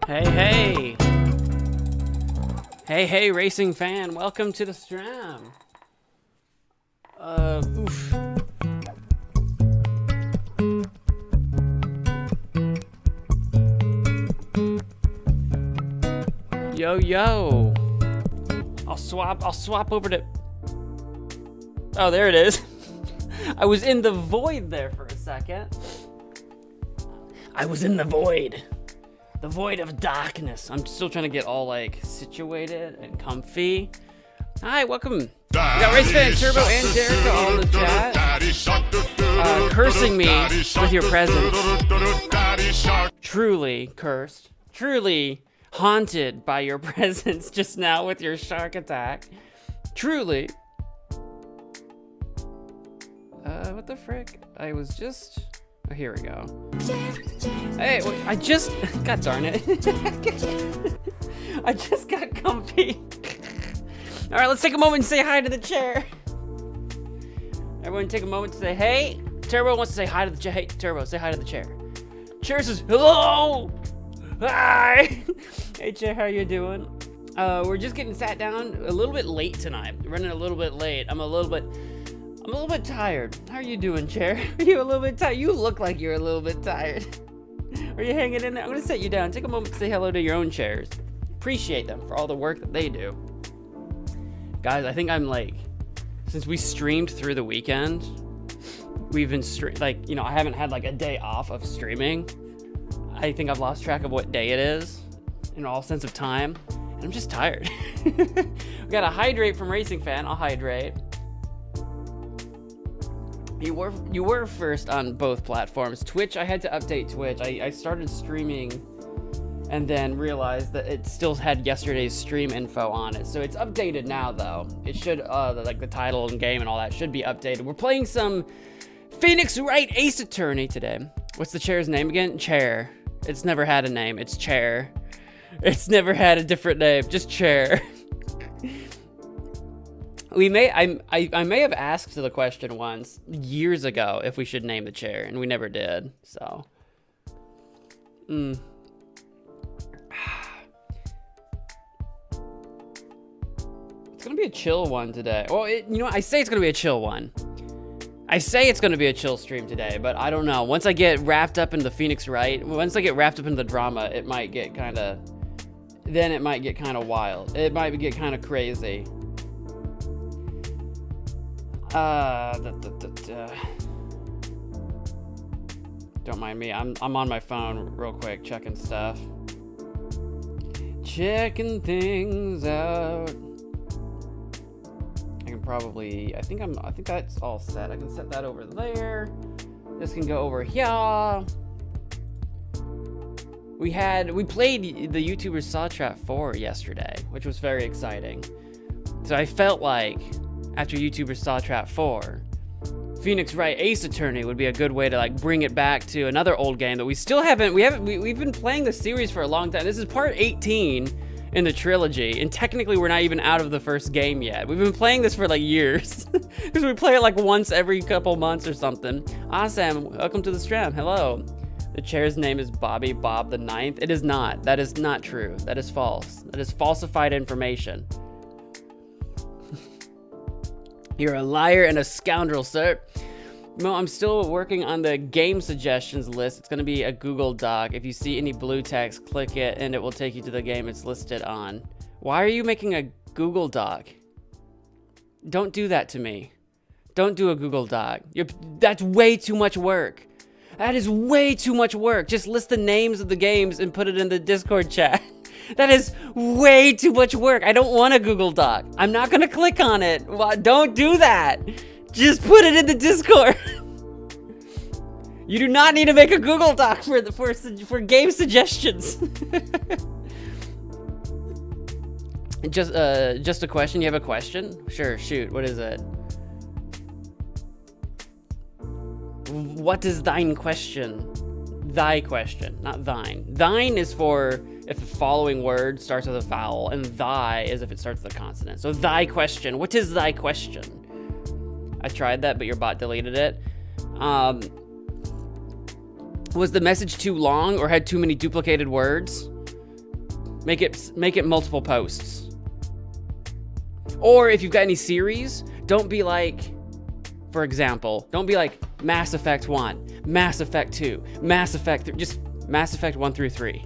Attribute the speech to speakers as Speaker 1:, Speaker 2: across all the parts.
Speaker 1: Hey, hey. Hey, hey, racing fan. Welcome to the stream. Oof. Yo, yo. I'll swap over to... Oh, there it is. I was in the void there for a second. I was in the void. The void of darkness. I'm still trying to get all like situated and comfy. Hi, welcome. We got Race Fan, Turbo, and Jericho all in the chat. Cursing me with your presence. Truly cursed. Truly haunted by your presence just now with your shark attack. Truly. What the frick? I was just... Oh, here we go. Hey, wait, I just... God darn it. I just got comfy. All right, let's take a moment and say hi to the chair. Everyone take a moment to say, hey. Turbo wants to say hi to the chair. Hey, Turbo, say hi to the chair. Chair says, hello. Hi. Hey, chair, how you doing? We're just getting sat down a little bit late tonight. We're running a little bit late. I'm a little bit tired. How are you doing, chair? Are you a little bit tired? You look like you're a little bit tired. Are you hanging in there? I'm gonna set you down. Take a moment to say hello to your own chairs. Appreciate them for all the work that they do. Guys, I think I'm like, since we streamed through the weekend, we've been I haven't had like a day off of streaming. I think I've lost track of what day it is in all sense of time. And I'm just tired. We gotta hydrate from Racing Fan. I'll hydrate. You were first on both platforms. Twitch, I had to update Twitch. I started streaming and then realized that it still had yesterday's stream info on it. So it's updated now though. It should, like the title and game and all that should be updated. We're playing some Phoenix Wright Ace Attorney today. What's the chair's name again? Chair. It's never had a name. It's Chair. It's never had a different name. Just Chair. I may have asked the question once years ago if we should name the chair, and we never did. So, it's gonna be a chill one today. Well, I say it's gonna be a chill one. I say it's gonna be a chill stream today, but I don't know. Once I get wrapped up in the Phoenix Wright, once I get wrapped up in the drama, it might get kind of. Then it might get kind of wild. It might get kind of crazy. Don't mind me. I'm on my phone real quick, checking stuff. Checking things out. I think that's all set. I can set that over there. This can go over here. We played the YouTuber Saw Trap 4 yesterday, which was very exciting. So I felt like after YouTuber Saw Trap 4, Phoenix Wright Ace Attorney would be a good way to like bring it back to another old game that we've been playing the series for a long time. This is part 18 in the trilogy, and technically we're not even out of the first game yet. We've been playing this for like years because we play it like once every couple months or something. Awesome, welcome to the stream. Hello. The chair's name is Bobby Bob the Ninth. It is not. That is not true. That is false. That is falsified information. You're a liar and a scoundrel, sir. Mo, I'm still working on the game suggestions list. It's going to be a Google Doc. If you see any blue text, click it, and it will take you to the game it's listed on. Why are you making a Google Doc? Don't do that to me. Don't do a Google Doc. That's way too much work. That is way too much work. Just list the names of the games and put it in the Discord chat. That is way too much work. I don't want a Google Doc. I'm not gonna click on it. Don't do that. Just put it in the Discord. You do not need to make a Google Doc for game suggestions. Just a question. You have a question? Sure. Shoot. What is it? What is thine question? Thy question, not thine. Thine is for if the following word starts with a vowel, and thy is if it starts with a consonant. So thy question. What is thy question? I tried that, but your bot deleted it. Was the message too long or had too many duplicated words? Make it multiple posts. Or if you've got any series, don't be like, for example, don't be like Mass Effect 1, Mass Effect 2, Mass Effect 3, just Mass Effect 1 through 3.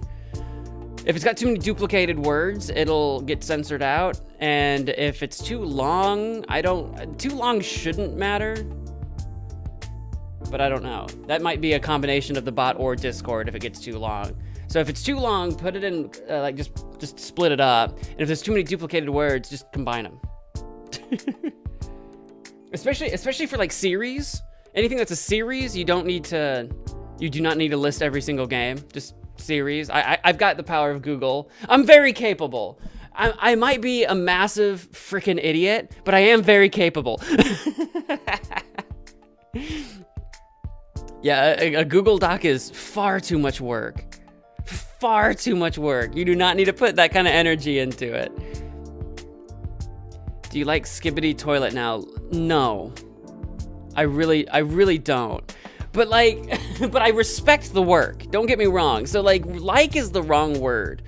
Speaker 1: If it's got too many duplicated words, it'll get censored out. And if it's too long, too long shouldn't matter. But I don't know. That might be a combination of the bot or Discord if it gets too long. So if it's too long, put it in, like just split it up. And if there's too many duplicated words, just combine them. especially for like series. Anything that's a series, you do not need to list every single game. Just series. I've got the power of Google. I'm very capable. I might be a massive freaking idiot, but I am very capable. Yeah, a Google Doc is far too much work. Far too much work. You do not need to put that kind of energy into it. Do you like Skibbity Toilet now? No. I really don't. But like, but I respect the work. Don't get me wrong. So like is the wrong word.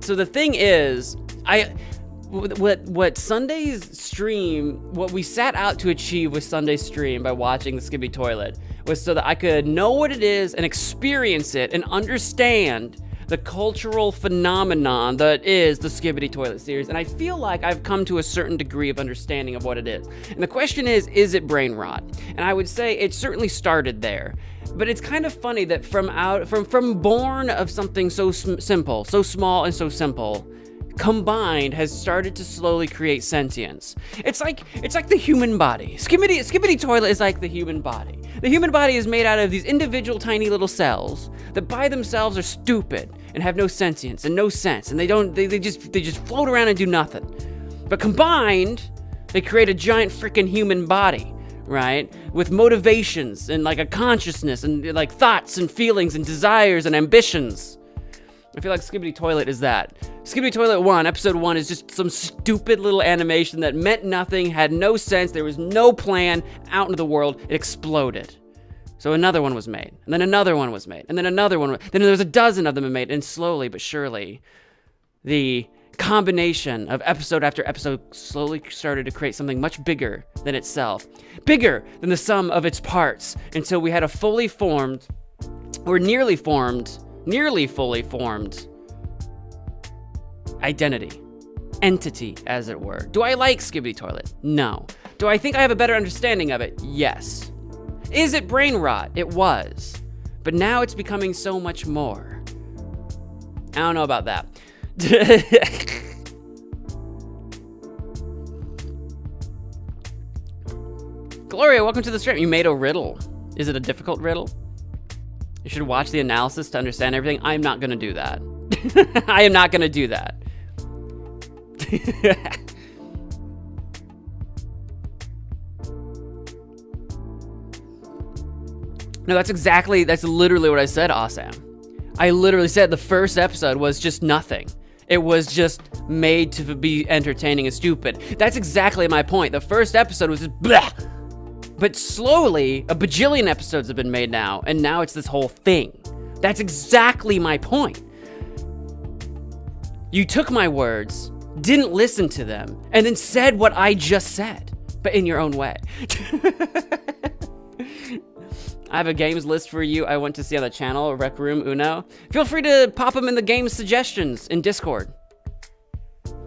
Speaker 1: So the thing is, what Sunday's stream, what we set out to achieve with Sunday's stream by watching the Skibbity Toilet was so that I could know what it is and experience it and understand the cultural phenomenon that is the Skibbity Toilet series. And I feel like I've come to a certain degree of understanding of what it is. And the question is it brain rot? And I would say it certainly started there. But it's kind of funny that from born of something so simple, so small and so simple, combined has started to slowly create sentience. It's like the human body. Skibbity Toilet is like the human body. The human body is made out of these individual tiny little cells that by themselves are stupid and have no sentience and no sense, and they just float around and do nothing. But combined, they create a giant freaking human body, right? With motivations and like a consciousness and like thoughts and feelings and desires and ambitions. I feel like Skibbity Toilet is that. Skibbity Toilet 1, episode 1 is just some stupid little animation that meant nothing, had no sense, there was no plan out into the world, it exploded. So another one was made, and then another one was made, and then another one, then there was a dozen of them made, and slowly but surely, the combination of episode after episode slowly started to create something much bigger than itself. Bigger than the sum of its parts, until we had a fully formed, or nearly fully formed identity, entity, as it were. Do I like Skibbity Toilet? No. Do I think I have a better understanding of it? Yes. Is it brain rot? It was. But now it's becoming so much more. I don't know about that. Gloria, welcome to the stream. You made a riddle. Is it a difficult riddle? You should watch the analysis to understand everything. I'm not going to do that. I am not going to do that. No, that's literally what I said, Awesome. I literally said the first episode was just nothing. It was just made to be entertaining and stupid. That's exactly my point. The first episode was just blah. But slowly, a bajillion episodes have been made now, and now it's this whole thing. That's exactly my point. You took my words, didn't listen to them, and then said what I just said, but in your own way. I have a games list for you I want to see on the channel, Rec Room Uno. Feel free to pop them in the game suggestions in Discord.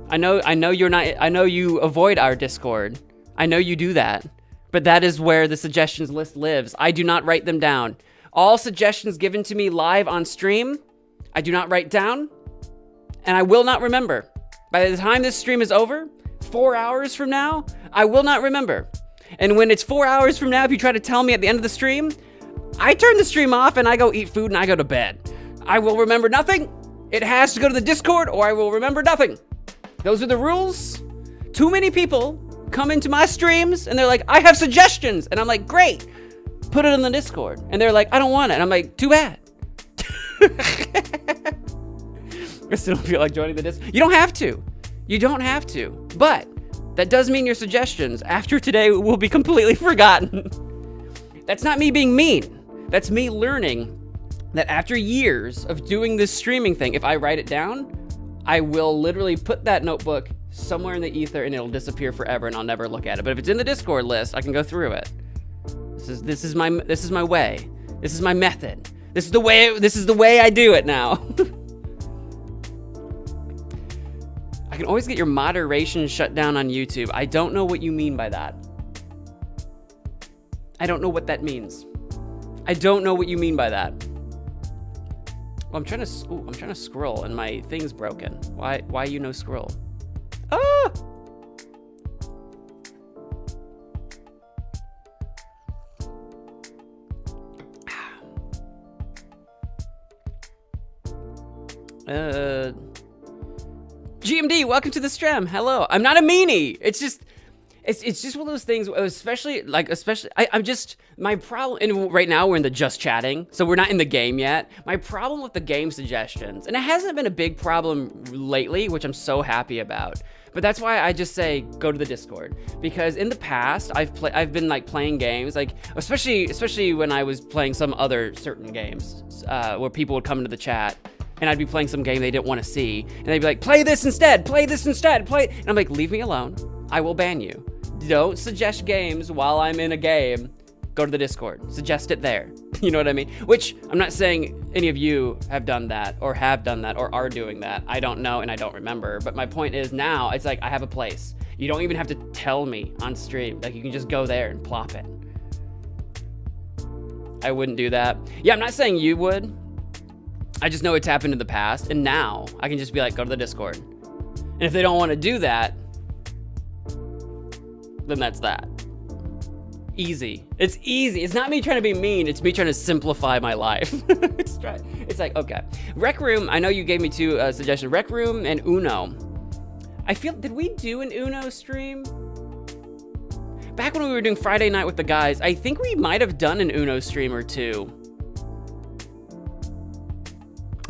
Speaker 1: I know you avoid our Discord. I know you do that. But that is where the suggestions list lives. I do not write them down. All suggestions given to me live on stream, I do not write down, and I will not remember. By the time this stream is over, 4 hours from now, I will not remember. And when it's 4 hours from now, if you try to tell me at the end of the stream, I turn the stream off and I go eat food and I go to bed. I will remember nothing. It has to go to the Discord or I will remember nothing. Those are the rules. Too many people come into my streams and they're like, I have suggestions. And I'm like, great, put it in the Discord. And they're like, I don't want it. And I'm like, too bad. I still don't feel like joining the Discord. You don't have to. You don't have to. But that does mean your suggestions after today will be completely forgotten. That's not me being mean. That's me learning that after years of doing this streaming thing, if I write it down, I will literally put that notebook somewhere in the ether and it'll disappear forever and I'll never look at it. But if it's in the Discord list, I can go through it. This is my way. This is my method. This is the way I do it now. I can always get your moderation shut down on YouTube. I don't know what you mean by that. I don't know what that means. I don't know what you mean by that. Well, I'm trying to scroll and my thing's broken. Why you no scroll? Ah! GMD, welcome to the stream. Hello. I'm not a meanie. It's just one of those things, especially I'm just, my problem, and right now we're in the just chatting, so we're not in the game yet. My problem with the game suggestions, and it hasn't been a big problem lately, which I'm so happy about, but that's why I just say, go to the Discord, because in the past, I've been like playing games, like, especially when I was playing some other certain games, where people would come into the chat, and I'd be playing some game they didn't want to see, and they'd be like, play this instead, and I'm like, leave me alone, I will ban you. Don't suggest games while I'm in a game. Go to the Discord. Suggest it there. You know what I mean? Which, I'm not saying any of you have done that, or are doing that. I don't know, and I don't remember. But my point is now, it's like, I have a place. You don't even have to tell me on stream. Like, you can just go there and plop it. I wouldn't do that. Yeah, I'm not saying you would. I just know it's happened in the past, and now I can just be like, go to the Discord. And if they don't want to do that, then that's that. Easy. It's easy. It's not me trying to be mean. It's me trying to simplify my life. It's like, okay. Rec Room, I know you gave me two suggestions. Rec Room and Uno. Did we do an Uno stream? Back when we were doing Friday night with the guys, I think we might have done an Uno stream or two.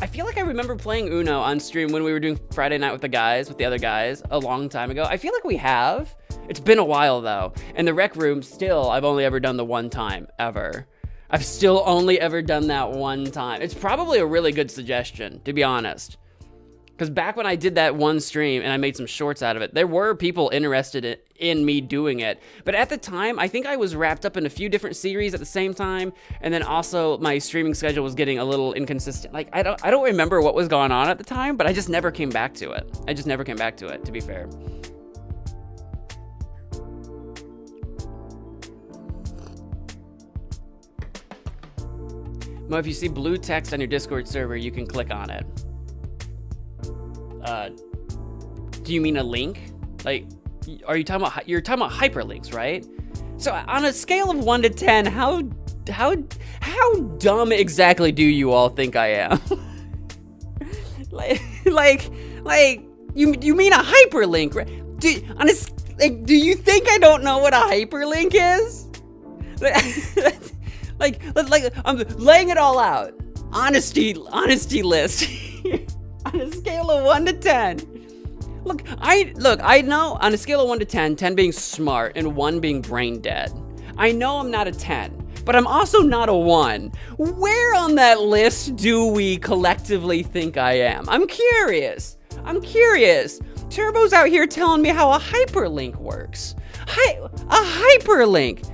Speaker 1: I feel like I remember playing Uno on stream when we were doing Friday night with the guys, with the other guys, a long time ago. I feel like we have. It's been a while though. And the Rec Room, still, I've only ever done the one time, ever. I've still only ever done that one time. It's probably a really good suggestion, to be honest. Because back when I did that one stream and I made some shorts out of it, there were people interested in me doing it. But at the time, I think I was wrapped up in a few different series at the same time. And then also my streaming schedule was getting a little inconsistent. Like, I don't remember what was going on at the time, but I just never came back to it. To be fair. Mo, if you see blue text on your Discord server, you can click on it. Do you mean a link? Like, you're talking about hyperlinks, right? So on a scale of 1 to 10, how dumb exactly do you all think I am? like you mean a hyperlink, right? Do you think I don't know what a hyperlink is? like I'm laying it all out. Honesty list. On a scale of 1 to 10. Look, I know on a scale of 1 to 10, 10 being smart and 1 being brain dead. I know I'm not a 10, but I'm also not a 1. Where on that list do we collectively think I am? I'm curious. Turbo's out here telling me how a hyperlink works. A hyperlink.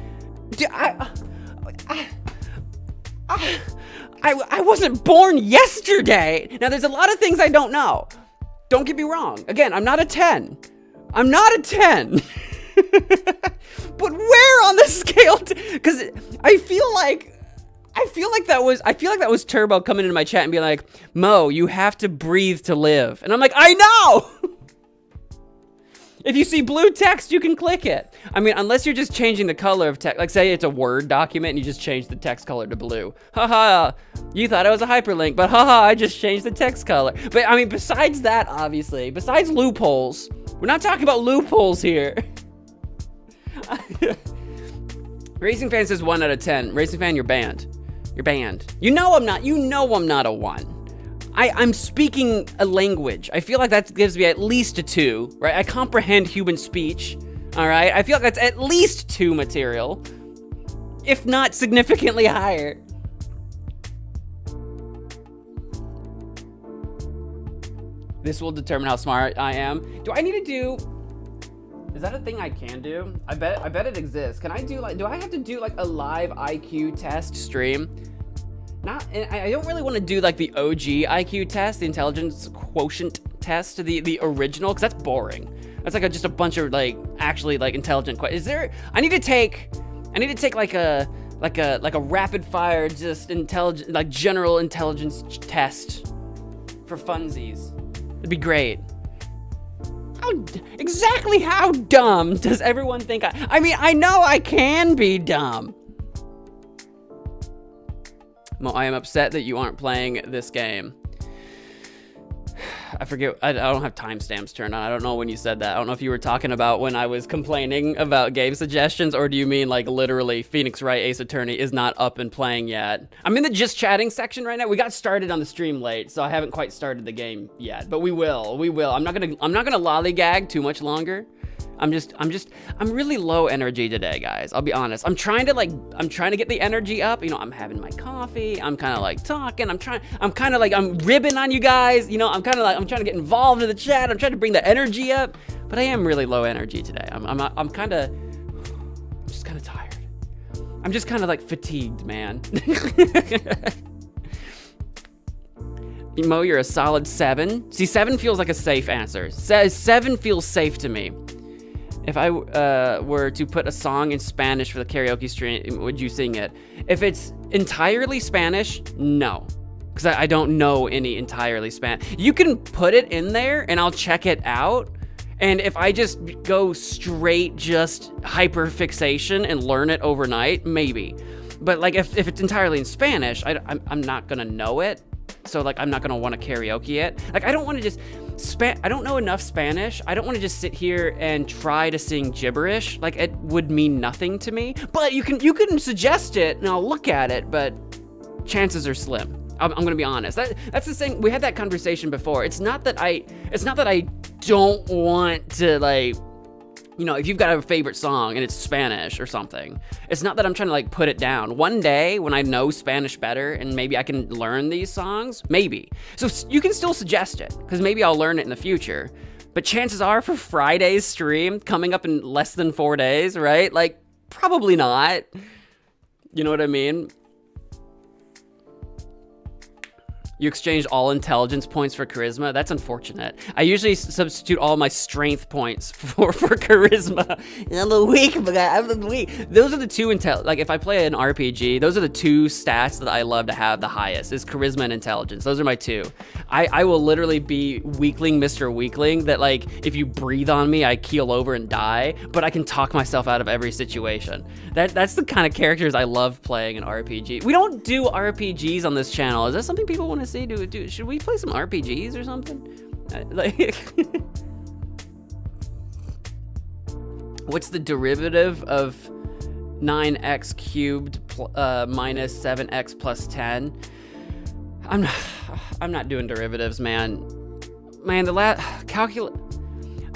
Speaker 1: I wasn't born yesterday. Now, there's a lot of things I don't know. Don't get me wrong. Again, I'm not a 10. But where on the scale? Because I feel like that was Turbo coming into my chat and being like, Mo, you have to breathe to live. And I'm like, I know. If you see blue text, you can click it. I mean, unless you're just changing the color of text. Like, say it's a Word document and you just change the text color to blue. Haha, you thought it was a hyperlink, but haha, I just changed the text color. But, I mean, besides that, obviously, besides loopholes, we're not talking about loopholes here. Racing Fan says 1 out of 10. Racing Fan, you're banned. You're banned. You know I'm not a 1. I'm speaking a language. I feel like that gives me at least a 2, right? I comprehend human speech, all right? I feel like that's at least 2 material, if not significantly higher. This will determine how smart I am. Do I need to do... Is that a thing I can do? I bet it exists. Can I do like... Do I have to do like a live IQ test stream? I don't really want to do like the OG IQ test, the intelligence quotient test, the original, because that's boring. That's like just a bunch of like actually like intelligent questions. Is there? I need to take like a rapid fire just intelligent like general intelligence test for funsies. It'd be great. Exactly how dumb does everyone think I mean, I know I can be dumb. Mo, I am upset that you aren't playing this game. I forget, I don't have timestamps turned on. I don't know when you said that. I don't know if you were talking about when I was complaining about game suggestions, or do you mean like literally Phoenix Wright Ace Attorney is not up and playing yet? I'm in the just chatting section right now. We got started on the stream late, so I haven't quite started the game yet, but we will. I'm not gonna lollygag too much longer. I'm really low energy today, guys. I'll be honest. I'm trying to get the energy up. You know, I'm having my coffee. I'm kind of like talking. I'm ribbing on you guys. You know, I'm trying to get involved in the chat. I'm trying to bring the energy up, but I am really low energy today. I'm just kind of tired. I'm just kind of like fatigued, man. Mo, you're a solid 7. See, 7 feels like a safe answer. 7 feels safe to me. If I were to put a song in Spanish for the karaoke stream, would you sing it? If it's entirely Spanish, no. Because I don't know any entirely Spanish. You can put it in there and I'll check it out. And if I just go straight just hyperfixation and learn it overnight, maybe. But like if it's entirely in Spanish, I'm not gonna know it. So like I'm not gonna want to karaoke it. Like I don't want to just I don't know enough Spanish. I don't want to just sit here and try to sing gibberish. Like it would mean nothing to me. But you can suggest it and I'll look at it, but chances are slim. I'm gonna be honest. That's the thing. We had that conversation before. It's not that I don't want to, like, you know, if you've got a favorite song and it's Spanish or something, it's not that I'm trying to like put it down. One day when I know Spanish better and maybe I can learn these songs, maybe. So you can still suggest it because maybe I'll learn it in the future. But chances are for Friday's stream coming up in less than 4 days, right? Like probably not. You know what I mean? You exchanged all intelligence points for charisma. That's unfortunate. I usually substitute all my strength points for charisma. I'm the weak. Those are the two like if I play an RPG, those are the two stats that I love to have the highest, is charisma and intelligence. Those are my two. I will literally be weakling Mr. Weakling that like if you breathe on me, I keel over and die, but I can talk myself out of every situation. That's the kind of characters I love playing in RPG. We don't do RPGs on this channel. Is that something people want to see? Should we play some RPGs or something? Like, what's the derivative of 9x cubed minus 7x plus 10? I'm not doing derivatives, man. The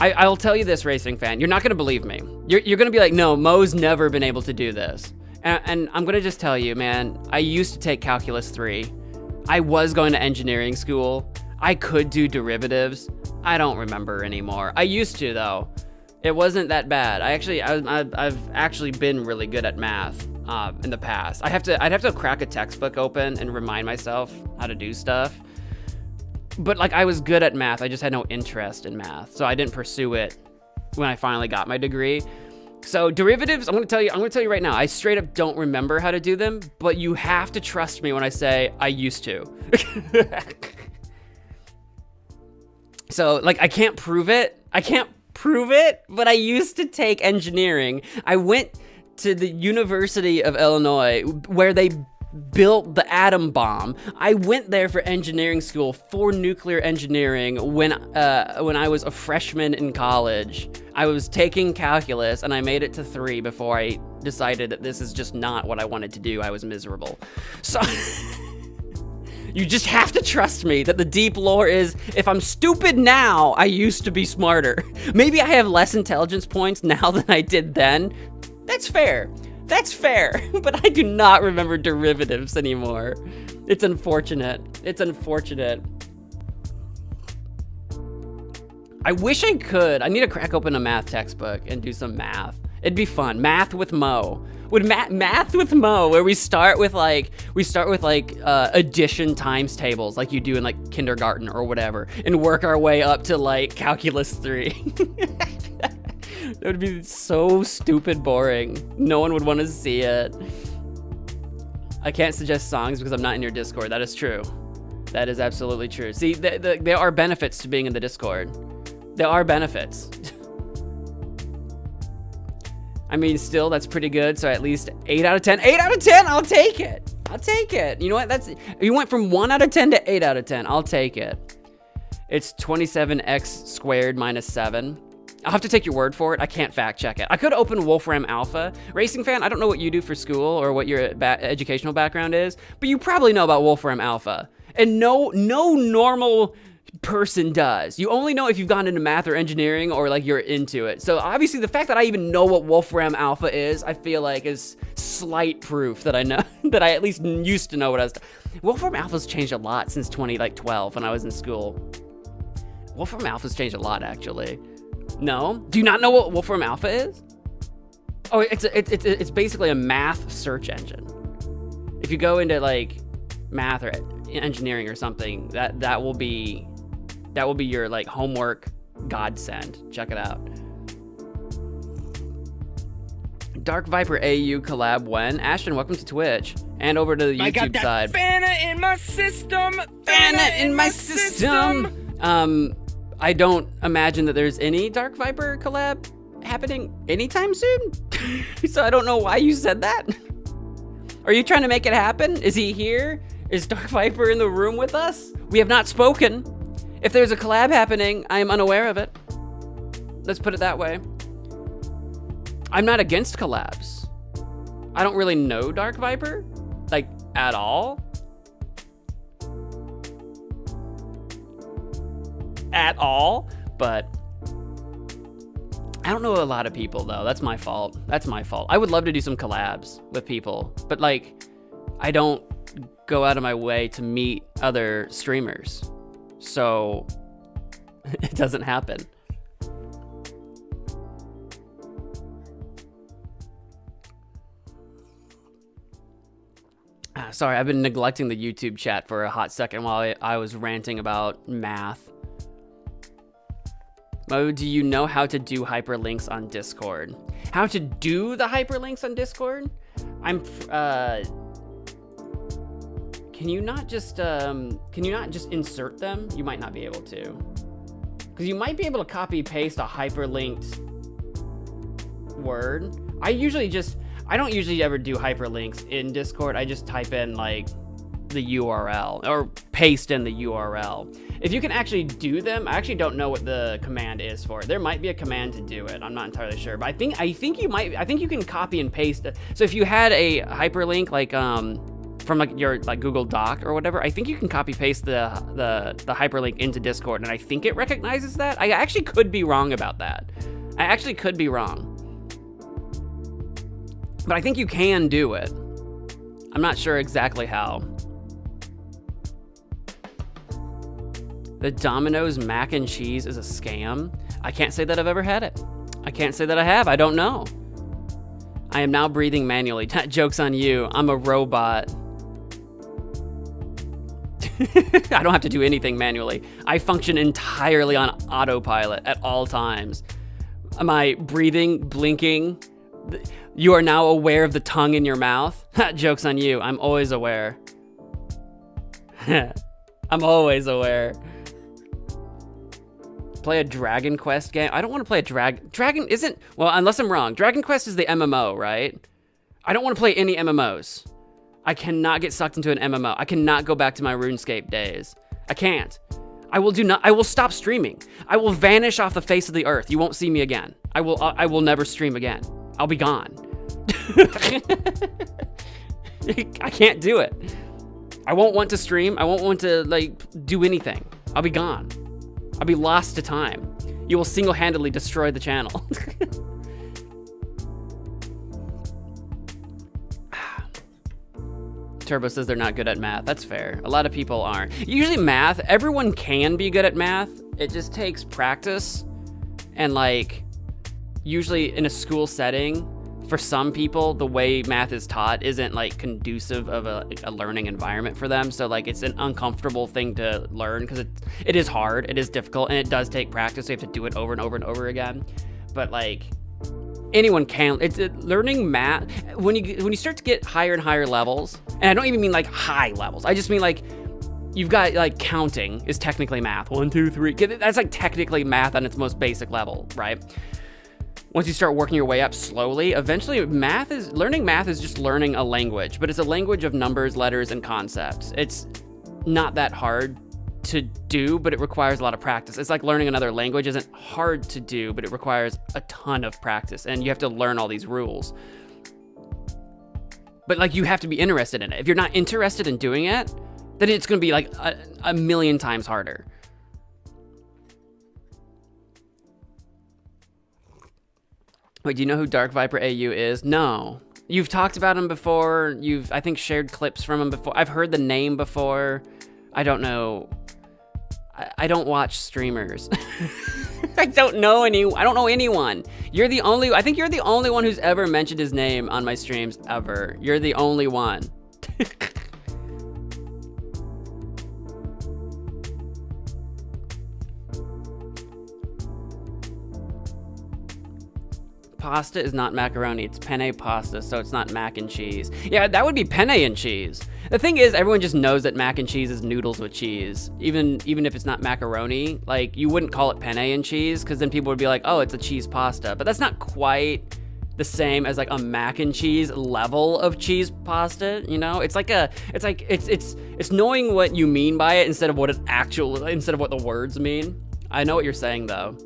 Speaker 1: I'll tell you this, racing fan. You're not gonna believe me. You're gonna be like, no, Mo's never been able to do this. And I'm gonna just tell you, man. I used to take calculus 3. I was going to engineering school. I could do derivatives. I don't remember anymore. I used to though. It wasn't that bad. I've actually been really good at math in the past. I'd have to crack a textbook open and remind myself how to do stuff. But like I was good at math. I just had no interest in math, so I didn't pursue it when I finally got my degree. So derivatives, I'm gonna tell you right now, I straight up don't remember how to do them, but you have to trust me when I say I used to. So like I can't prove it, but I used to take engineering. I went to the University of Illinois where they built the atom bomb. I went there for engineering school, for nuclear engineering, when I was a freshman in college. I was taking calculus and I made it to 3 before I decided that this is just not what I wanted to do. I was miserable. So you just have to trust me that the deep lore is, if I'm stupid now, I used to be smarter. Maybe I have less intelligence points now than I did then. That's fair. That's fair, but I do not remember derivatives anymore. It's unfortunate. It's unfortunate. I wish I could. I need to crack open a math textbook and do some math. It'd be fun. Math with Mo. Math with Mo, where we start with like addition times tables like you do in like kindergarten or whatever, and work our way up to like calculus 3. That would be so stupid boring. No one would want to see it. I can't suggest songs because I'm not in your Discord. That is true. That is absolutely true. See, there are benefits to being in the Discord. There are benefits. I mean, still, that's pretty good. So at least 8 out of 10. 8 out of 10, I'll take it. I'll take it. You know what? You went from 1 out of 10 to 8 out of 10. I'll take it. It's 27x squared minus 7. I'll have to take your word for it. I can't fact check it. I could open Wolfram Alpha. Racing fan, I don't know what you do for school or what your educational background is, but you probably know about Wolfram Alpha. And no normal person does. You only know if you've gone into math or engineering or like you're into it. So obviously the fact that I even know what Wolfram Alpha is, I feel like is slight proof that I know, that I at least used to know what I was doing. Wolfram Alpha's changed a lot since 2012 when I was in school. Wolfram Alpha's changed a lot, actually. No? Do you not know what Wolfram Alpha is? Oh, it's basically a math search engine. If you go into like math or engineering or something, that will be your like homework godsend. Check it out. Dark Viper AU collab when? Ashton, welcome to Twitch and over to the YouTube side. I got that Fana in my system. Fana in my system. I don't imagine that there's any Dark Viper collab happening anytime soon. So I don't know why you said that. Are you trying to make it happen? Is he here? Is Dark Viper in the room with us? We have not spoken. If there's a collab happening, I am unaware of it. Let's put it that way. I'm not against collabs. I don't really know Dark Viper, like, at all. At all, but I don't know a lot of people though. That's my fault. That's my fault. I would love to do some collabs with people, but like, I don't go out of my way to meet other streamers, so it doesn't happen. Sorry, I've been neglecting the YouTube chat for a hot second while I was ranting about math. Mo, do you know how to do hyperlinks on Discord? How to do the hyperlinks on Discord? Can you not just insert them? You might not be able to. Because you might be able to copy paste a hyperlinked word. I don't usually ever do hyperlinks in Discord. I just type in like the URL or paste in the URL. If you can actually do them, I actually don't know what the command is for it. There might be a command to do it. I'm not entirely sure, but I think you can copy and paste it. So if you had a hyperlink like from like your like Google Doc or whatever, I think you can copy paste the hyperlink into Discord, and I think it recognizes that. I actually could be wrong about that. I actually could be wrong. But I think you can do it. I'm not sure exactly how. The Domino's mac and cheese is a scam. I can't say that I've ever had it. I can't say that I have. I don't know. I am now breathing manually. Joke's on you. I'm a robot. I don't have to do anything manually. I function entirely on autopilot at all times. Am I breathing, blinking? You are now aware of the tongue in your mouth? Joke's on you. I'm always aware. I'm always aware. Play a Dragon Quest game? I don't want to play a Dragon isn't... Well, unless I'm wrong. Dragon Quest is the MMO, right? I don't want to play any MMOs. I cannot get sucked into an MMO. I cannot go back to my RuneScape days. I can't. I will stop streaming. I will vanish off the face of the earth. You won't see me again. I will never stream again. I'll be gone. I can't do it. I won't want to stream. I won't want to like do anything. I'll be gone. I'll be lost to time. You will single-handedly destroy the channel. Turbo says they're not good at math. That's fair. A lot of people aren't. Usually math, everyone can be good at math. It just takes practice. And like, usually in a school setting, for some people, the way math is taught isn't like conducive of a learning environment for them. So like, it's an uncomfortable thing to learn because it is hard, it is difficult, and it does take practice. So you have to do it over and over and over again. But like, anyone can. Learning math, when you start to get higher and higher levels, and I don't even mean like high levels, I just mean like, you've got like counting is technically math. 1, 2, 3. That's like technically math on its most basic level, right? Once you start working your way up slowly, eventually learning math is just learning a language, but it's a language of numbers, letters, and concepts. It's not that hard to do, but it requires a lot of practice. It's like learning another language isn't hard to do, but it requires a ton of practice, and you have to learn all these rules. But like, you have to be interested in it. If you're not interested in doing it, then it's going to be like a million times harder. Wait, do you know who Dark Viper AU is? No. You've talked about him before. You've, I think, shared clips from him before. I've heard the name before. I don't know. I don't watch streamers. I don't know anyone. I think you're the only one who's ever mentioned his name on my streams ever. You're the only one. Pasta is not macaroni, it's penne pasta, so it's not mac and cheese. Yeah, that would be penne and cheese. The thing is, everyone just knows that mac and cheese is noodles with cheese. Even if it's not macaroni, like, you wouldn't call it penne and cheese, because then people would be like, oh, it's a cheese pasta. But that's not quite the same as like a mac and cheese level of cheese pasta, you know? It's knowing what you mean by it instead of what the words mean. I know what you're saying though.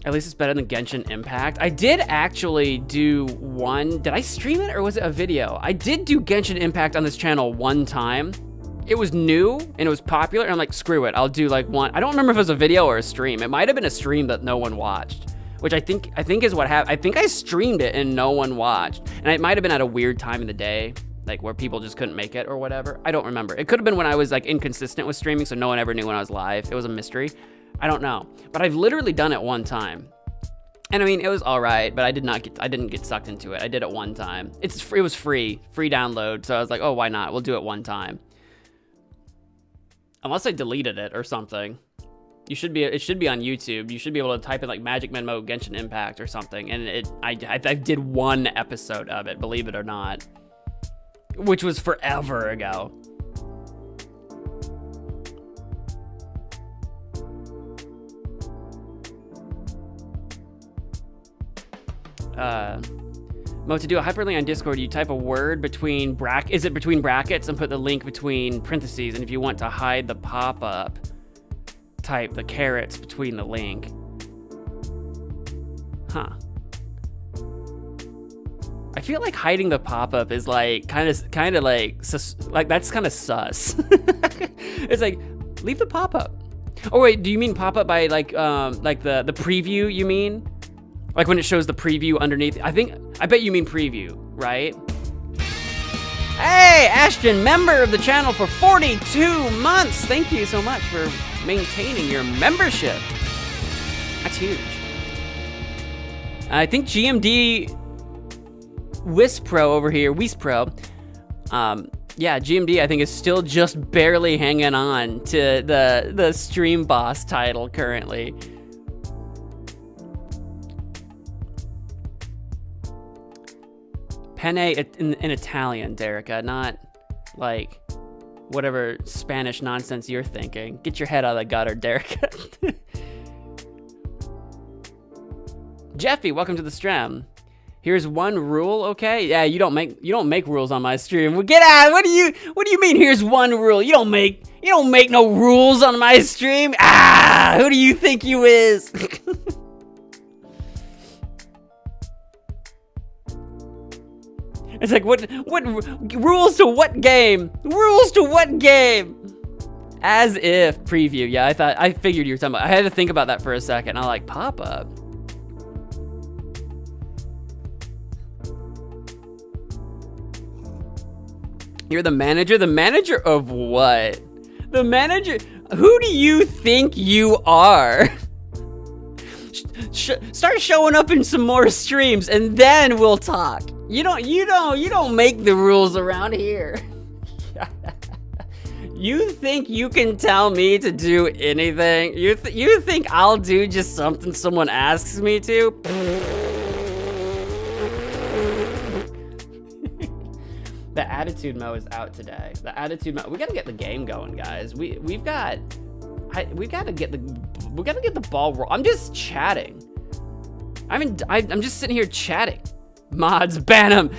Speaker 1: At least it's better than Genshin Impact. I did actually do one. Did I stream it or was it a video? I did do Genshin Impact on this channel one time. It was new and it was popular, and I'm like, screw it, I'll do like one. I don't remember if it was a video or a stream. It might have been a stream that no one watched, which I think is what happened. I think I streamed it and no one watched, and it might have been at a weird time in the day, like where people just couldn't make it or whatever. I don't remember. It could have been when I was like inconsistent with streaming, so no one ever knew when I was live. It was a mystery. I don't know, but I've literally done it one time, and I mean, it was all right, but I didn't get sucked into it. I did it one time. It was free download, so I was like, oh, why not? We'll do it one time. Unless I deleted it or something. It should be on YouTube. You should be able to type in like MagicManMo Genshin Impact or something, and I did one episode of it, believe it or not, which was forever ago. Mo, to do a hyperlink on Discord, you type a word between between brackets and put the link between parentheses, and if you want to hide the pop-up, type the carrots between the link. Huh. I feel like hiding the pop-up is like kind of like that's kind of sus. It's like, leave the pop-up. Oh wait, do you mean pop-up by like the preview, you mean? Like when it shows the preview underneath. I bet you mean preview, right? Hey, Ashton, member of the channel for 42 months. Thank you so much for maintaining your membership. That's huge. I think GMD Wispro over here, Wispro. Yeah, GMD I think is still just barely hanging on to the stream boss title currently. Penne in Italian, Derica, not like whatever Spanish nonsense you're thinking. Get your head out of the gutter, Derica. Jeffy, welcome to the stream. Here's one rule, okay? Yeah, you don't make rules on my stream. Well, get out. What do you mean here's one rule? You don't make no rules on my stream. Ah, who do you think you is? It's like, what rules to what game? Rules to what game? As if preview. Yeah, I figured you were talking about. I had to think about that for a second. I like pop up. You're the manager? The manager of what? The manager? Who do you think you are? Start showing up in some more streams and then we'll talk. You don't make the rules around here. You think you can tell me to do anything? You think I'll do just something someone asks me to? The attitude mo is out today. The attitude mo. We gotta get the game going, guys. We've got to get the ball roll. I'm just chatting. I'm just sitting here chatting. Mods, ban him.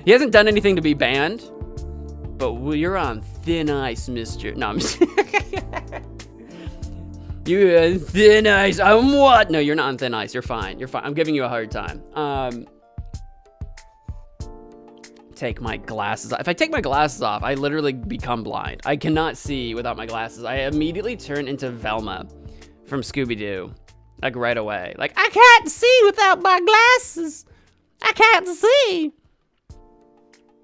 Speaker 1: He hasn't done anything to be banned, but you're on thin ice, mister. No, I'm just you're on thin ice. I'm what? No, you're not on thin ice. You're fine. You're fine. I'm giving you a hard time. Take my glasses off. If I take my glasses off, I literally become blind. I cannot see without my glasses. I immediately turn into Velma from Scooby-Doo, like right away. Like, I can't see without my glasses. I can't see.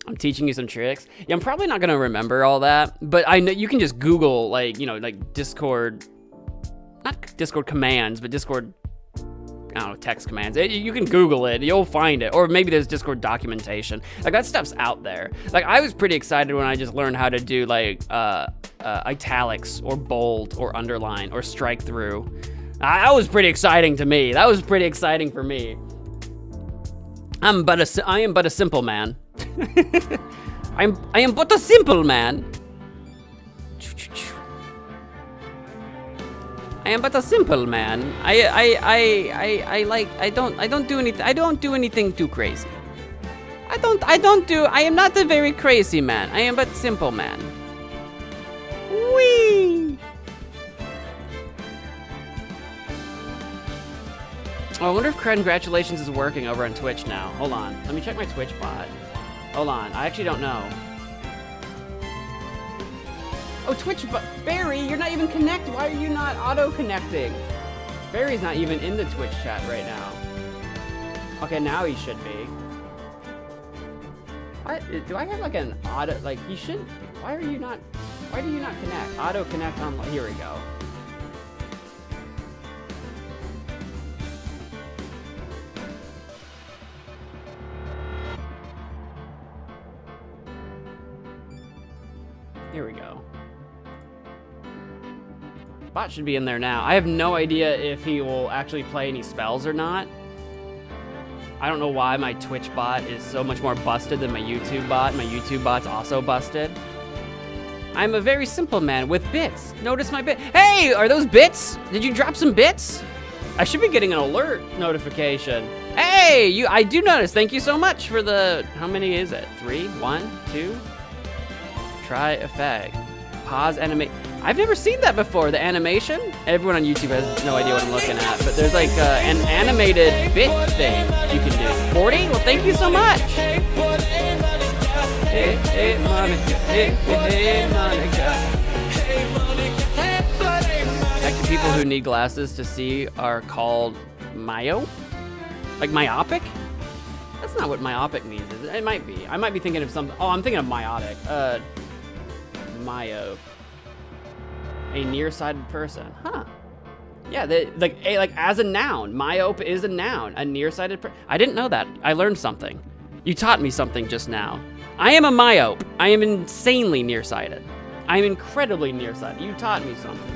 Speaker 1: I'm teaching you some tricks. Yeah, I'm probably not gonna remember all that, but I know you can just Google, like, you know, like Discord, not Discord commands, but Discord, I don't know, text commands. You can Google it, you'll find it. Or maybe there's Discord documentation. Like, that stuff's out there. Like, I was pretty excited when I just learned how to do, like, italics, or bold, or underline, or strike through. That was pretty exciting to me. That was pretty exciting for me. I am but a simple man. I am but a simple man. I am but a simple man. I don't do anything too crazy. I am not a very crazy man. I am but simple man. Whee! Oh, I wonder if congratulations is working over on Twitch now. Hold on, let me check my Twitch bot. Hold on, I actually don't know. Oh, Twitch, but Barry, you're not even connected. Why are you not auto-connecting? Barry's not even in the Twitch chat right now. Okay, now he should be. What? Do I have like an auto, like you should, why do you not connect? Auto-connect on, here we go. Here we go. Bot should be in there now. I have no idea if he will actually play any spells or not. I don't know why my Twitch bot is so much more busted than my YouTube bot. My YouTube bot's also busted. I'm a very simple man with bits. Notice my bit. Hey, are those bits? Did you drop some bits? I should be getting an alert notification. Hey, I do notice. Thank you so much for the, how many is it? 3, 1, 2. Try effect. Pause animate. I've never seen that before, the animation. Everyone on YouTube has no idea what I'm looking at, but there's like an animated bit thing you can do. 40? Well, thank you so much. Hey, Monica. Hey, Monica. Actually, people who need glasses to see are called myope? Like myopic? That's not what myopic means, is it? It might be. I might be thinking of something. Oh, I'm thinking of myotic. Myope. A nearsighted person. Huh. Yeah, like as a noun. Myope is a noun. A nearsighted person. I didn't know that. I learned something. You taught me something just now. I am a myope. I am insanely nearsighted. I am incredibly nearsighted. You taught me something.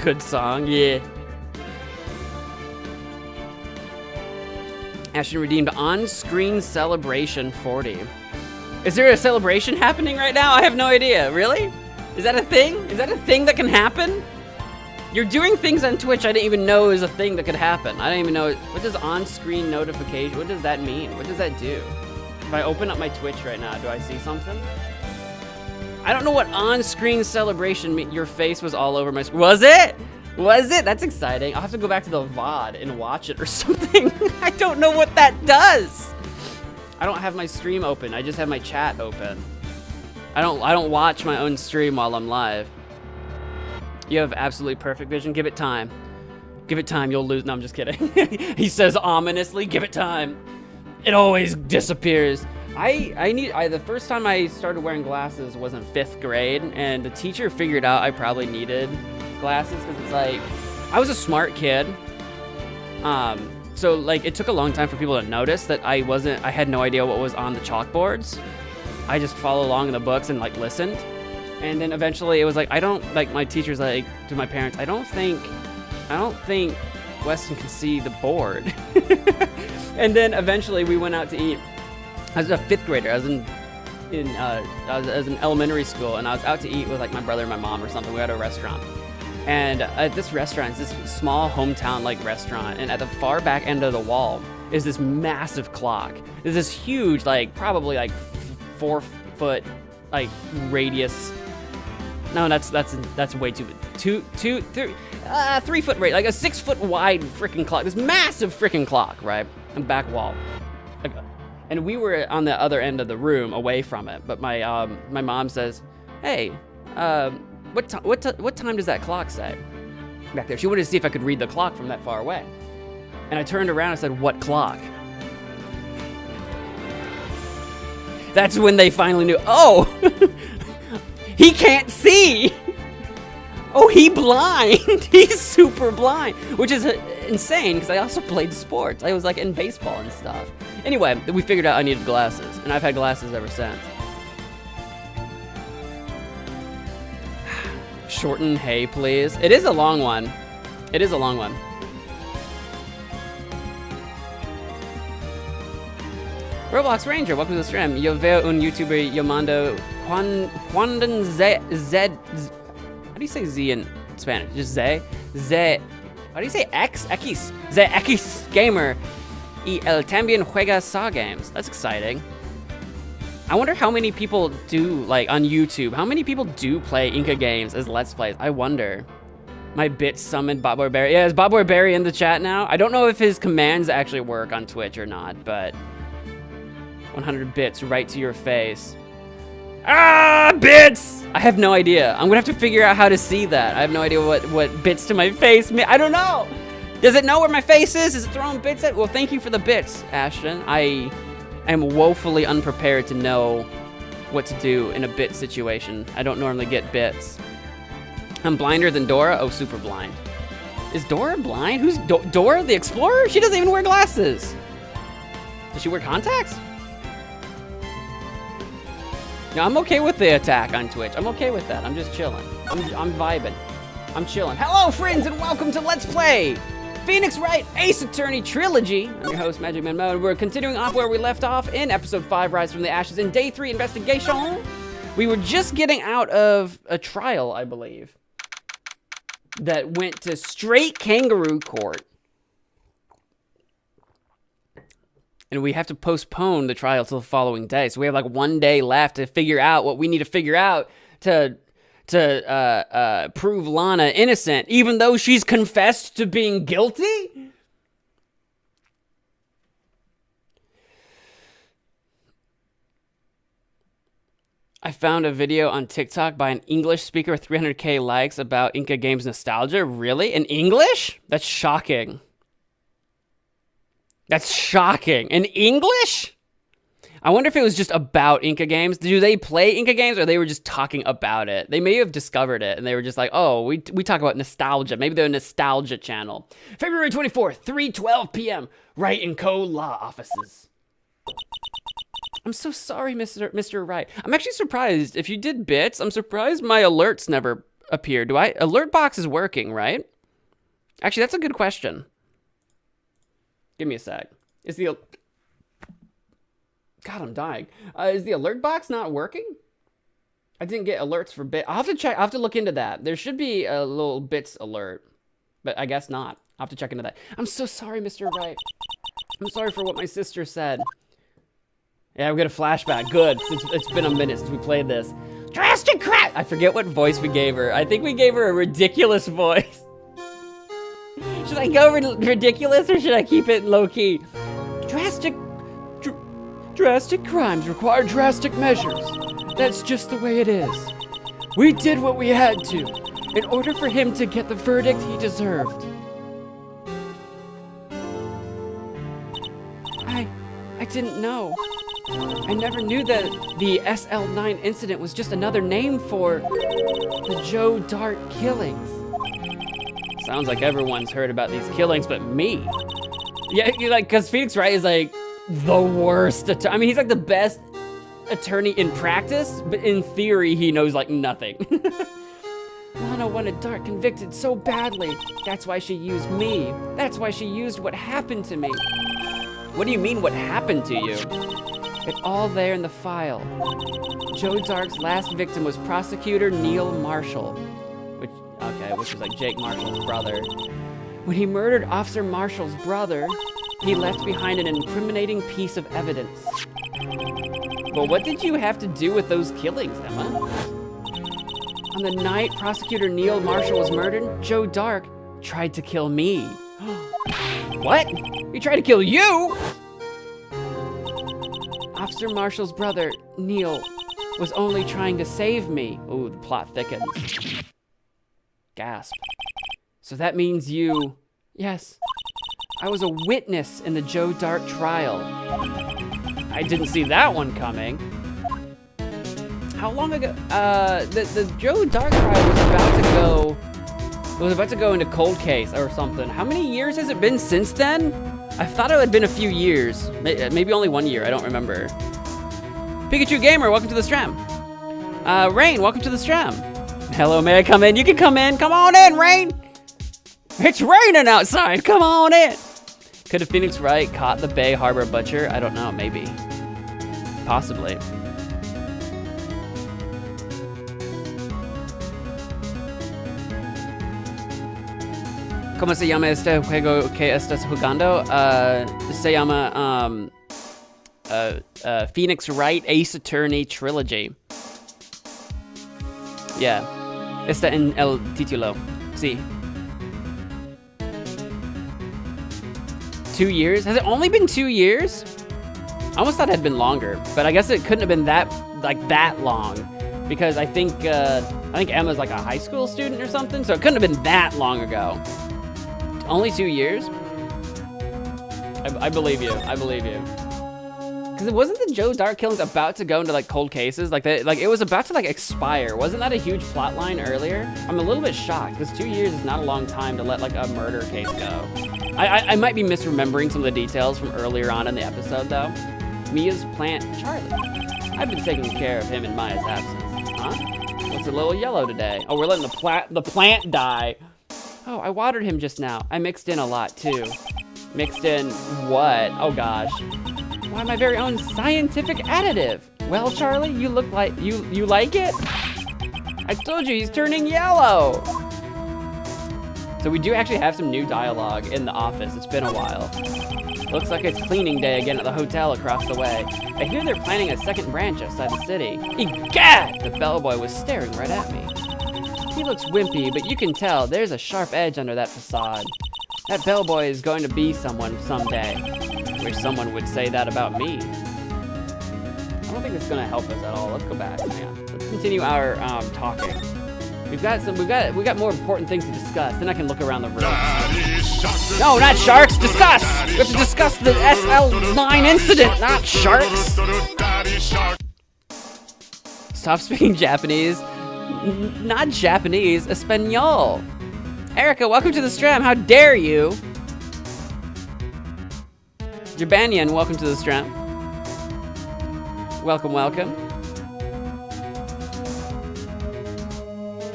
Speaker 1: Good song, yeah. Ashton redeemed on-screen celebration 40. Is there a celebration happening right now? I have no idea. Really? Is that a thing? Is that a thing that can happen? You're doing things on Twitch I didn't even know is a thing that could happen. I don't even know. What does on-screen notification, what does that mean? What does that do? If I open up my Twitch right now, do I see something? I don't know what on-screen celebration means. Your face was all over my screen. Was it? Was it? That's exciting. I'll have to go back to the VOD and watch it or something. I don't know what that does. I don't have my stream open. I just have my chat open. I don't watch my own stream while I'm live. You have absolutely perfect vision. Give it time. Give it time, you'll lose. No, I'm just kidding. He says ominously, give it time. It always disappears. The first time I started wearing glasses was in 5th grade, and the teacher figured out I probably needed glasses because it's like, I was a smart kid. So like it took a long time for people to notice that I had no idea what was on the chalkboards. I just followed along in the books and like listened. And then eventually it was like, my teacher's like to my parents, I don't think Weston can see the board. And then eventually we went out to eat. I was a 5th grader. I was in elementary school, and I was out to eat with like my brother and my mom or something. We had a restaurant. And at this restaurant, it's this small hometown like restaurant, and at the far back end of the wall is this massive clock. There's this huge, like probably like 4 foot like radius. No, that's way too 3 foot radius, like a 6 foot wide freaking clock. This massive freaking clock, right? And back wall. And we were on the other end of the room, away from it. But my mom says, "Hey, what time does that clock say?" Back there. She wanted to see if I could read the clock from that far away. And I turned around and said, "What clock?" That's when they finally knew. Oh, he can't see. Oh, he's blind. He's super blind, which is insane because I also played sports. I was like in baseball and stuff. Anyway, we figured out I needed glasses, and I've had glasses ever since. Shorten hey, please. It is a long one. It is a long one. Roblox Ranger, welcome to the stream. Yo veo un youtuber llamado Juan Zed. How do you say Z in Spanish? Just Z. How do you say X? X. Z X gamer. Y él también juega Saw games. That's exciting. I wonder how many people do, like, on YouTube, how many people do play Inca games as Let's Plays? I wonder. My bit summoned Botboy Barry. Yeah, is Botboy Barry in the chat now? I don't know if his commands actually work on Twitch or not, but 100 bits right to your face. Ah, bits! I have no idea. I'm gonna have to figure out how to see that. I have no idea what bits to my face mean. I don't know. Does it know where my face is? Is it throwing bits at? Well, thank you for the bits, Ashton. I am woefully unprepared to know what to do in a bit situation. I don't normally get bits. I'm blinder than Dora. Oh, super blind. Is Dora blind? Who's Dora the Explorer? She doesn't even wear glasses. Does she wear contacts? No, I'm okay with the attack on Twitch. I'm okay with that. I'm just chilling. I'm vibing. I'm chilling. Hello, friends, and welcome to Let's Play Phoenix Wright Ace Attorney Trilogy. I'm your host, MagicManMo, and we're continuing off where we left off in episode 5, Rise from the Ashes, in day 3 investigation. We were just getting out of a trial, I believe, that went to straight kangaroo court. And we have to postpone the trial till the following day. So we have like 1 day left to figure out what we need to figure out to prove Lana innocent, even though she's confessed to being guilty? I found a video on TikTok by an English speaker with 300k likes about Inca Games nostalgia. Really? In English? That's shocking. That's shocking. In English? I wonder if it was just about Inca Games. Do they play Inca Games, or they were just talking about it? They may have discovered it, and they were just like, oh, we talk about nostalgia. Maybe they're a nostalgia channel. February 24th, 3:12 p.m., Wright & Co. Law Offices. I'm so sorry, Mr. Wright. I'm actually surprised. If you did bits, I'm surprised my alerts never appeared. Alert box is working, right? Actually, that's a good question. Give me a sec. God, I'm dying. Is the alert box not working? I didn't get alerts for bit. I'll have to check. I'll have to look into that. There should be a little bits alert, but I guess not. I'll have to check into that. I'm so sorry, Mr. Wright. I'm sorry for what my sister said. Yeah, we got a flashback. Good. It's been a minute since we played this. Drastic crap! I forget what voice we gave her. I think we gave her a ridiculous voice. Should I go ridiculous, or should I keep it low-key? Drastic crimes require drastic measures. That's just the way it is. We did what we had to, in order for him to get the verdict he deserved. I didn't know. I never knew that the SL9 incident was just another name for the Joe Dart killings. Sounds like everyone's heard about these killings but me. Yeah, like, cause Phoenix Wright is like the worst I mean, he's like the best attorney in practice, but in theory, he knows like nothing. Lana wanted Dart convicted so badly. That's why she used me. That's why she used what happened to me. What do you mean, what happened to you? It's all there in the file. Joe Dart's last victim was prosecutor Neil Marshall, which was like Jake Marshall's brother. When he murdered Officer Marshall's brother, he left behind an incriminating piece of evidence. But what did you have to do with those killings, Emma? On the night Prosecutor Neil Marshall was murdered, Joe Dart tried to kill me. What? He tried to kill you? Officer Marshall's brother, Neil, was only trying to save me. Ooh, the plot thickens. Gasp. So that means you... Yes. I was a witness in the Joe Dart trial. I didn't see that one coming. How long ago? The Joe Dart trial was about to go into cold case or something. How many years has it been since then? I thought it had been a few years. Maybe only 1 year, I don't remember. Pikachu Gamer, welcome to the stream. Rain, welcome to the stream. Hello, may I come in? You can come in. Come on in, Rain. It's raining outside. Come on in. Could have Phoenix Wright caught the Bay Harbor Butcher? I don't know, maybe. Possibly. ¿Cómo se llama este juego que estás jugando? Se llama Phoenix Wright Ace Attorney Trilogy. Yeah. Está en el título. Sí. 2 years? Has it only been 2 years? I almost thought it had been longer, but I guess it couldn't have been that long, because I think Emma's like a high school student or something, so it couldn't have been that long ago. Only 2 years? I believe you. I believe you. Because it wasn't the Joe Dart killings about to go into like cold cases, like it was about to like expire. Wasn't that a huge plot line earlier? I'm a little bit shocked because 2 years is not a long time to let like a murder case go. I might be misremembering some of the details from earlier on in the episode though. Mia's plant Charlie. I've been taking care of him in Maya's absence. Huh? Looks a little yellow today. Oh, we're letting the plant die. Oh, I watered him just now. I mixed in a lot too. Mixed in what? Oh gosh. Why, my very own scientific additive. Well, Charlie, you look like you like it? I told you he's turning yellow. So we do actually have some new dialogue in the office. It's been a while. Looks like it's cleaning day again at the hotel across the way. I hear they're planning a second branch outside the city. Egad! The bellboy was staring right at me. He looks wimpy, but you can tell there's a sharp edge under that facade. That bellboy is going to be someone someday. Wish someone would say that about me. I don't think it's gonna help us at all. Let's go back. Yeah. Let's continue our talking. We got more important things to discuss. Then I can look around the room. No, not sharks. Discuss. We have to discuss the SL9 incident, not sharks. Stop speaking Japanese. Not Japanese, Espanol. Erica, welcome to the stream. How dare you? Jabanian, welcome to the stream. Welcome, welcome.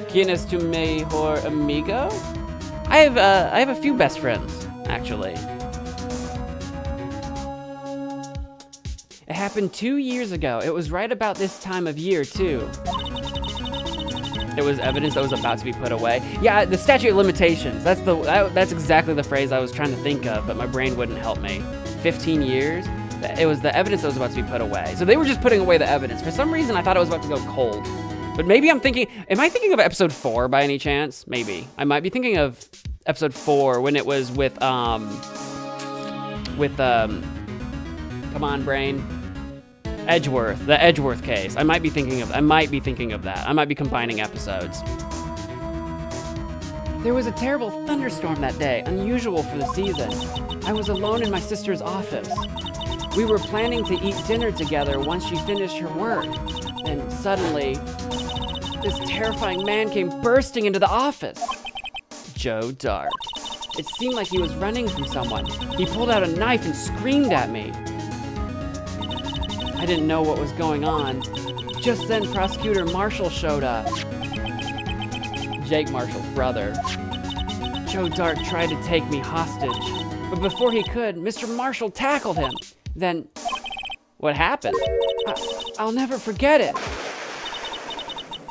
Speaker 1: ¿Quién es tu mejor amigo? I have a few best friends, actually. It happened 2 years ago. It was right about this time of year, too. There was evidence that was about to be put away. Yeah, the statute of limitations. That's exactly the phrase I was trying to think of, but my brain wouldn't help me. 15 years? It was the evidence that was about to be put away. So they were just putting away the evidence. For some reason, I thought it was about to go cold. But maybe am I thinking of episode 4 by any chance? Maybe. I might be thinking of episode 4 when it was with come on, brain. Edgeworth, the Edgeworth case. I might be thinking of that. I might be combining episodes. There was a terrible thunderstorm that day, unusual for the season. I was alone in my sister's office. We were planning to eat dinner together once she finished her work. And suddenly, this terrifying man came bursting into the office. Joe Dark. It seemed like he was running from someone. He pulled out a knife and screamed at me. I didn't know what was going on. Just then, Prosecutor Marshall showed up. Jake Marshall's brother. Joe Dark tried to take me hostage, but before he could, Mr. Marshall tackled him. Then, what happened? I'll never forget it.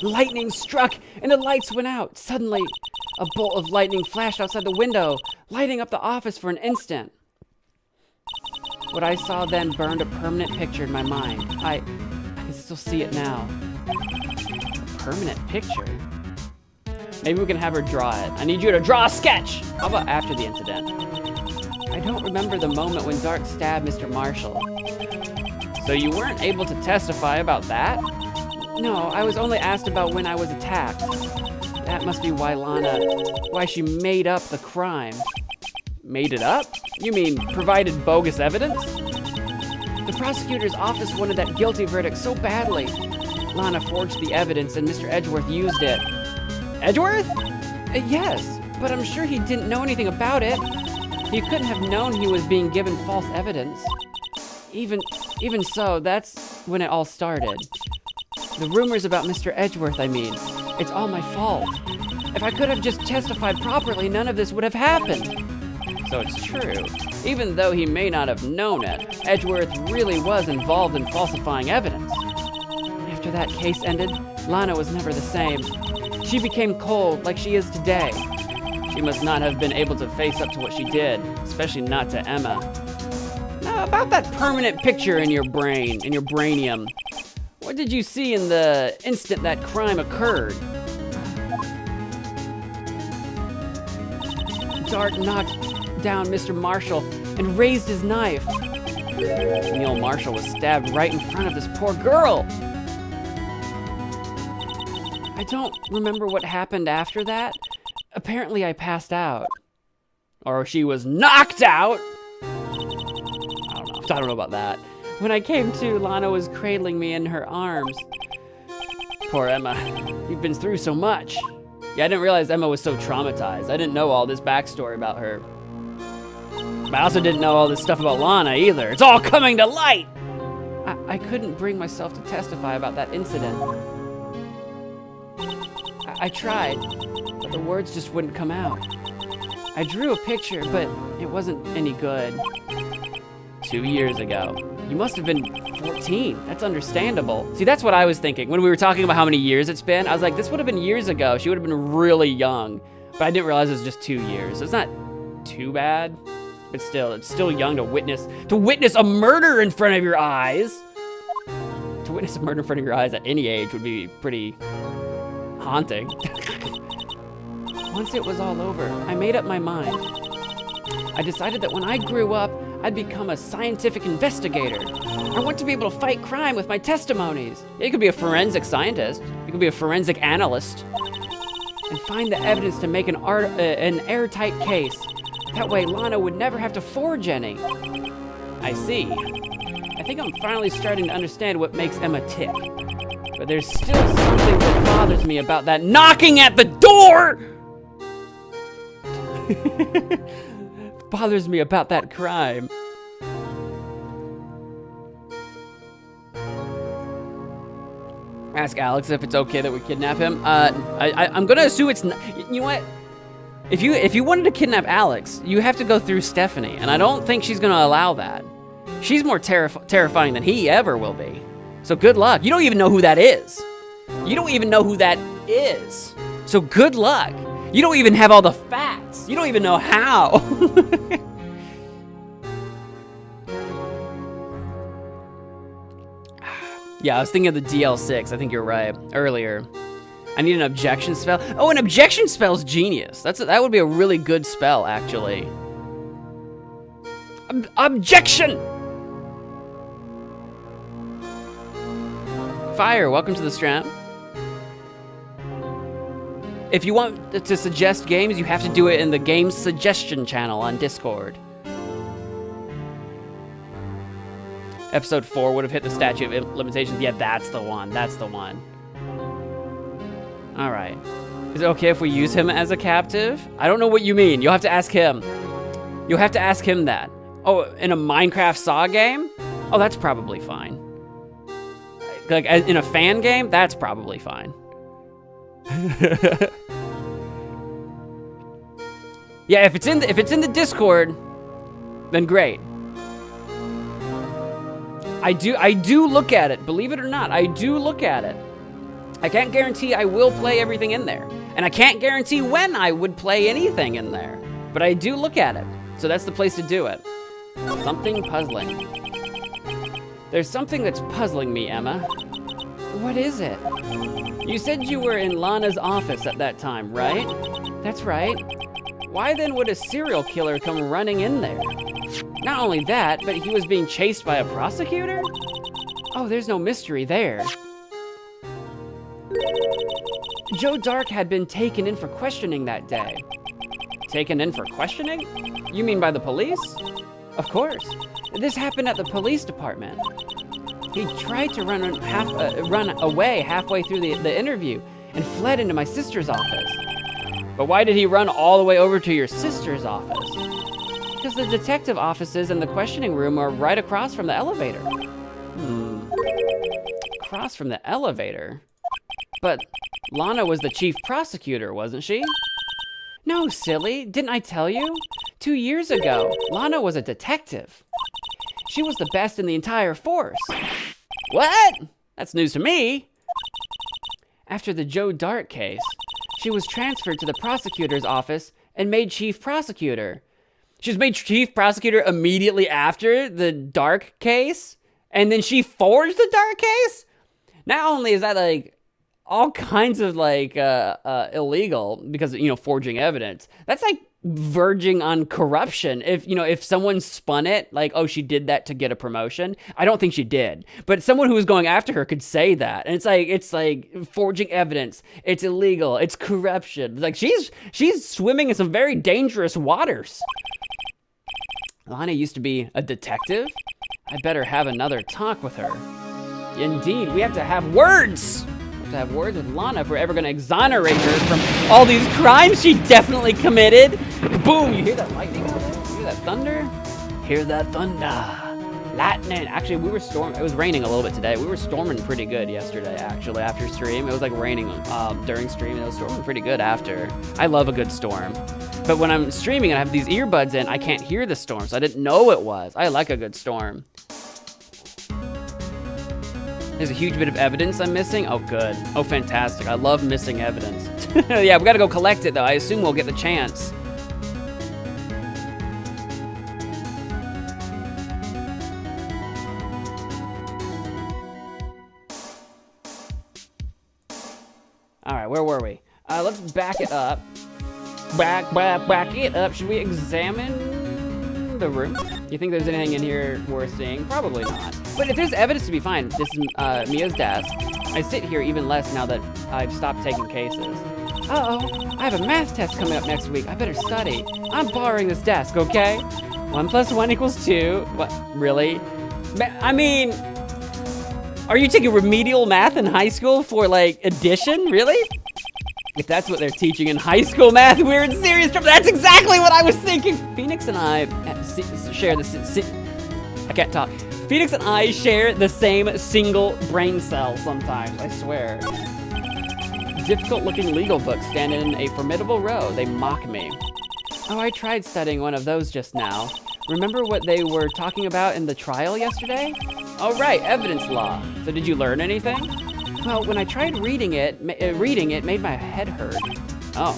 Speaker 1: Lightning struck and the lights went out. Suddenly, a bolt of lightning flashed outside the window, lighting up the office for an instant. What I saw then burned a permanent picture in my mind. I can still see it now. A permanent picture? Maybe we can have her draw it. I need you to draw a sketch! How about after the incident? I don't remember the moment when Dark stabbed Mr. Marshall. So you weren't able to testify about that? No, I was only asked about when I was attacked. That must be why she made up the crime. Made it up? You mean provided bogus evidence? The prosecutor's office wanted that guilty verdict so badly. Lana forged the evidence and Mr. Edgeworth used it. Edgeworth? Yes, but I'm sure he didn't know anything about it. He couldn't have known he was being given false evidence. Even so, that's when it all started. The rumors about Mr. Edgeworth, I mean. It's all my fault. If I could have just testified properly, none of this would have happened. So it's true. Even though he may not have known it, Edgeworth really was involved in falsifying evidence. After that case ended, Lana was never the same. She became cold like she is today. She must not have been able to face up to what she did, especially not to Emma. Now, about that permanent picture in your brain, in your brainium. What did you see in the instant that crime occurred? Dark knocked down Mr. Marshall and raised his knife. Neil Marshall was stabbed right in front of this poor girl. I don't remember what happened after that. Apparently I passed out. Or she was knocked out. I don't know about that. When I came to, Lana was cradling me in her arms. Poor Emma. You've been through so much. Yeah, I didn't realize Emma was so traumatized. I didn't know all this backstory about her. But I also didn't know all this stuff about Lana either. It's all coming to light! I couldn't bring myself to testify about that incident. I tried, but the words just wouldn't come out. I drew a picture, but it wasn't any good. 2 years ago. You must have been 14. That's understandable. See, that's what I was thinking. When we were talking about how many years it's been, I was like, this would have been years ago. She would have been really young. But I didn't realize it was just 2 years. So it's not too bad. But still, it's still young to witness a murder in front of your eyes. To witness a murder in front of your eyes at any age would be pretty haunting. Once it was all over, I made up my mind. I decided that when I grew up, I'd become a scientific investigator. I want to be able to fight crime with my testimonies. You could be a forensic scientist. You could be a forensic analyst. And find the evidence to make an airtight case. That way Lana would never have to forge any. I see. I think I'm finally starting to understand what makes Emma tick. But there's still something that bothers me about that knocking at the door! Bothers me about that crime. Ask Alex if it's okay that we kidnap him. I'm gonna assume it's not. You know what? If you wanted to kidnap Alex, you have to go through Stephanie, and I don't think she's gonna allow that. She's more terrifying than he ever will be. So good luck. You don't even know who that is. You don't even know who that is. So good luck. You don't even have all the facts. You don't even know how. Yeah, I was thinking of the DL6. I think you're right. Earlier. I need an objection spell. Oh, an objection spell's genius. That would be a really good spell, actually. Objection! Fire, welcome to the stream. If you want to suggest games, you have to do it in the games suggestion channel on Discord. Episode 4 would have hit the statute of limitations. Yeah, that's the one. That's the one. All right. Is it okay if we use him as a captive? I don't know what you mean. You'll have to ask him. You'll have to ask him that. Oh, in a Minecraft Saw game? Oh, that's probably fine. Like in a fan game, that's probably fine. Yeah, if it's in the Discord, then great. I do look at it, believe it or not. I do look at it. I can't guarantee I will play everything in there, and I can't guarantee when I would play anything in there, but I do look at it. So that's the place to do it. Something puzzling. There's something that's puzzling me, Emma. What is it? You said you were in Lana's office at that time, right? That's right. Why then would a serial killer come running in there? Not only that, but he was being chased by a prosecutor? Oh, there's no mystery there. Joe Dark had been taken in for questioning that day. Taken in for questioning? You mean by the police? Of course. This happened at the police department. He tried to run away halfway through the interview and fled into my sister's office. But why did he run all the way over to your sister's office? Because the detective offices and the questioning room are right across from the elevator. Across from the elevator? But Lana was the chief prosecutor, wasn't she? No, silly. Didn't I tell you? 2 years ago, Lana was a detective. She was the best in the entire force. What? That's news to me. After the Joe Dark case, she was transferred to the prosecutor's office and made chief prosecutor. She was made chief prosecutor immediately after the Dark case? And then she forged the Dark case? Not only is that like all kinds of like illegal because, you know, forging evidence. That's like verging on corruption. If someone spun it like, oh, she did that to get a promotion, I don't think she did, but someone who was going after her could say that, and it's like forging evidence. It's illegal. It's corruption. Like she's swimming in some very dangerous waters. Lana used to be a detective. I better have another talk with her. Indeed, we have to have words. To have words with Lana if we're ever going to exonerate her from all these crimes she definitely committed. Boom! You hear that lightning out there? You hear that thunder? Hear that thunder. Lightning. Actually, we were storming. It was raining a little bit today. We were storming pretty good yesterday, actually, after stream. It was like raining during stream, and it was storming pretty good after. I love a good storm. But when I'm streaming and I have these earbuds in, I can't hear the storm, so I didn't know it was. I like a good storm. There's a huge bit of evidence I'm missing. Oh, good. Oh, fantastic. I love missing evidence. Yeah, we gotta go collect it, though. I assume we'll get the chance. All right, where were we? Let's back it up. Back it up. Should we examine the room? You think there's anything in here worth seeing? Probably not. But if there's evidence to be fine, this is Mia's desk. I sit here even less now that I've stopped taking cases. Uh-oh, I have a math test coming up next week. I better study. I'm borrowing this desk, okay? 1 + 1 = 2. What, really? I mean, are you taking remedial math in high school for, like, addition? Really? If that's what they're teaching in high school math, we're in serious trouble. That's exactly what I was thinking. Phoenix and I share the... I can't talk. Phoenix and I share the same single brain cell sometimes, I swear. Difficult-looking legal books stand in a formidable row. They mock me. Oh, I tried studying one of those just now. Remember what they were talking about in the trial yesterday? Oh, right, evidence law. So did you learn anything? Well, when I tried reading it made my head hurt. Oh.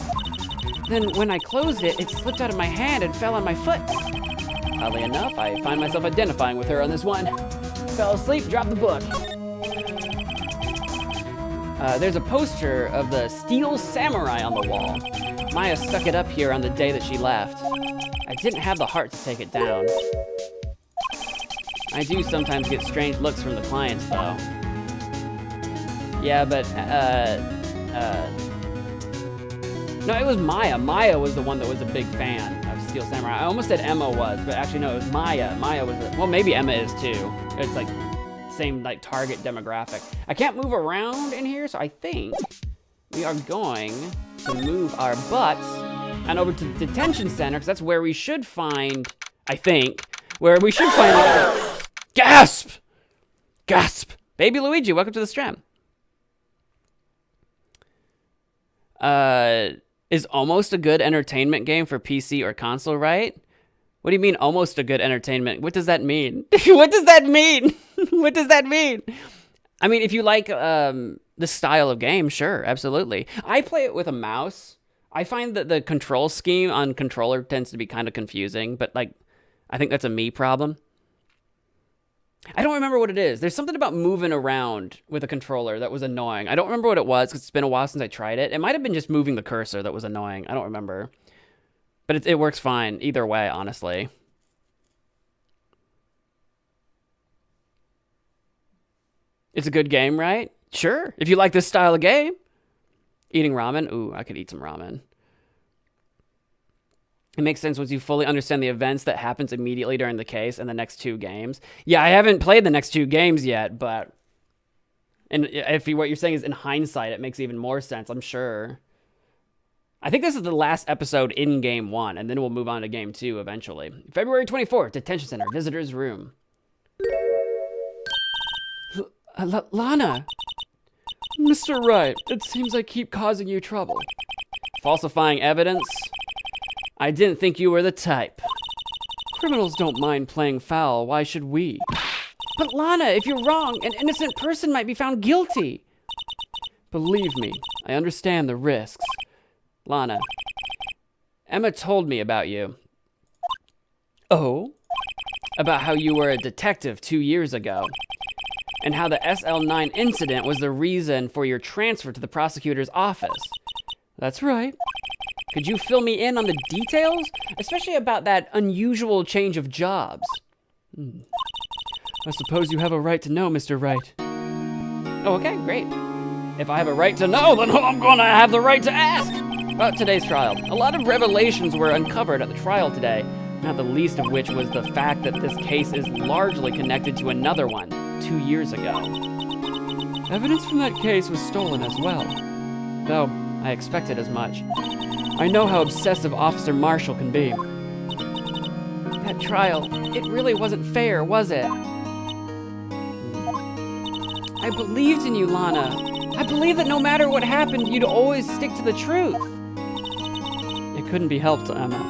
Speaker 1: Then when I closed it, it slipped out of my hand and fell on my foot. Oddly enough, I find myself identifying with her on this one. Fell asleep, dropped the book. There's a poster of the Steel Samurai on the wall. Maya stuck it up here on the day that she left. I didn't have the heart to take it down. I do sometimes get strange looks from the clients, though. Yeah, but, no, it was Maya. Maya was the one that was a big fan of Steel Steel Samurai. I almost said Emma was, but actually no, it was Maya. Maya was, well, maybe Emma is too. It's like same like target demographic. I can't move around in here, so I think we are going to move our butts and over to the detention center, because that's where we should find, I think, where we should find, gasp! Gasp! Baby Luigi, welcome to the stream. Is almost a good entertainment game for PC or console, right? What do you mean almost a good entertainment? What does that mean? What does that mean? What does that mean? I mean, if you like the style of game, sure, absolutely. I play it with a mouse. I find that the control scheme on controller tends to be kind of confusing, but like, I think that's a me problem. I don't remember what it is. There's something about moving around with a controller that was annoying. I don't remember what it was because it's been a while since I tried it. It might have been just moving the cursor that was annoying. I don't remember. But it works fine either way, honestly. It's a good game, right? Sure, if you like this style of game. Eating ramen? Ooh, I could eat some ramen. It makes sense once you fully understand the events that happens immediately during the case and the next 2 games. Yeah, I haven't played the next 2 games yet, but... And if what you're saying is in hindsight, it makes even more sense, I'm sure. I think this is the last episode in Game 1, and then we'll move on to Game 2 eventually. February 24th, Detention Center, Visitor's Room. Lana! Mr. Wright, it seems I keep causing you trouble. Falsifying evidence? I didn't think you were the type. Criminals don't mind playing foul, why should we? But Lana, if you're wrong, an innocent person might be found guilty. Believe me, I understand the risks. Lana, Emma told me about you. Oh? About how you were a detective 2 years ago, and how the SL9 incident was the reason for your transfer to the prosecutor's office. That's right. Could you fill me in on the details? Especially about that unusual change of jobs. I suppose you have a right to know, Mr. Wright. Oh, okay, great. If I have a right to know, then I'm gonna have the right to ask. About today's trial, a lot of revelations were uncovered at the trial today, not the least of which was the fact that this case is largely connected to another one 2 years ago. Evidence from that case was stolen as well, though I expected as much. I know how obsessive Officer Marshall can be. That trial, it really wasn't fair, was it? I believed in you, Lana. I believed that no matter what happened, you'd always stick to the truth. It couldn't be helped, Emma.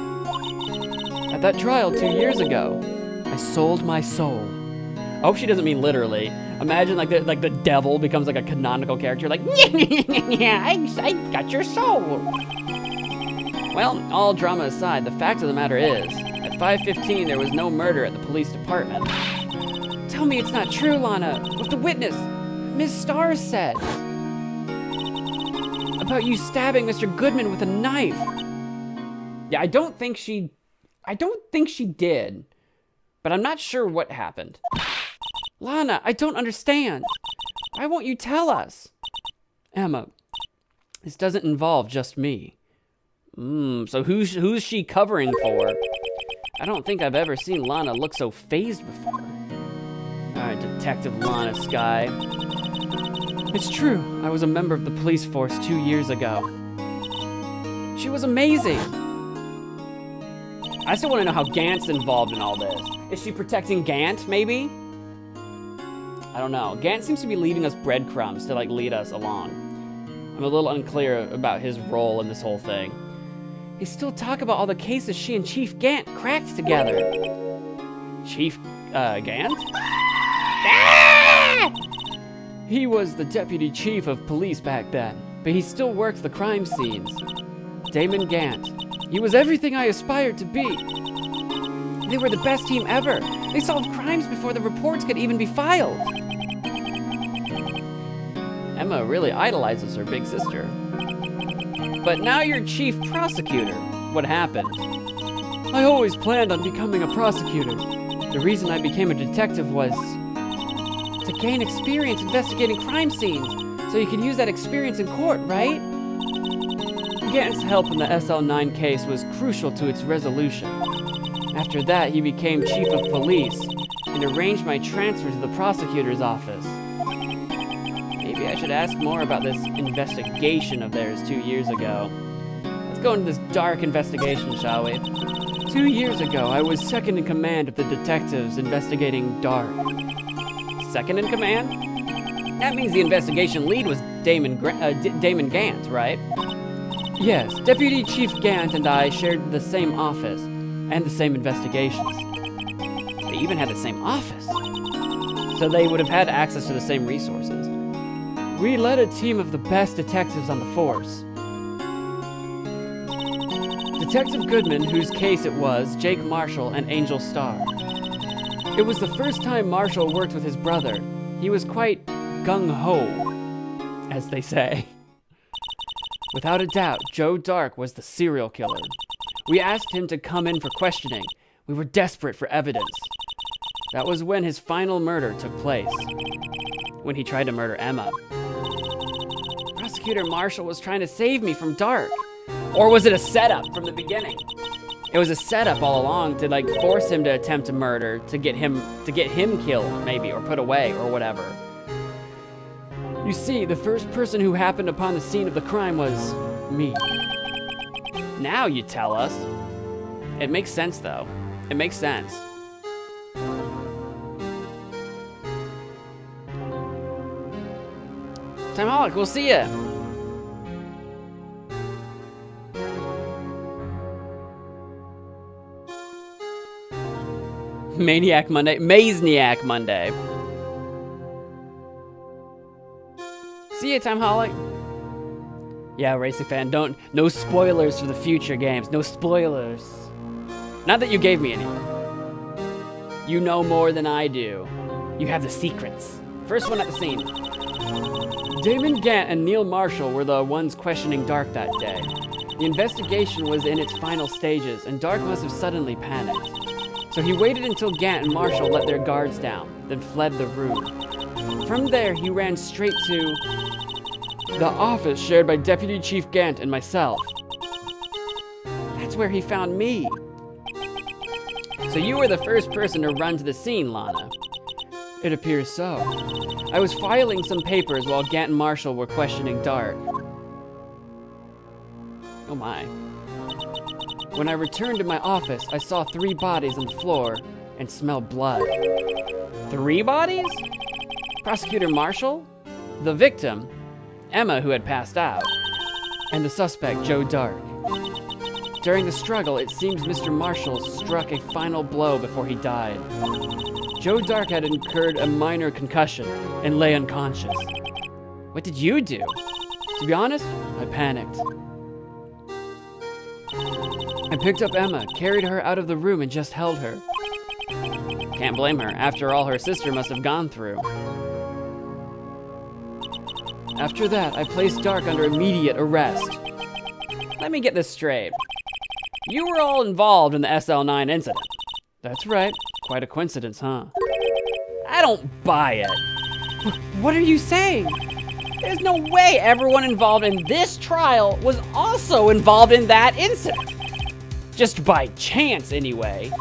Speaker 1: At that trial 2 years ago, I sold my soul. I hope she doesn't mean literally. Imagine like the devil becomes like a canonical character, like, yeah, I got your soul. Well, all drama aside, the fact of the matter is, at 5:15 there was no murder at the police department. Tell me it's not true, Lana. What the witness, Ms. Stars, said. About you stabbing Mr. Goodman with a knife. Yeah, I don't think she did. But I'm not sure what happened. Lana, I don't understand. Why won't you tell us? Emma, this doesn't involve just me. So who's she covering for? I don't think I've ever seen Lana look so phased before. Alright, Detective Lana Skye. It's true, I was a member of the police force 2 years ago. She was amazing. I still want to know how Gant's involved in all this. Is she protecting Gant, maybe? I don't know. Gant seems to be leaving us breadcrumbs to like lead us along. I'm a little unclear about his role in this whole thing. They still talk about all the cases she and Chief Gant cracked together. Chief, Gant? Ah! He was the deputy chief of police back then, but he still worked the crime scenes. Damon Gant. He was everything I aspired to be. They were the best team ever. They solved crimes before the reports could even be filed. Emma really idolizes her big sister. But now you're chief prosecutor. What happened? I always planned on becoming a prosecutor. The reason I became a detective was to gain experience investigating crime scenes, so you can use that experience in court, right? Gant's help in the SL9 case was crucial to its resolution. After that, he became chief of police and arranged my transfer to the prosecutor's office. Maybe I should ask more about this investigation of theirs 2 years ago. Let's go into this dark investigation, shall we? 2 years ago, I was second in command of the detectives investigating Dark. Second in command? That means the investigation lead was Damon Gant, right? Yes, Deputy Chief Gant and I shared the same office and the same investigations. They even had the same office. So they would have had access to the same resources. We led a team of the best detectives on the force. Detective Goodman, whose case it was, Jake Marshall, and Angel Starr. It was the first time Marshall worked with his brother. He was quite gung-ho, as they say. Without a doubt, Joe Dark was the serial killer. We asked him to come in for questioning. We were desperate for evidence. That was when his final murder took place. When he tried to murder Emma. Prosecutor Marshall was trying to save me from Dark. Or was it a setup from the beginning? It was a setup all along to force him to attempt a murder, to get him killed, maybe, or put away, or whatever. You see, the first person who happened upon the scene of the crime was me. Now you tell us. It makes sense, though. It makes sense. Timeholic, we'll see ya. Maniac Monday. Mazniac Monday. See ya, Timeholic. Yeah, Racing Fan, no spoilers for the future games. No spoilers. Not that you gave me any. You know more than I do. You have the secrets. First one at the scene. Damon Gant and Neil Marshall were the ones questioning Dark that day. The investigation was in its final stages, and Dark must have suddenly panicked. So he waited until Gant and Marshall let their guards down, then fled the room. From there, he ran straight to the office shared by Deputy Chief Gant and myself. That's where he found me. So you were the first person to run to the scene, Lana. It appears so. I was filing some papers while Gant and Marshall were questioning Dark. Oh my. When I returned to my office, I saw 3 bodies on the floor and smelled blood. 3 bodies? Prosecutor Marshall, the victim, Emma, who had passed out, and the suspect, Joe Dark. During the struggle, it seems Mr. Marshall struck a final blow before he died. Joe Dark had incurred a minor concussion and lay unconscious. What did you do? To be honest, I panicked. I picked up Emma, carried her out of the room, and just held her. Can't blame her, after all her sister must have gone through. After that, I placed Dark under immediate arrest. Let me get this straight. You were all involved in the SL9 incident. That's right. Quite a coincidence, huh? I don't buy it. What are you saying? There's no way everyone involved in this trial was also involved in that incident. Just by chance, anyway.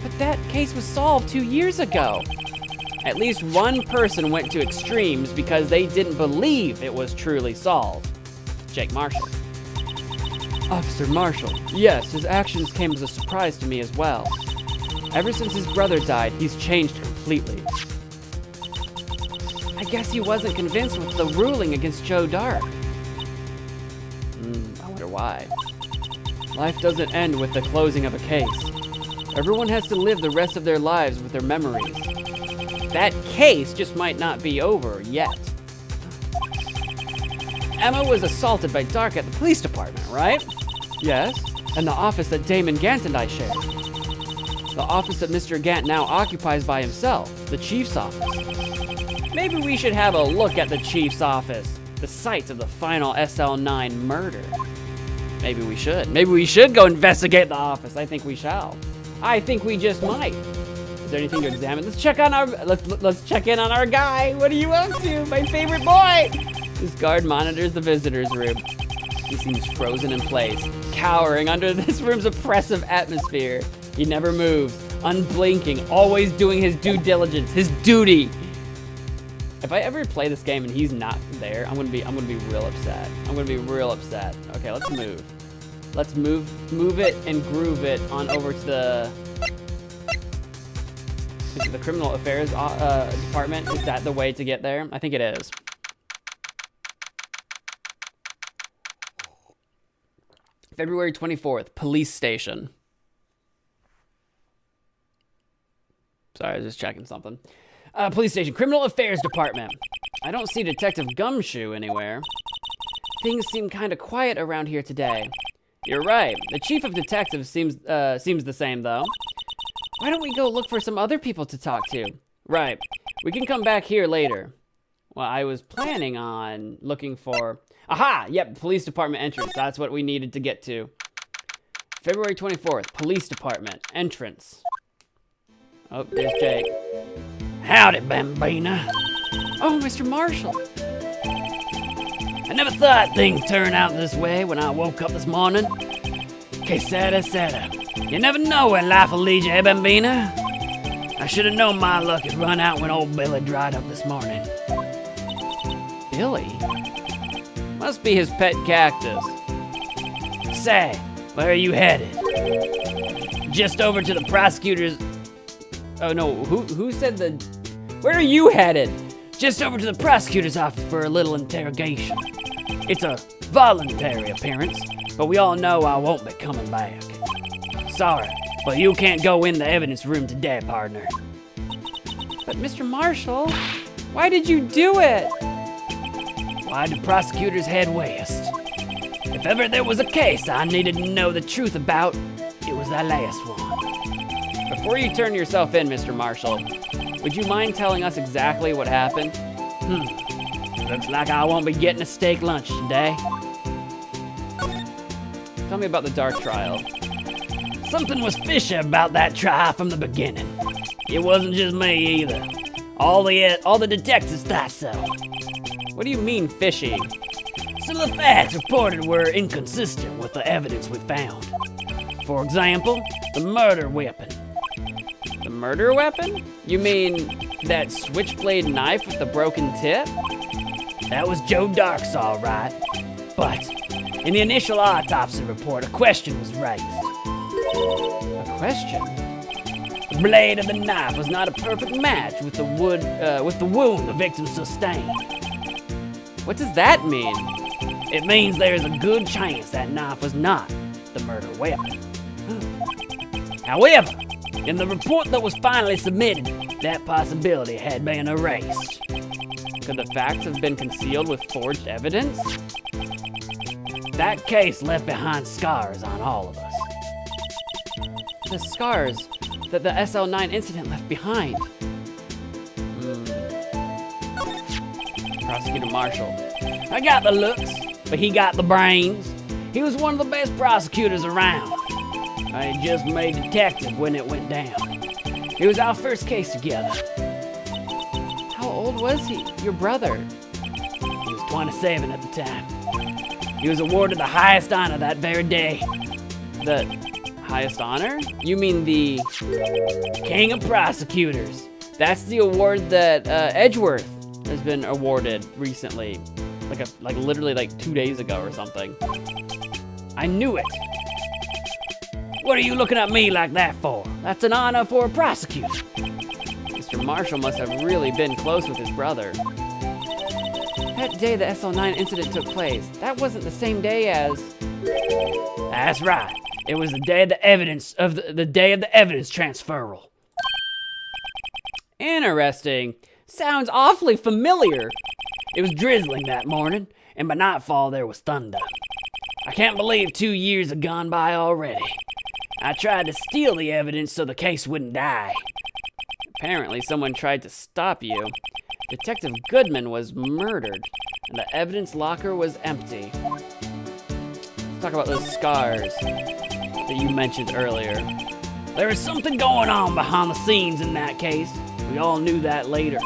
Speaker 1: But that case was solved 2 years ago. At least one person went to extremes because they didn't believe it was truly solved. Jake Marshall. Officer Marshall. Yes, his actions came as a surprise to me as well. Ever since his brother died, he's changed completely. I guess he wasn't convinced with the ruling against Joe Dark. I wonder why. Life doesn't end with the closing of a case. Everyone has to live the rest of their lives with their memories. That case just might not be over yet. Emma was assaulted by Dark at the police department, right? Yes, and the office that Damon Gant and I shared. The office that Mr. Gant now occupies by himself, the chief's office. Maybe we should have a look at the chief's office, the site of the final SL9 murder. Maybe we should. Maybe we should go investigate the office. I think we shall. I think we just might. Is there anything to examine? Let's check in on our guy. What are you up to? My favorite boy. This guard monitors the visitors room. He seems frozen in place, cowering under this room's oppressive atmosphere. He never moves, unblinking, always doing his due diligence, his duty. If I ever play this game and he's not there, I'm gonna be real upset. I'm gonna be real upset. Okay, let's move. Let's move it and groove it on over to the criminal affairs department. Is that the way to get there? I think it is. February 24th, police station. Sorry, I was just checking something. Police station, criminal affairs department. I don't see Detective Gumshoe anywhere. Things seem kind of quiet around here today. You're right. The chief of detectives seems the same, though. Why don't we go look for some other people to talk to? Right. We can come back here later. Well, I was planning on looking for... Aha! Yep, police department entrance. That's what we needed to get to. February 24th, police department entrance. Oh, there's Jake. Howdy, Bambina. Oh, Mr. Marshall. I never thought things turned out this way when I woke up this morning. Quesada, sada. You never know where life will lead you, eh, Bambina? I should have known my luck had run out when old Billy dried up this morning. Billy? Must be his pet cactus. Say, where are you headed? Just over to the prosecutor's... Oh no, who said the... Where are you headed? Just over to the prosecutor's office for a little interrogation. It's a voluntary appearance, but we all know I won't be coming back. Sorry, but you can't go in the evidence room today, partner. But Mr. Marshall, why did you do it? Why do prosecutors head west? If ever there was a case I needed to know the truth about, it was that last one. Before you turn yourself in, Mr. Marshall, would you mind telling us exactly what happened? Looks like I won't be getting a steak lunch today. Tell me about the dark trial. Something was fishy about that trial from the beginning. It wasn't just me either. All the detectives thought so. What do you mean fishy? Some of the facts reported were inconsistent with the evidence we found. For example, the murder weapon. The murder weapon? You mean that switchblade knife with the broken tip? That was Joe Dark's all right. But in the initial autopsy report, a question was raised. A question? The blade of the knife was not a perfect match with the wound the victim sustained. What does that mean? It means there is a good chance that knife was not the murder weapon. However, in the report that was finally submitted, that possibility had been erased. Could the facts have been concealed with forged evidence? That case left behind scars on all of us. The scars that the SL9 incident left behind. Prosecutor Marshall. I got the looks, but he got the brains. He was one of the best prosecutors around. I had just made detective when it went down. It was our first case together. How old was he, your brother? He was 27 at the time. He was awarded the highest honor that very day. The highest honor? You mean the King of Prosecutors. That's the award that Edgeworth has been awarded recently. Literally 2 days ago or something. I knew it. What are you looking at me like that for? That's an honor for a prosecutor. Mr. Marshall must have really been close with his brother. That day the SL9 incident took place, that wasn't the same day as... That's right. It was the day of the evidence the day of the evidence transferal. Interesting. Sounds awfully familiar. It was drizzling that morning, and by nightfall there was thunder. I can't believe 2 years have gone by already. I tried to steal the evidence so the case wouldn't die. Apparently someone tried to stop you. Detective Goodman was murdered, and the evidence locker was empty. Let's talk about those scars that you mentioned earlier. There was something going on behind the scenes in that case. We all knew that later.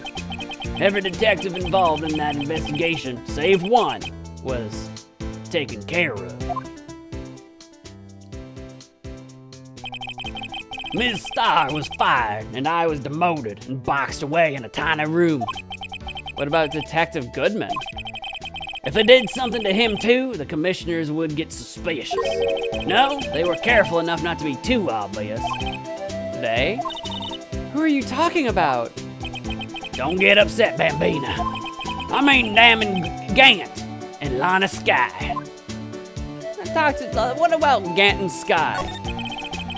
Speaker 1: Every detective involved in that investigation, save one, was
Speaker 2: taken care of. Ms. Starr was fired, and I was demoted and boxed away in a tiny room.
Speaker 1: What about Detective Goodman?
Speaker 2: If they did something to him too, the commissioners would get suspicious. No, they were careful enough not to be too obvious.
Speaker 1: They? Who are you talking about?
Speaker 2: Don't get upset, Bambina. I mean Damon Gant and Lana Sky.
Speaker 1: What about Gant and Sky?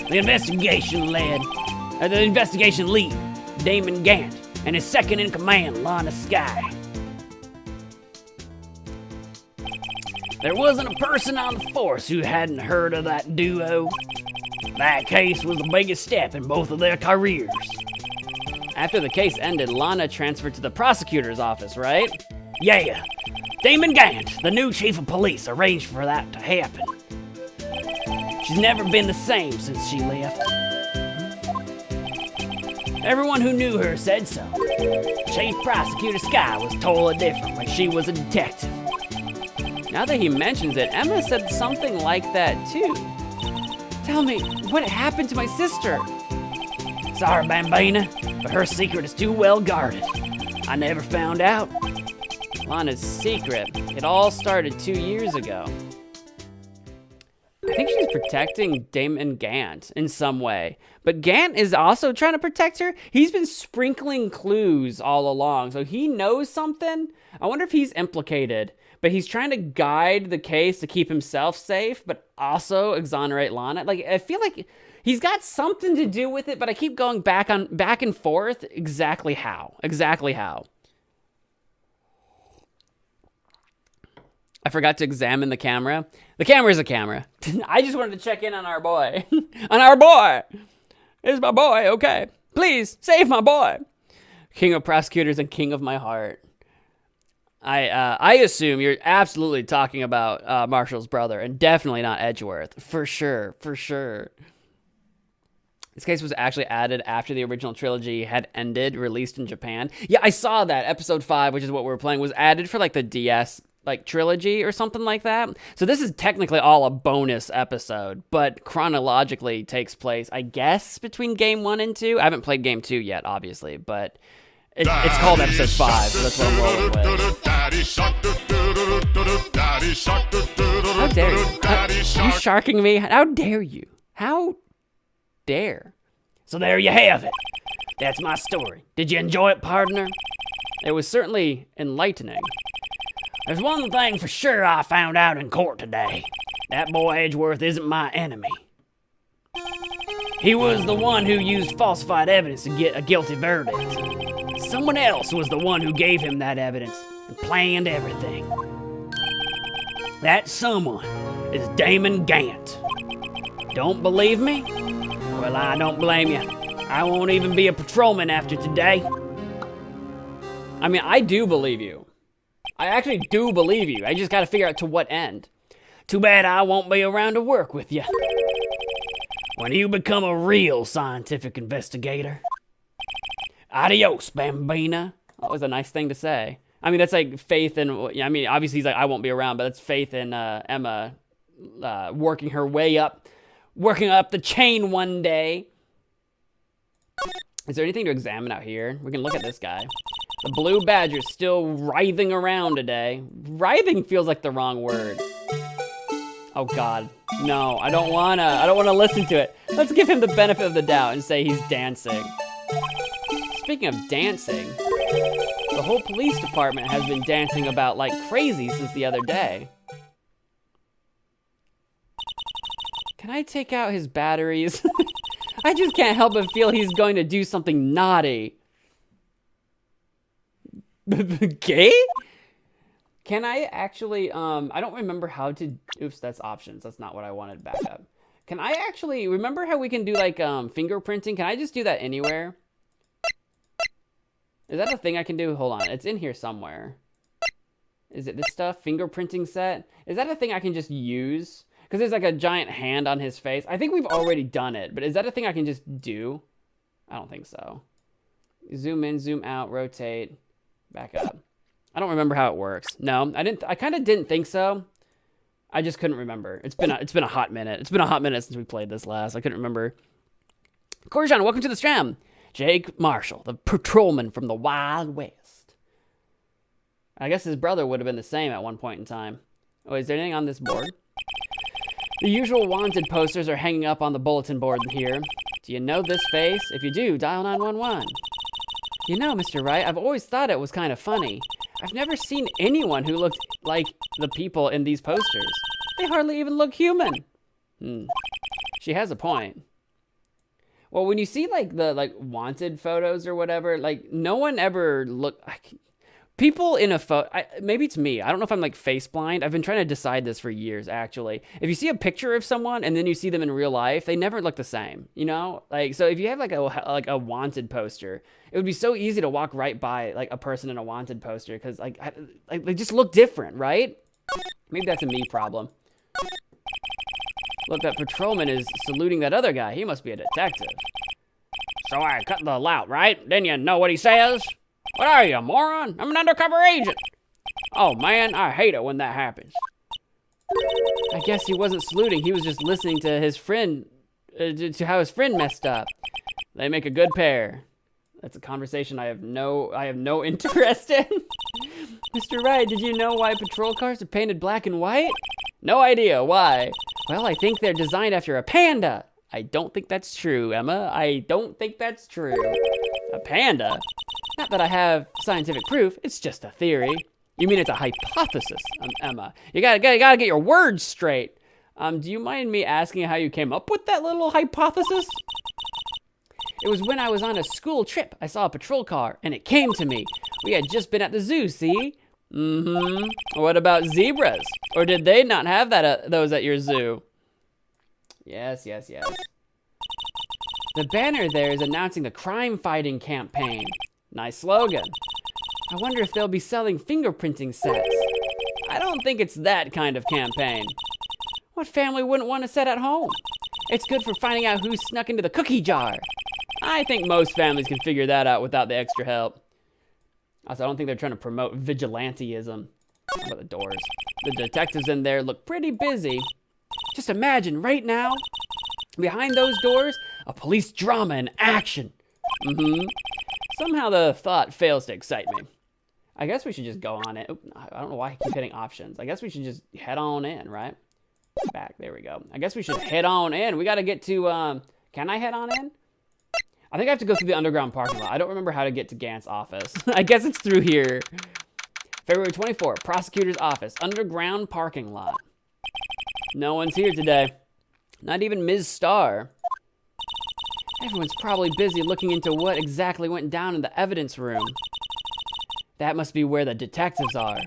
Speaker 2: The investigation lead, Damon Gant, and his second in command, Lana Sky. There wasn't a person on the force who hadn't heard of that duo. That case was the biggest step in both of their careers.
Speaker 1: After the case ended, Lana transferred to the prosecutor's office, right?
Speaker 2: Yeah. Damon Gant, the new chief of police, arranged for that to happen. She's never been the same since she left. Everyone who knew her said so. Chief Prosecutor Sky was totally different when she was a detective.
Speaker 1: Now that he mentions it, Emma said something like that too. Tell me, what happened to my sister?
Speaker 2: Sorry, Bambina, but her secret is too well guarded. I never found out.
Speaker 1: Lana's secret. It all started 2 years ago. I think she's protecting Damon Gant in some way. But Gant is also trying to protect her. He's been sprinkling clues all along, so he knows something. I wonder if he's implicated. But he's trying to guide the case to keep himself safe, but also exonerate Lana. Like, I feel like he's got something to do with it, but I keep going back and forth. Exactly how. I forgot to examine the camera. The camera is a camera. I just wanted to check in on our boy. On our boy. It's my boy, okay. Please, save my boy. King of prosecutors and king of my heart. I assume you're absolutely talking about Marshall's brother, and definitely not Edgeworth. For sure. This case was actually added after the original trilogy had ended, released in Japan. Yeah, I saw that. Episode 5, which is what we were playing, was added for like the DS trilogy or something like that. So this is technically all a bonus episode, but chronologically takes place, I guess, between game 1 and 2. I haven't played game 2 yet, obviously, but it's called episode 5, so that's what I'm rolling with. How dare you? You sharking me? How dare you? How dare?
Speaker 2: So there you have it. That's my story. Did you enjoy it, partner?
Speaker 1: It was certainly enlightening.
Speaker 2: There's one thing for sure I found out in court today. That boy Edgeworth isn't my enemy. He was the one who used falsified evidence to get a guilty verdict. Someone else was the one who gave him that evidence and planned everything. That someone is Damon Gant. Don't believe me? Well, I don't blame you. I won't even be a patrolman after today.
Speaker 1: I mean, I do believe you. I actually do believe you. I just gotta figure out to what end.
Speaker 2: Too bad I won't be around to work with you. When you become a real scientific investigator. Adios, Bambina.
Speaker 1: That was a nice thing to say. I mean, that's like faith in, I mean, obviously he's like, I won't be around, but that's faith in Emma working her way up, working up the chain one day. Is there anything to examine out here? We can look at this guy. The blue badger's still writhing around today. Writhing feels like the wrong word. Oh God, no, I don't wanna listen to it. Let's give him the benefit of the doubt and say he's dancing. Speaking of dancing, the whole police department has been dancing about like crazy since the other day. Can I take out his batteries? I just can't help but feel he's going to do something naughty. Gay? Can I actually, I don't remember how to, oops, that's options. That's not what I wanted back up. Can I actually, remember how we can do like fingerprinting? Can I just do that anywhere? Is that a thing I can do? Hold on, it's in here somewhere. Is it this stuff? Fingerprinting set? Is that a thing I can just use? Because there's like a giant hand on his face. I think we've already done it, but is that a thing I can just do? I don't think so. Zoom in, zoom out, rotate, back up. I don't remember how it works. No, I kind of didn't think so. I just couldn't remember. It's been a hot minute. It's been a hot minute since we played this last. I couldn't remember. Corjan, welcome to the stream. Jake Marshall, the patrolman from the Wild West. I guess his brother would have been the same at one point in time. Oh, is there anything on this board? The usual wanted posters are hanging up on the bulletin board here. Do you know this face? If you do, dial 911. You know, Mr. Wright, I've always thought it was kind of funny. I've never seen anyone who looked like the people in these posters. They hardly even look human. She has a point. Well, when you see like the wanted photos or whatever, like no one ever people in a photo, maybe it's me. I don't know if I'm like face blind. I've been trying to decide this for years, actually. If you see a picture of someone and then you see them in real life, they never look the same, you know? Like, so if you have like a wanted poster, it would be so easy to walk right by like a person in a wanted poster because like they just look different, right? Maybe that's a me problem. Look, that patrolman is saluting that other guy. He must be a detective. So I cut the lout, right? Didn't you know what he says? What are you, a moron? I'm an undercover agent. Oh, man, I hate it when that happens. I guess he wasn't saluting. He was just listening to his friend, to how his friend messed up. They make a good pair. That's a conversation I have no interest in. Mr. Wright, did you know why patrol cars are painted black and white? No idea. Why? Well, I think they're designed after a panda. I don't think that's true, Emma. I don't think that's true. A panda? Not that I have scientific proof. It's just a theory. You mean it's a hypothesis, Emma? You gotta get your words straight. Do you mind me asking how you came up with that little hypothesis? It was when I was on a school trip. I saw a patrol car, and it came to me. We had just been at the zoo, see? What about zebras? Or did they not have those at your zoo? Yes. The banner there is announcing the crime-fighting campaign. Nice slogan. I wonder if they'll be selling fingerprinting sets. I don't think it's that kind of campaign. What family wouldn't want a set at home? It's good for finding out who snuck into the cookie jar. I think most families can figure that out without the extra help. Also, I don't think they're trying to promote vigilanteism. How about the doors? The detectives in there look pretty busy. Just imagine right now, behind those doors, a police drama in action. Somehow the thought fails to excite me. I guess we should just go on it. I don't know why I keep hitting options. I guess we should just head on in, right? Back, there we go. I guess we should head on in. We gotta get to, can I head on in? I think I have to go through the underground parking lot. I don't remember how to get to Gant's office. I guess it's through here. February 24, prosecutor's office, underground parking lot. No one's here today. Not even Ms. Starr. Everyone's probably busy looking into what exactly went down in the evidence room. That must be where the detectives are.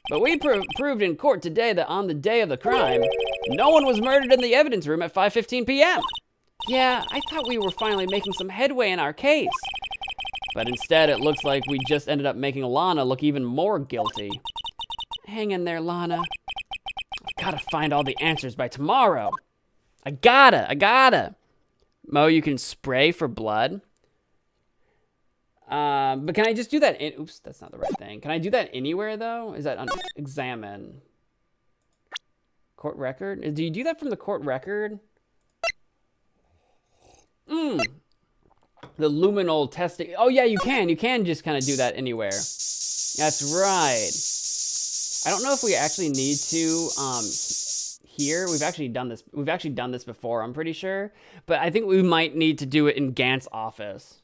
Speaker 1: But we proved in court today that on the day of the crime, no one was murdered in the evidence room at 5:15 p.m. Yeah, I thought we were finally making some headway in our case. But instead, it looks like we just ended up making Lana look even more guilty. Hang in there, Lana. I've gotta find all the answers by tomorrow. I gotta. Mo, you can spray for blood. But can I just do that oops, that's not the right thing. Can I do that anywhere, though? Is that examine? Court record? Do you do that from the court record? The luminol testing. Oh, yeah, you can. You can just kind of do that anywhere. That's right. I don't know if we actually need to, here. We've actually done this before, I'm pretty sure. But I think we might need to do it in Gant's office.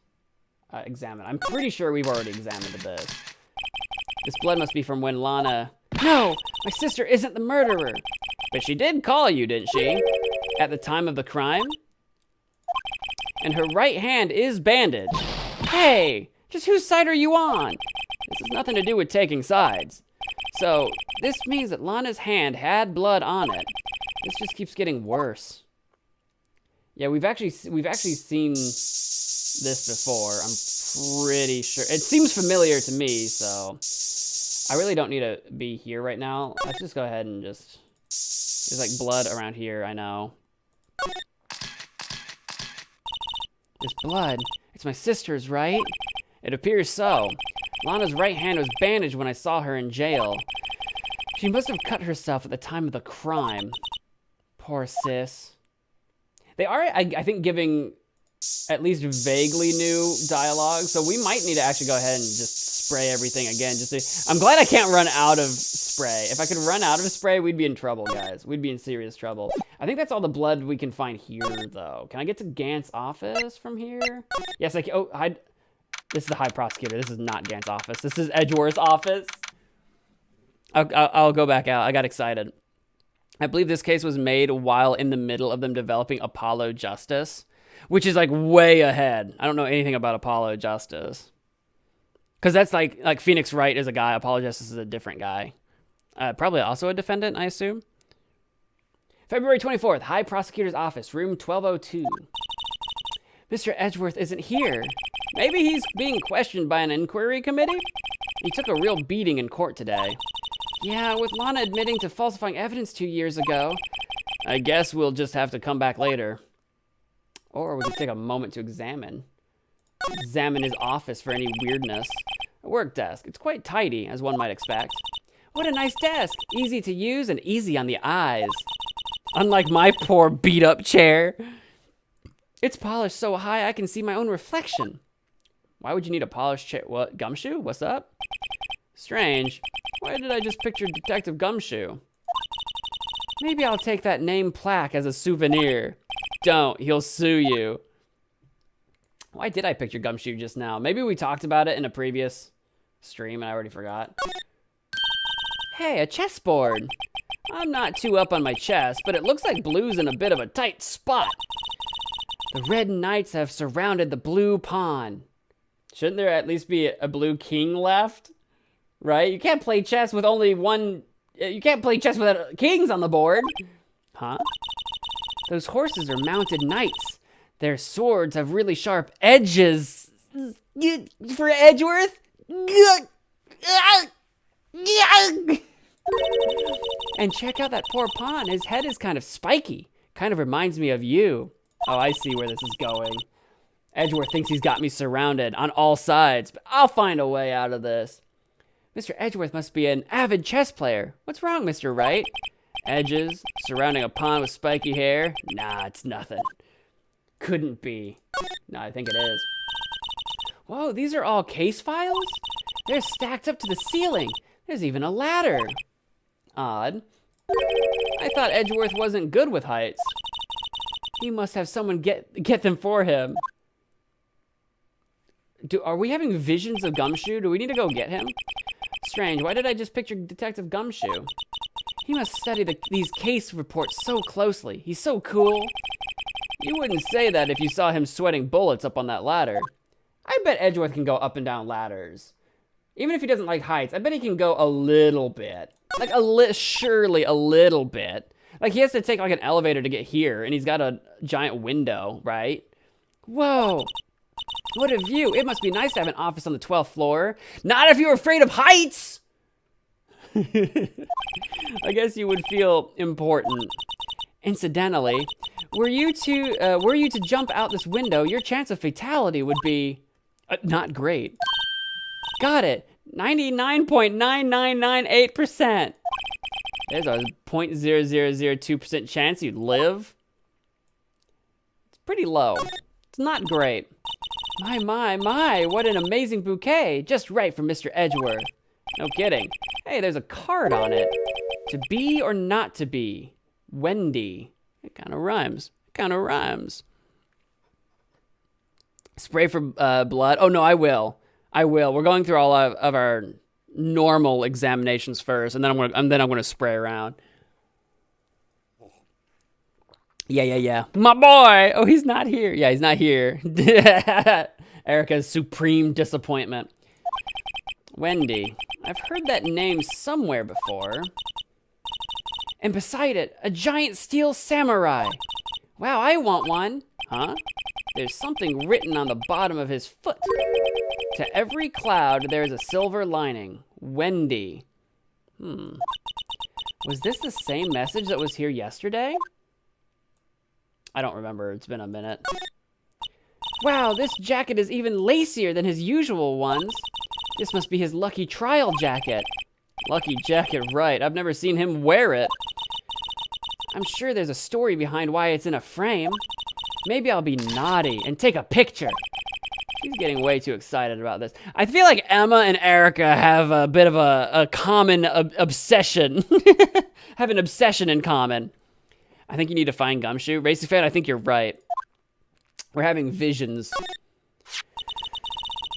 Speaker 1: Examine. I'm pretty sure we've already examined this. This blood must be from when Lana... No! My sister isn't the murderer! But she did call you, didn't she? At the time of the crime? And her right hand is bandaged. Hey! Just whose side are you on? This has nothing to do with taking sides. So, this means that Lana's hand had blood on it. This just keeps getting worse. Yeah, we've actually seen this before. I'm pretty sure. It seems familiar to me, so I really don't need to be here right now. Let's just go ahead and just... There's like blood around here, I know. This blood, it's my sister's, right? It appears so. Lana's right hand was bandaged when I saw her in jail. She must have cut herself at the time of the crime. Poor sis. They are, I think, giving at least vaguely new dialogue, so we might need to actually go ahead and just spray everything again. I'm glad I can't run out of spray. If I could run out of spray, we'd be in trouble, guys. We'd be in serious trouble. I think that's all the blood we can find here, though. Can I get to Gant's office from here? Yes, I can. Oh, this is the High Prosecutor. This is not Gant's office. This is Edgeworth's office. I'll go back out. I got excited. I believe this case was made while in the middle of them developing Apollo Justice, which is like way ahead. I don't know anything about Apollo Justice. Because that's like Phoenix Wright is a guy, Apollo Justice is a different guy. Probably also a defendant, I assume. February 24th, High Prosecutor's Office, room 1202. Mr. Edgeworth isn't here. Maybe he's being questioned by an inquiry committee? He took a real beating in court today. Yeah, with Lana admitting to falsifying evidence 2 years ago. I guess we'll just have to come back later. Or we can take a moment to examine his office for any weirdness. A work desk. It's quite tidy, as one might expect. What a nice desk. Easy to use and easy on the eyes. Unlike my poor beat-up chair. It's polished so high I can see my own reflection. Why would you need a polished chair? What? Gumshoe? What's up? Strange. Why did I just picture Detective Gumshoe? Maybe I'll take that name plaque as a souvenir. Don't. He'll sue you. Why did I picture Gumshoe just now? Maybe we talked about it in a previous stream and I already forgot. Hey, a chessboard. I'm not too up on my chess, but it looks like blue's in a bit of a tight spot. The red knights have surrounded the blue pawn. Shouldn't there at least be a blue king left? Right? You can't play chess with only one... You can't play chess without kings on the board. Huh? Those horses are mounted knights. Their swords have really sharp edges. For Edgeworth? And check out that poor pawn. His head is kind of spiky. Kind of reminds me of you. Oh, I see where this is going. Edgeworth thinks he's got me surrounded on all sides, but I'll find a way out of this. Mr. Edgeworth must be an avid chess player. What's wrong, Mr. Wright? Edges, surrounding a pawn with spiky hair? Nah, it's nothing. Couldn't be. No, I think it is. Whoa, these are all case files? They're stacked up to the ceiling. There's even a ladder. Odd. I thought Edgeworth wasn't good with heights. He must have someone get them for him. Are we having visions of Gumshoe? Do we need to go get him? Strange, why did I just picture Detective Gumshoe? He must study these case reports so closely. He's so cool. You wouldn't say that if you saw him sweating bullets up on that ladder. I bet Edgeworth can go up and down ladders. Even if he doesn't like heights, I bet he can go a little bit. Like surely a little bit. Like he has to take like an elevator to get here, and he's got a giant window, right? Whoa. What a view. It must be nice to have an office on the 12th floor. Not if you're afraid of heights! I guess you would feel important. Incidentally, were you to jump out this window, your chance of fatality would be not great. Got it. 99.9998%. There's a 0.0002% chance you'd live. It's pretty low. It's not great. My, what an amazing bouquet. Just right for Mr. Edgeworth. No kidding. Hey, there's a card on it. To be or not to be. Wendy. It kind of rhymes. Spray for blood. Oh, no, I will. We're going through all of our normal examinations first, and then I'm gonna spray around. Yeah. My boy! Oh, he's not here. Yeah, he's not here. Erica's supreme disappointment. Wendy. I've heard that name somewhere before. And beside it, a giant steel samurai. Wow, I want one. Huh? There's something written on the bottom of his foot. To every cloud, there's a silver lining. Wendy. Was this the same message that was here yesterday? I don't remember. It's been a minute. Wow, this jacket is even lacier than his usual ones. This must be his lucky trial jacket. Lucky jacket, right. I've never seen him wear it. I'm sure there's a story behind why it's in a frame. Maybe I'll be naughty and take a picture. She's getting way too excited about this. I feel like Emma and Erica have a bit of a common obsession. Have an obsession in common. I think you need to find Gumshoe. Racing fan, I think you're right. We're having visions.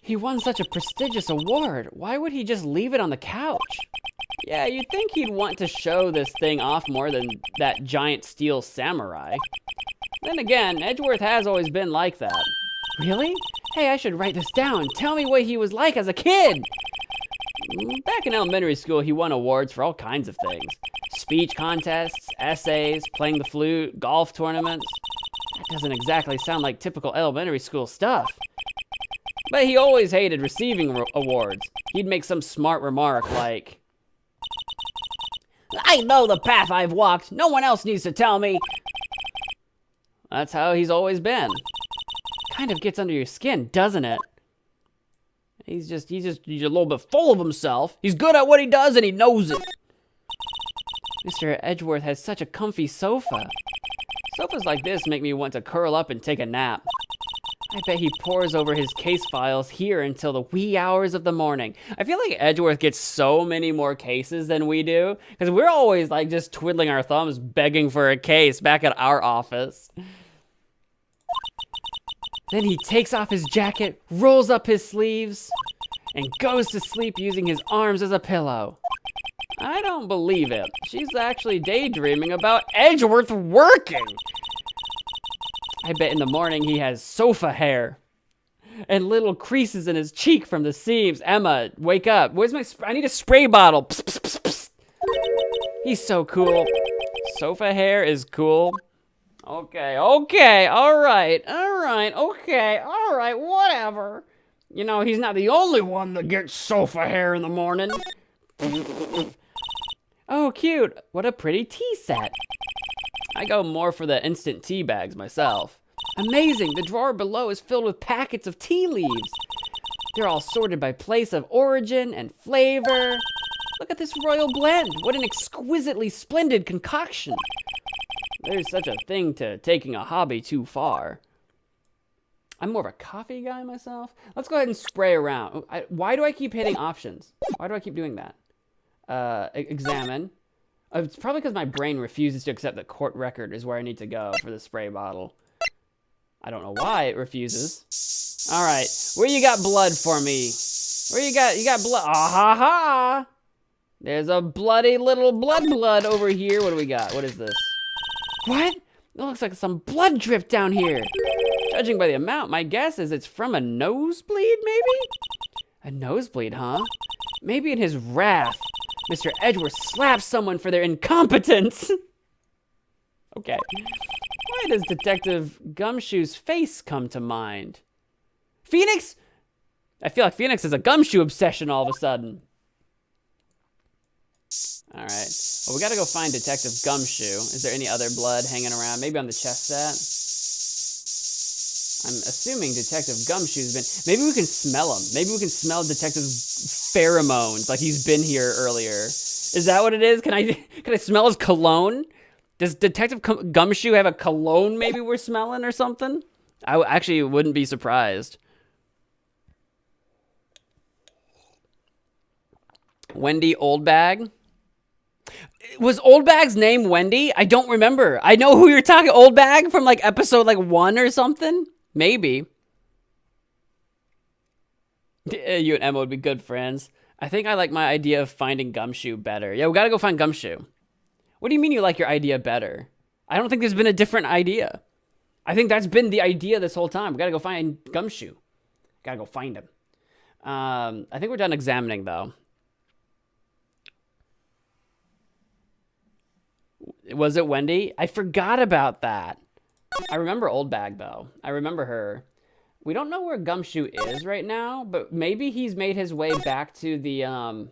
Speaker 1: He won such a prestigious award. Why would he just leave it on the couch? Yeah, you'd think he'd want to show this thing off more than that giant steel samurai. Then again, Edgeworth has always been like that. Really? Hey, I should write this down. Tell me what he was like as a kid. Back in elementary school, he won awards for all kinds of things. Speech contests, essays, playing the flute, golf tournaments. That doesn't exactly sound like typical elementary school stuff. But he always hated receiving awards. He'd make some smart remark like, I know the path I've walked. No one else needs to tell me. That's how he's always been. Kind of gets under your skin, doesn't it? He's a little bit full of himself. He's good at what he does and he knows it. Mr. Edgeworth has such a comfy sofa. Sofas like this make me want to curl up and take a nap. I bet he pores over his case files here until the wee hours of the morning. I feel like Edgeworth gets so many more cases than we do, because we're always like just twiddling our thumbs begging for a case back at our office. Then he takes off his jacket, rolls up his sleeves, and goes to sleep using his arms as a pillow. I don't believe it. She's actually daydreaming about Edgeworth working. I bet in the morning he has sofa hair and little creases in his cheek from the seams. Emma, wake up. Where's my I need a spray bottle. Psst, psst, psst, psst. He's so cool. Sofa hair is cool. Okay, all right, whatever. You know, he's not the only one that gets sofa hair in the morning. Oh, cute. What a pretty tea set. I go more for the instant tea bags myself. Amazing, the drawer below is filled with packets of tea leaves. They're all sorted by place of origin and flavor. Look at this royal blend. What an exquisitely splendid concoction. There's such a thing to taking a hobby too far. I'm more of a coffee guy myself. Let's go ahead and spray around. Why do I keep hitting options? Why do I keep doing that? Examine. It's probably because my brain refuses to accept that court record is where I need to go for the spray bottle. I don't know why it refuses. All right, where you got blood for me? Where you got blood? Ah ha ha! There's a bloody little blood over here. What do we got? What is this? What? It looks like some blood drip down here. Judging by the amount, my guess is it's from a nosebleed, maybe? A nosebleed, huh? Maybe in his wrath, Mr. Edgeworth slaps someone for their incompetence. Okay. Why does Detective Gumshoe's face come to mind? Phoenix? I feel like Phoenix has a gumshoe obsession all of a sudden. All right. Well, we gotta go find Detective Gumshoe. Is there any other blood hanging around? Maybe on the chest set? I'm assuming Detective Gumshoe's been... Maybe we can smell him. Maybe we can smell Detective's pheromones, like he's been here earlier. Is that what it is? Can I smell his cologne? Does Detective Gumshoe have a cologne maybe we're smelling or something? I actually wouldn't be surprised. Wendy Oldbag? Was Oldbag's name Wendy? I don't remember. I know who you're talking. Oldbag from like episode like 1 or something? Maybe. You and Emma would be good friends. I think I like my idea of finding Gumshoe better. Yeah, we gotta go find Gumshoe. What do you mean you like your idea better? I don't think there's been a different idea. I think that's been the idea this whole time. We gotta go find Gumshoe. Gotta go find him. I think we're done examining though. Was it Wendy? I forgot about that. I remember Oldbag though. I remember her. We don't know where Gumshoe is right now, but maybe he's made his way back to the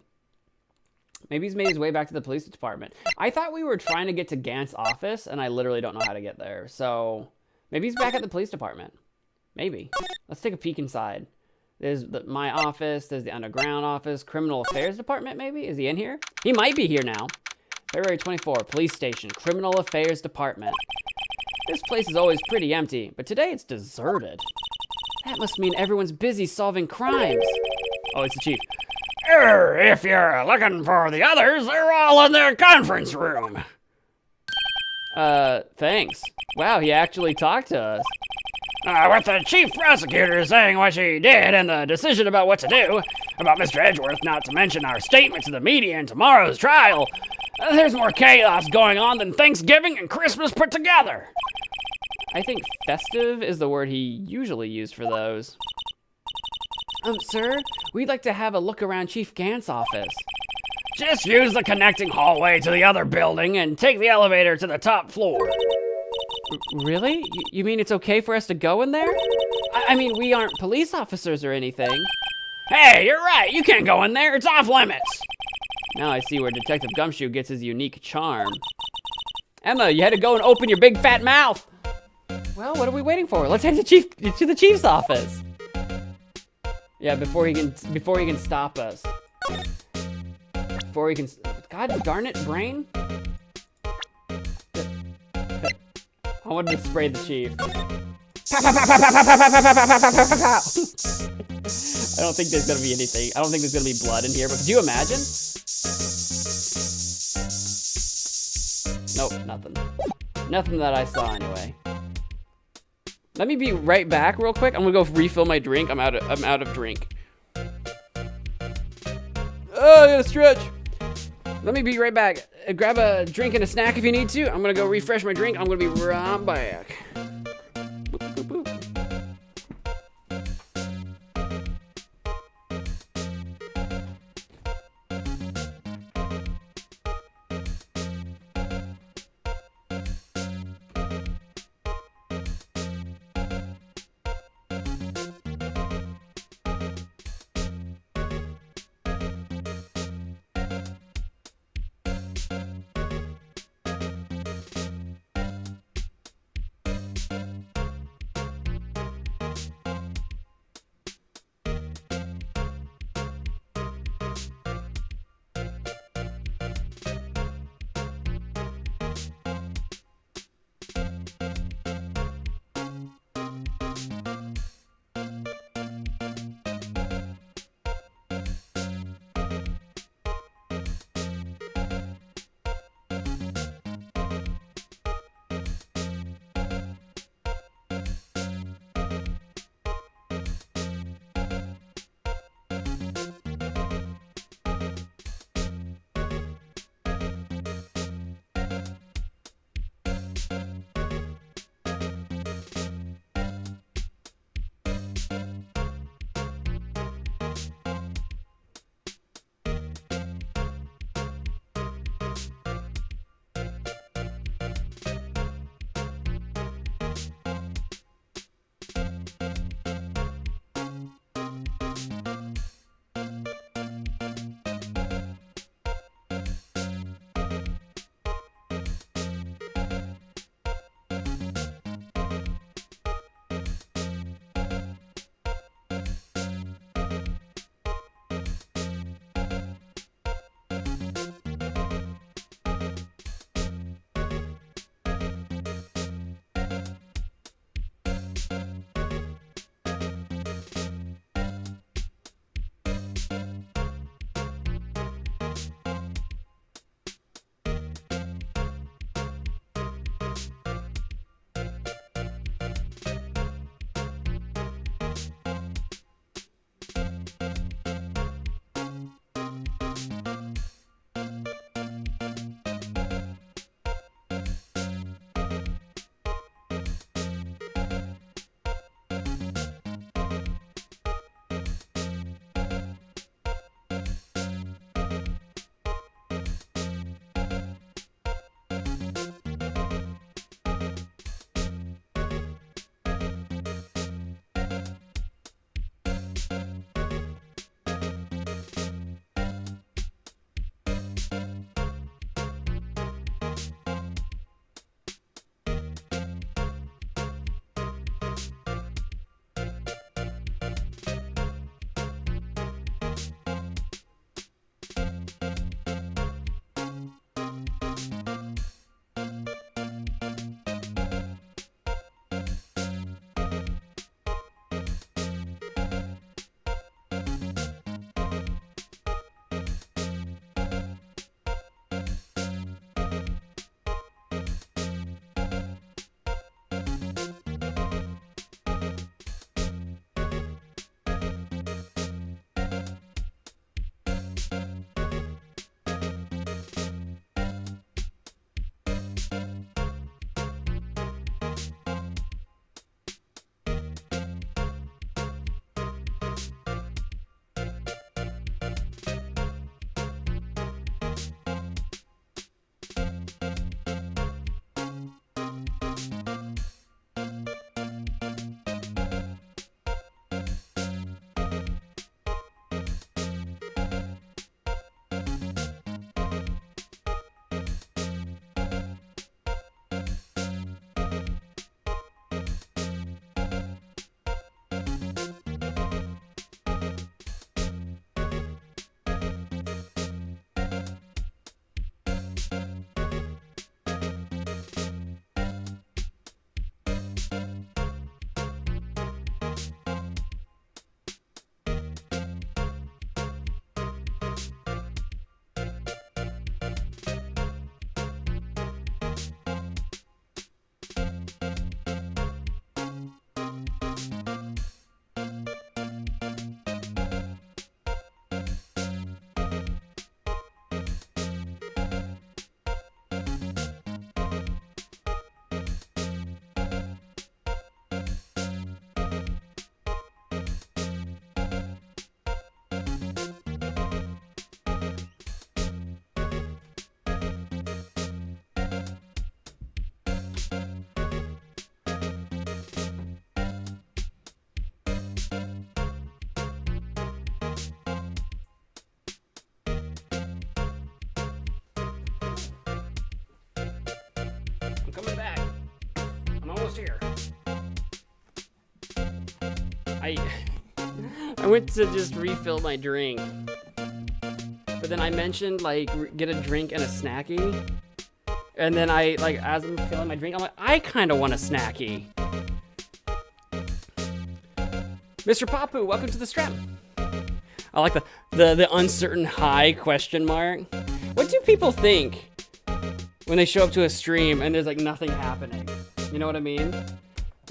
Speaker 1: maybe he's made his way back to the police department. I thought we were trying to get to Gant's office, and I literally don't know how to get there. So maybe he's back at the police department. Maybe. Let's take a peek inside. There's my office. There's the underground office. Criminal Affairs Department, maybe? Is he in here? He might be here now. February 24, Police Station, Criminal Affairs Department. This place is always pretty empty, but today it's deserted. That must mean everyone's busy solving crimes. Oh, it's the chief.
Speaker 2: If you're looking for the others, they're all in their conference room.
Speaker 1: Thanks. Wow, he actually talked to us.
Speaker 2: With the chief prosecutor saying what she did and the decision about what to do, about Mr. Edgeworth, not to mention our statement to the media in tomorrow's trial, there's more chaos going on than Thanksgiving and Christmas put together.
Speaker 1: I think festive is the word he usually used for those. Sir, we'd like to have a look around Chief Gant's office.
Speaker 2: Just use the connecting hallway to the other building and take the elevator to the top floor.
Speaker 1: Really? You mean it's okay for us to go in there? I mean, we aren't police officers or anything.
Speaker 2: Hey, you're right. You can't go in there. It's off limits.
Speaker 1: Now I see where Detective Gumshoe gets his unique charm. Emma, you had to go and open your big fat mouth. Well, what are we waiting for? Let's head to the chief's office. Yeah, before he can stop us. Before he can, God darn it, brain. I wanted to spray the chief. I don't think there's gonna be anything. I don't think there's gonna be blood in here, but could you imagine? Nope, nothing. Nothing that I saw anyway. Let me be right back real quick. I'm gonna go refill my drink. I'm out of drink. Oh, I gotta stretch. Let me be right back. Grab a drink and a snack if you need to. I'm gonna go refresh my drink. I'm gonna be right back. Boop, boop, boop.
Speaker 2: almost here.
Speaker 1: I went to just refill my drink, but then I mentioned like get a drink and a snacky, and then I like as I'm filling my drink, I'm like I kind of want a snacky. Mr. Papu, welcome to the stream. I like the uncertain high question mark. What do people think when they show up to a stream and there's like nothing happening? You know what I mean?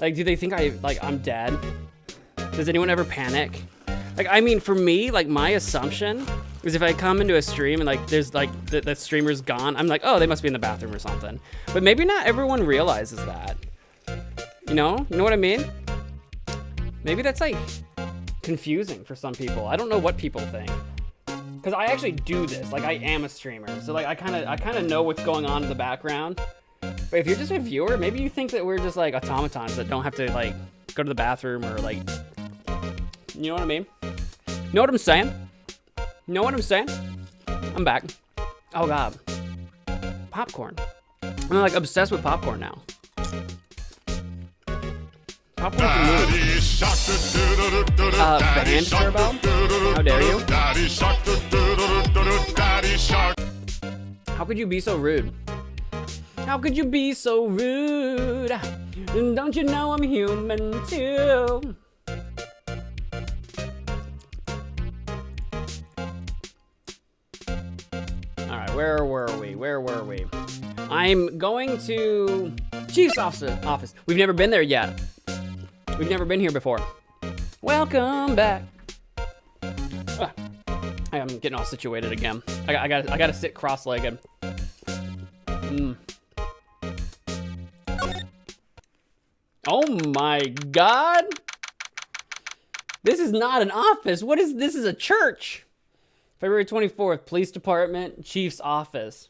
Speaker 1: Like, do they think I'm dead? Does anyone ever panic? Like, I mean, for me, like my assumption is if I come into a stream and like there's like the streamer's gone, I'm like, oh, they must be in the bathroom or something. But maybe not everyone realizes that. You know what I mean? Maybe that's like confusing for some people. I don't know what people think. Cause I actually do this. Like I am a streamer. So like I kinda know what's going on in the background. But if you're just a viewer, maybe you think that we're just like automatons that don't have to like go to the bathroom or like, you know what I mean? Know what I'm saying? Know what I'm saying? I'm back. Oh God. Popcorn. I'm like obsessed with popcorn now. Popcorn for me. Band Turbo? How dare you? How could you be so rude? How could you be so rude? Don't you know I'm human too? Alright, where were we? I'm going to Chief's office. We've never been there yet. We've never been here before. Welcome back. I'm getting all situated again. I gotta sit cross-legged. Oh my God! This is not an office. What is this? Is a church. February 24th, police department, chief's office.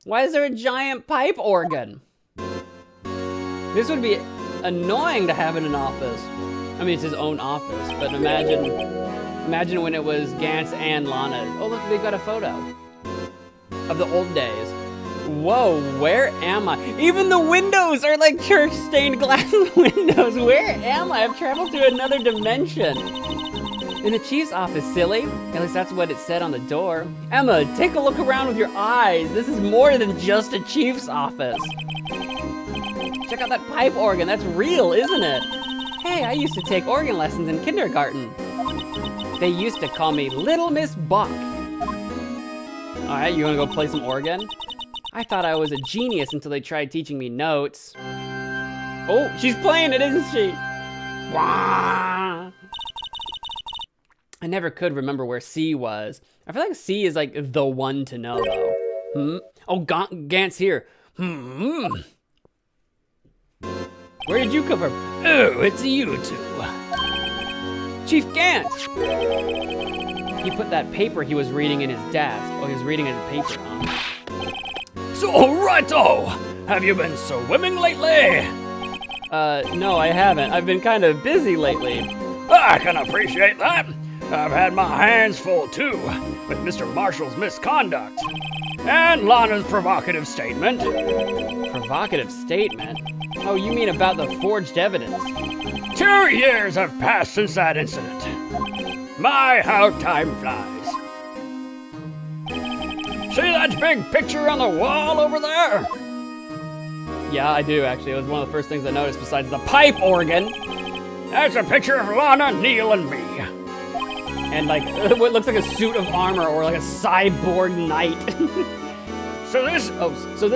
Speaker 1: Why is there a giant pipe organ? This would be annoying to have in an office. I mean, it's his own office, but imagine when it was Gantz and Lana's. Oh, look, they've got a photo of the old days. Whoa, where am I? Even the windows are like church stained glass windows. Where am I? I've traveled to another dimension. In the chief's office, silly. At least that's what it said on the door. Emma, take a look around with your eyes. This is more than just a chief's office. Check out that pipe organ. That's real, isn't it? Hey, I used to take organ lessons in kindergarten. They used to call me Little Miss Buck. All right, you wanna go play some organ? I thought I was a genius until they tried teaching me notes. Oh, she's playing it, isn't she? Wah! I never could remember where C was. I feel like C is like the one to know though. Oh, Gant's here. Where did you come from? Oh, it's you two. Chief Gantz! He put that paper he was reading in his desk. Oh, he was reading his paper, huh?
Speaker 2: So, righto! Have you been swimming lately?
Speaker 1: No, I haven't. I've been kind of busy lately.
Speaker 2: I can appreciate that. I've had my hands full too, with Mr. Marshall's misconduct. And Lana's provocative statement.
Speaker 1: Provocative statement? Oh, you mean about the forged evidence?
Speaker 2: 2 years have passed since that incident. My, how time flies. See that big picture on the wall over there?
Speaker 1: Yeah, I do actually. It was one of the first things I noticed besides the pipe organ.
Speaker 2: That's a picture of Lana, Neil, and me.
Speaker 1: And like, what looks like a suit of armor or like a cyborg knight. So this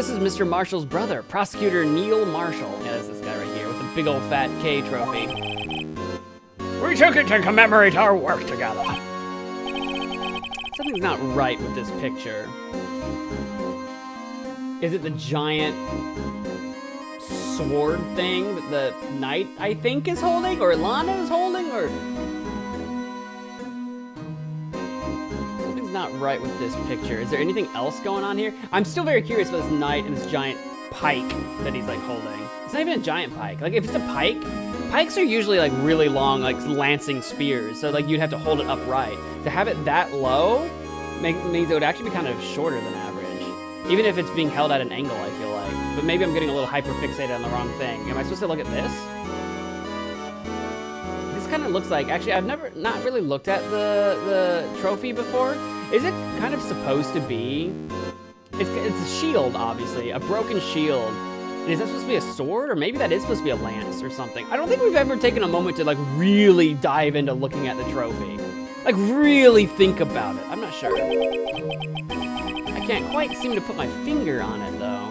Speaker 1: is Mr. Marshall's brother, Prosecutor Neil Marshall. Yeah, that's this guy right here with the big old fat K trophy.
Speaker 2: We took it to commemorate our work together.
Speaker 1: Something's not right with this picture. Is it the giant sword thing that the knight, I think, is holding? Or Lana is holding? Or... something's not right with this picture. Is there anything else going on here? I'm still very curious about this knight and this giant pike that he's like holding. It's not even a giant pike. Like if it's a pike, pikes are usually like really long, like lancing spears. So like you'd have to hold it upright. To have it that low means it would actually be kind of shorter than average. Even if it's being held at an angle, I feel like. But maybe I'm getting a little hyper-fixated on the wrong thing. Am I supposed to look at this? This kind of looks like, actually, I've not really looked at the trophy before. Is it kind of supposed to be, it's a shield, obviously, a broken shield. Is that supposed to be a sword? Or maybe that is supposed to be a lance or something. I don't think we've ever taken a moment to like really dive into looking at the trophy. Like really think about it. I'm not sure. I can't quite seem to put my finger on it though.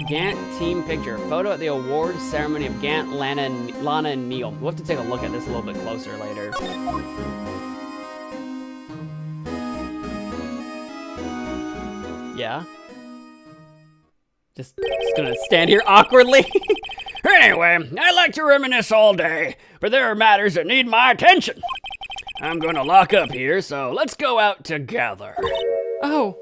Speaker 1: Gant team picture. Photo at the awards ceremony of Gant, Lana, and Neil. We'll have to take a look at this a little bit closer later. Yeah? Just gonna stand here awkwardly.
Speaker 2: Anyway, I like to reminisce all day, but there are matters that need my attention. I'm gonna lock up here, so let's go out together.
Speaker 1: Oh,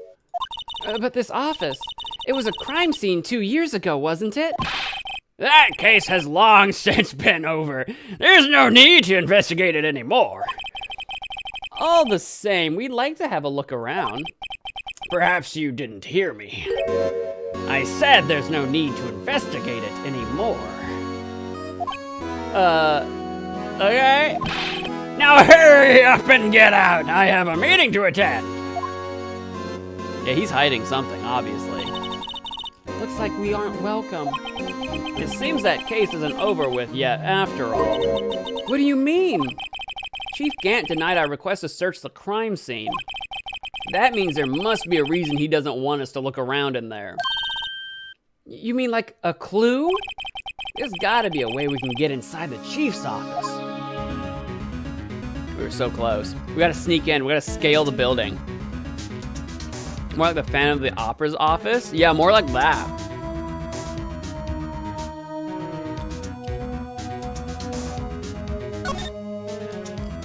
Speaker 1: but this office, it was a crime scene 2 years ago, wasn't it?
Speaker 2: That case has long since been over. There's no need to investigate it anymore.
Speaker 1: All the same, we'd like to have a look around.
Speaker 2: Perhaps you didn't hear me. I said there's no need to investigate it anymore.
Speaker 1: Okay.
Speaker 2: Now hurry up and get out. I have a meeting to attend.
Speaker 1: Yeah, he's hiding something, obviously. Looks like we aren't welcome. It seems that case isn't over with yet, after all. What do you mean? Chief Gant denied our request to search the crime scene. That means there must be a reason he doesn't want us to look around in there. You mean like a clue? There's gotta be a way we can get inside the chief's office. We were so close. We gotta sneak in, we gotta scale the building. More like the Phantom of the Opera's office? Yeah, more like that.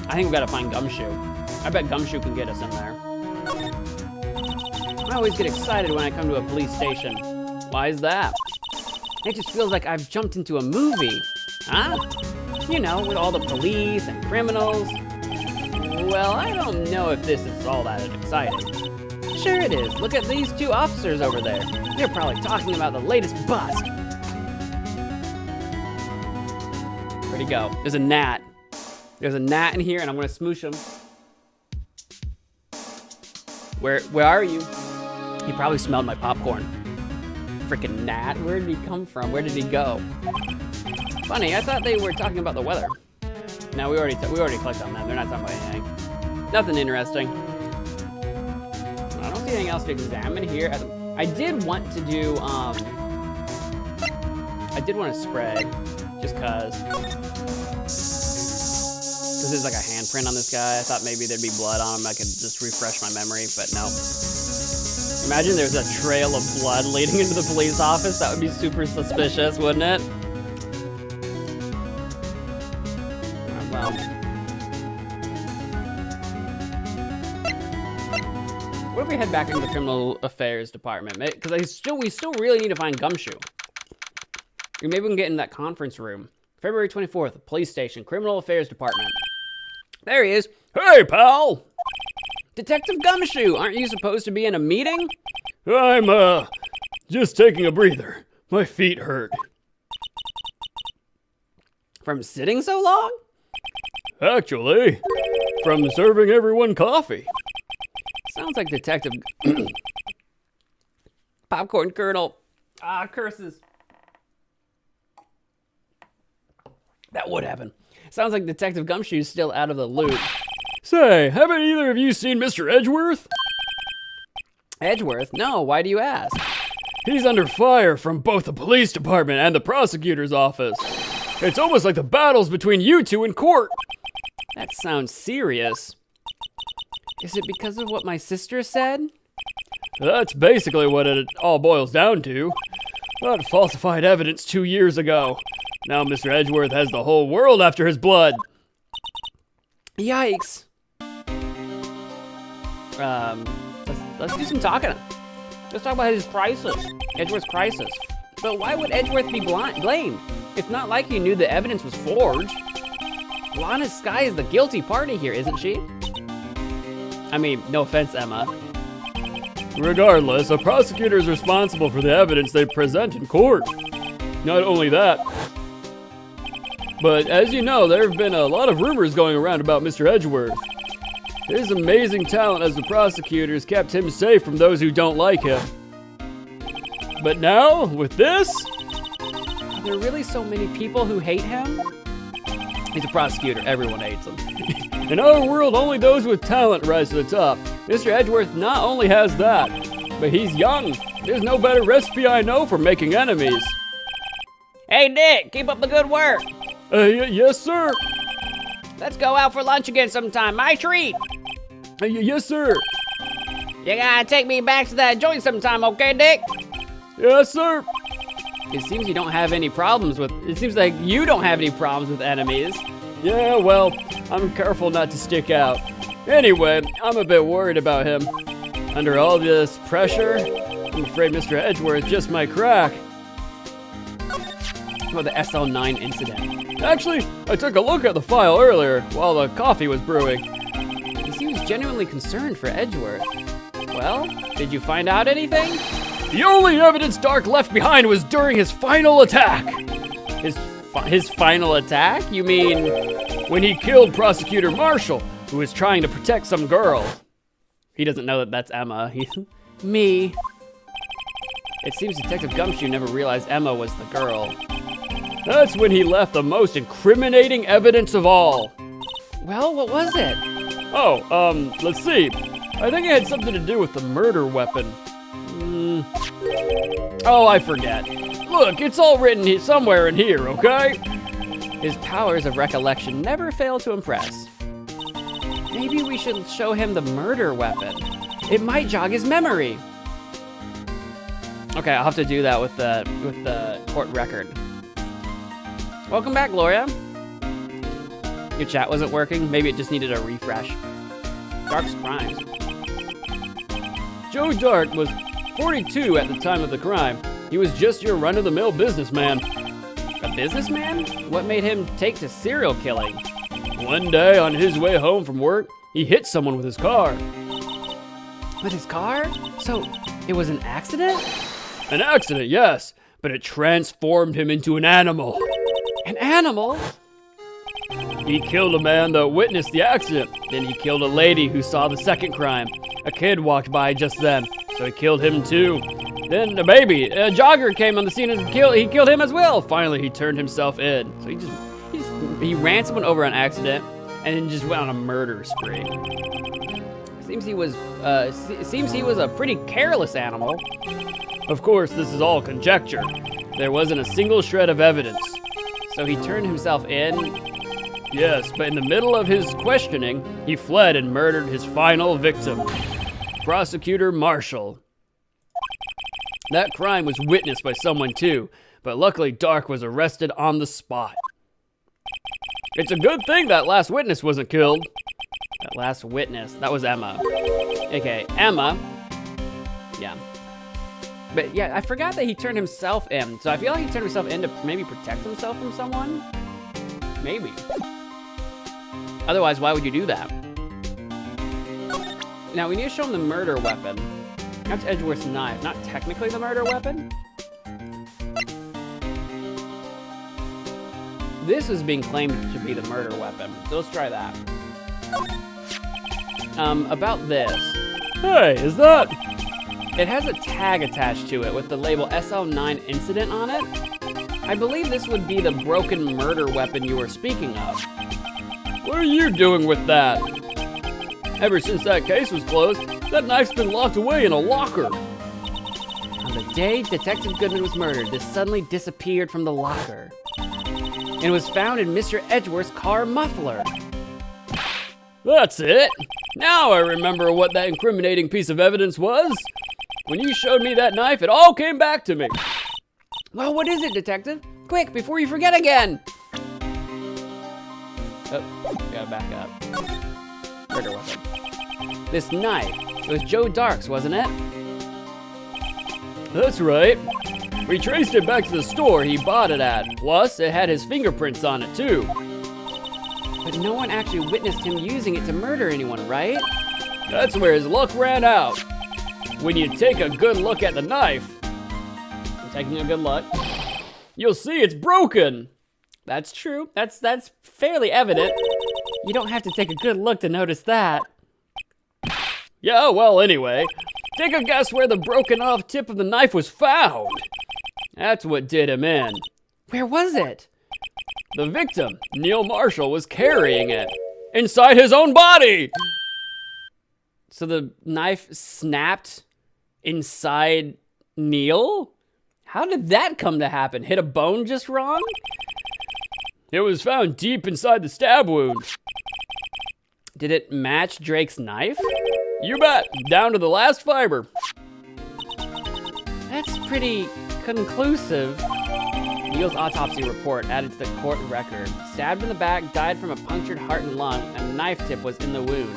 Speaker 1: I think we gotta find Gumshoe. I bet Gumshoe can get us in there. I always get excited when I come to a police station. Why is that? It just feels like I've jumped into a movie. Huh? You know, with all the police and criminals. Well, I don't know if this is all that exciting. Sure it is. Look at these two officers over there. They're probably talking about the latest bust. Where'd he go? There's a gnat. There's a gnat in here, and I'm gonna smoosh him. Where are you? He probably smelled my popcorn. Freaking gnat. Where did he come from? Where did he go? Funny, I thought they were talking about the weather. No, we already clicked on them. They're not talking about anything. Nothing interesting. I don't see anything else to examine here. I did want to do, I did want to spray, just cause there's like a handprint on this guy. I thought maybe there'd be blood on him. I could just refresh my memory, but no. Imagine there's a trail of blood leading into the police office. That would be super suspicious, wouldn't it? Well. What if we head back into the criminal affairs department? Because we still really need to find Gumshoe. Maybe we can get in that conference room. February 24th, police station, criminal affairs department. There he is.
Speaker 2: Hey, pal!
Speaker 1: Detective Gumshoe, aren't you supposed to be in a meeting?
Speaker 2: I'm, just taking a breather. My feet hurt.
Speaker 1: From sitting so long?
Speaker 2: Actually, from serving everyone coffee.
Speaker 1: Sounds like Detective... Popcorn kernel. Ah, curses. That would happen. Sounds like Detective Gumshoe's still out of the loop.
Speaker 2: Say, haven't either of you seen Mr. Edgeworth?
Speaker 1: Edgeworth? No, why do you ask?
Speaker 2: He's under fire from both the police department and the prosecutor's office. It's almost like the battles between you two in court.
Speaker 1: That sounds serious. Is it because of what my sister said?
Speaker 2: That's basically what it all boils down to. That falsified evidence 2 years ago. Now Mr. Edgeworth has the whole world after his blood.
Speaker 1: Yikes. Let's do some talking. Let's talk about his crisis. Edgeworth's crisis. But why would Edgeworth be blamed? It's not like he knew the evidence was forged. Lana Skye is the guilty party here, isn't she? I mean, no offense, Emma.
Speaker 3: Regardless, a prosecutor is responsible for the evidence they present in court. Not only that, but as you know, there have been a lot of rumors going around about Mr. Edgeworth. His amazing talent as a prosecutor has kept him safe from those who don't like him. But now, with this,
Speaker 1: Are there really so many people who hate him? He's a prosecutor. Everyone hates him.
Speaker 3: in our world, only those with talent rise to the top. Mr. Edgeworth not only has that, but he's young. There's no better recipe I know for making enemies.
Speaker 1: Hey, Nick, keep up the good work.
Speaker 3: Yes, sir.
Speaker 1: Let's go out for lunch again sometime. My treat.
Speaker 3: Yes, sir.
Speaker 1: You gotta take me back to that joint sometime, okay, Nick?
Speaker 3: Yes, sir.
Speaker 1: It seems you don't have any problems with. It seems like you don't have any problems with enemies.
Speaker 3: Yeah, well, I'm careful not to stick out. Anyway, I'm a bit worried about him. Under all this pressure, I'm afraid Mr. Edgeworth just might crack.
Speaker 1: Well, the SL9 incident.
Speaker 3: Actually, I took a look at the file earlier while the coffee was brewing.
Speaker 1: He seems genuinely concerned for Edgeworth. Well, did you find out anything?
Speaker 3: The only evidence Dark left behind was during his final attack.
Speaker 1: His final attack? You mean?
Speaker 3: When he killed Prosecutor Marshall, who was trying to protect some girl.
Speaker 1: He doesn't know that that's Emma. Me. It seems Detective Gumshoe never realized Emma was the girl.
Speaker 3: That's when he left the most incriminating evidence of all.
Speaker 1: Well, what was it?
Speaker 3: Oh, let's see. I think it had something to do with the murder weapon. Oh, I forget. Look, it's all written somewhere in here, okay?
Speaker 1: His powers of recollection never fail to impress. Maybe we should show him the murder weapon. It might jog his memory. Okay, I'll have to do that with the court record. Welcome back, Gloria. Your chat wasn't working. Maybe it just needed a refresh. Dark's crimes.
Speaker 3: Joe Dark was 42 at the time of the crime. He was just your run-of-the-mill businessman.
Speaker 1: A businessman? What made him take to serial killing?
Speaker 3: One day, on his way home from work, he hit someone with his car.
Speaker 1: With his car? So, it was an accident?
Speaker 3: An accident, yes, but it transformed him into an animal.
Speaker 1: An animal?
Speaker 3: He killed a man that witnessed the accident. Then he killed a lady who saw the second crime. A kid walked by just then, so he killed him too. Then a jogger came on the scene and he killed him as well. Finally, he turned himself in. So he ran someone over on accident and then just went on a murder spree. Seems he was a pretty careless animal. Of course, this is all conjecture. There wasn't a single shred of evidence.
Speaker 1: So he turned himself in?
Speaker 3: Yes, but in the middle of his questioning, he fled and murdered his final victim, Prosecutor Marshall. That crime was witnessed by someone too, but luckily Dark was arrested on the spot. It's a good thing that last witness wasn't killed.
Speaker 1: That last witness, that was Emma. Okay, Emma. Yeah. But yeah, I forgot that he turned himself in. So I feel like he turned himself in to maybe protect himself from someone? Maybe. Otherwise, why would you do that? Now, we need to show him the murder weapon. That's Edgeworth's knife, not technically the murder weapon. This is being claimed to be the murder weapon. So let's try that. About this.
Speaker 3: Hey, is that?
Speaker 1: It has a tag attached to it with the label SL9 incident on it. I believe this would be the broken murder weapon you were speaking of.
Speaker 3: What are you doing with that? Ever since that case was closed, that knife's been locked away in a locker.
Speaker 1: On the day Detective Goodman was murdered, this suddenly disappeared from the locker. And was found in Mr. Edgeworth's car muffler.
Speaker 3: That's it. Now I remember what that incriminating piece of evidence was. When you showed me that knife, it all came back to me.
Speaker 1: Well, what is it, Detective? Quick, before you forget again. Oh, gotta back up. Murder weapon. This knife, it was Joe Dark's, wasn't it?
Speaker 3: That's right. We traced it back to the store he bought it at. Plus, it had his fingerprints on it too.
Speaker 1: But no one actually witnessed him using it to murder anyone, right?
Speaker 3: That's where his luck ran out. when you take a good look at the knife, I'm taking a good look, you'll see it's broken.
Speaker 1: That's true. That's fairly evident. You don't have to take a good look to notice that.
Speaker 3: Yeah, well, anyway, take a guess where the broken off tip of the knife was found. That's what did him in.
Speaker 1: Where was it?
Speaker 3: The victim, Neil Marshall, was carrying it inside his own body.
Speaker 1: So the knife snapped inside Neil? How did that come to happen? Hit a bone just wrong?
Speaker 3: It was found deep inside the stab wound.
Speaker 1: Did it match Drake's knife?
Speaker 3: You bet, down to the last fiber.
Speaker 1: That's pretty conclusive. Neil's autopsy report added to the court record. Stabbed in the back, died from a punctured heart and lung, and a knife tip was in the wound.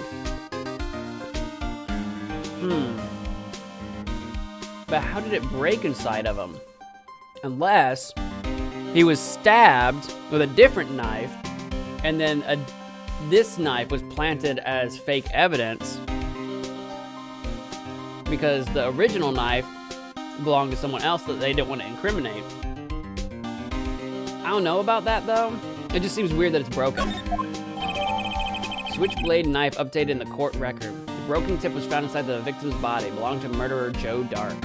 Speaker 1: But how did it break inside of him? Unless he was stabbed with a different knife, and then this knife was planted as fake evidence because the original knife belonged to someone else that they didn't want to incriminate. I don't know about that though. It just seems weird that it's broken. Switchblade knife updated in the court record. The broken tip was found inside the victim's body. Belonged to murderer Joe Dark.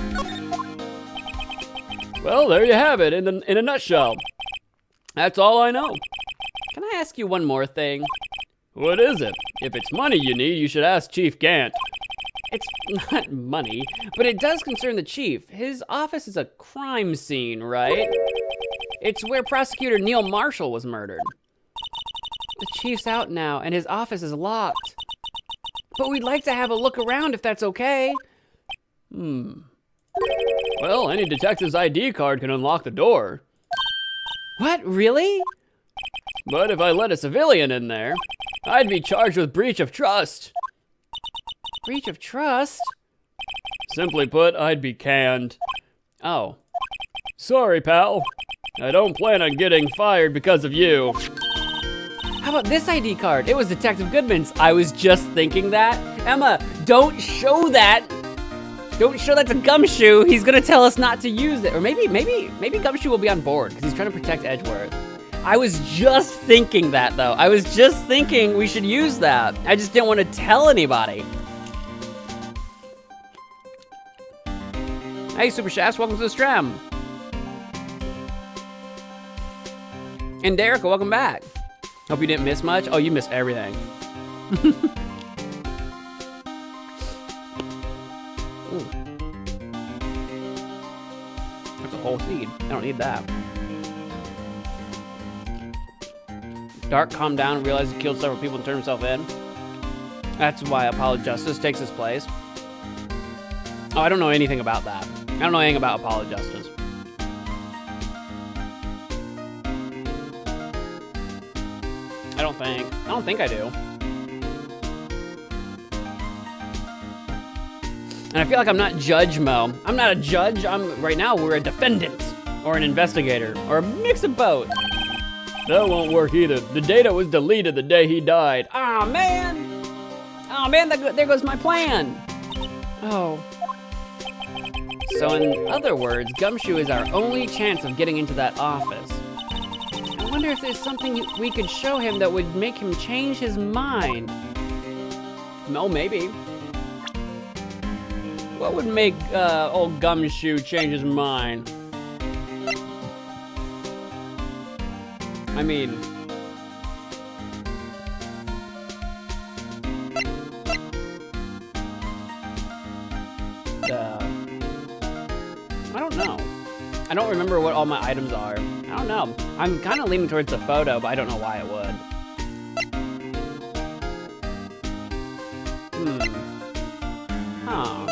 Speaker 3: Well, there you have it in a nutshell. That's all I know.
Speaker 1: Can I ask you one more thing?
Speaker 3: What is it? If it's money you need, you should ask Chief Gant.
Speaker 1: It's not money, but it does concern the chief. His office is a crime scene, right? It's where prosecutor Neil Marshall was murdered. The chief's out now, and his office is locked. But we'd like to have a look around if that's okay.
Speaker 3: Well, any detective's ID card can unlock the door.
Speaker 1: What, really?
Speaker 3: But if I let a civilian in there, I'd be charged with breach of trust.
Speaker 1: Breach of trust?
Speaker 3: Simply put, I'd be canned.
Speaker 1: Oh.
Speaker 3: Sorry, pal. I don't plan on getting fired because of you.
Speaker 1: How about this ID card? It was Detective Goodman's. I was just thinking that. Emma, don't show that. Don't show that to Gumshoe. He's gonna tell us not to use it. Or maybe Gumshoe will be on board because he's trying to protect Edgeworth. I was just thinking that though. I was just thinking we should use that. I just didn't want to tell anybody. Hey, Super Shafts, welcome to the stream. And Derica, welcome back. Hope you didn't miss much. Oh, you missed everything. Ooh. That's a whole seed. I don't need that. Dark calmed down and realized he killed several people and turned himself in. That's why Apollo Justice takes his place. Oh, I don't know anything about that. I don't know anything about Apollo Justice. I don't think I do. And I feel like I'm not Judge Mo. I'm not a judge. Right now we're a defendant or an investigator or a mix of both.
Speaker 3: That won't work either. The data was deleted the day he died.
Speaker 1: Aw, man. Oh man, there goes my plan. Oh. So in other words, Gumshoe is our only chance of getting into that office. I wonder if there's something we could show him that would make him change his mind. No, maybe. What would make old Gumshoe change his mind? I mean... I don't know. I don't remember what all my items are. I don't know. I'm kind of leaning towards the photo, but I don't know why it would. Huh.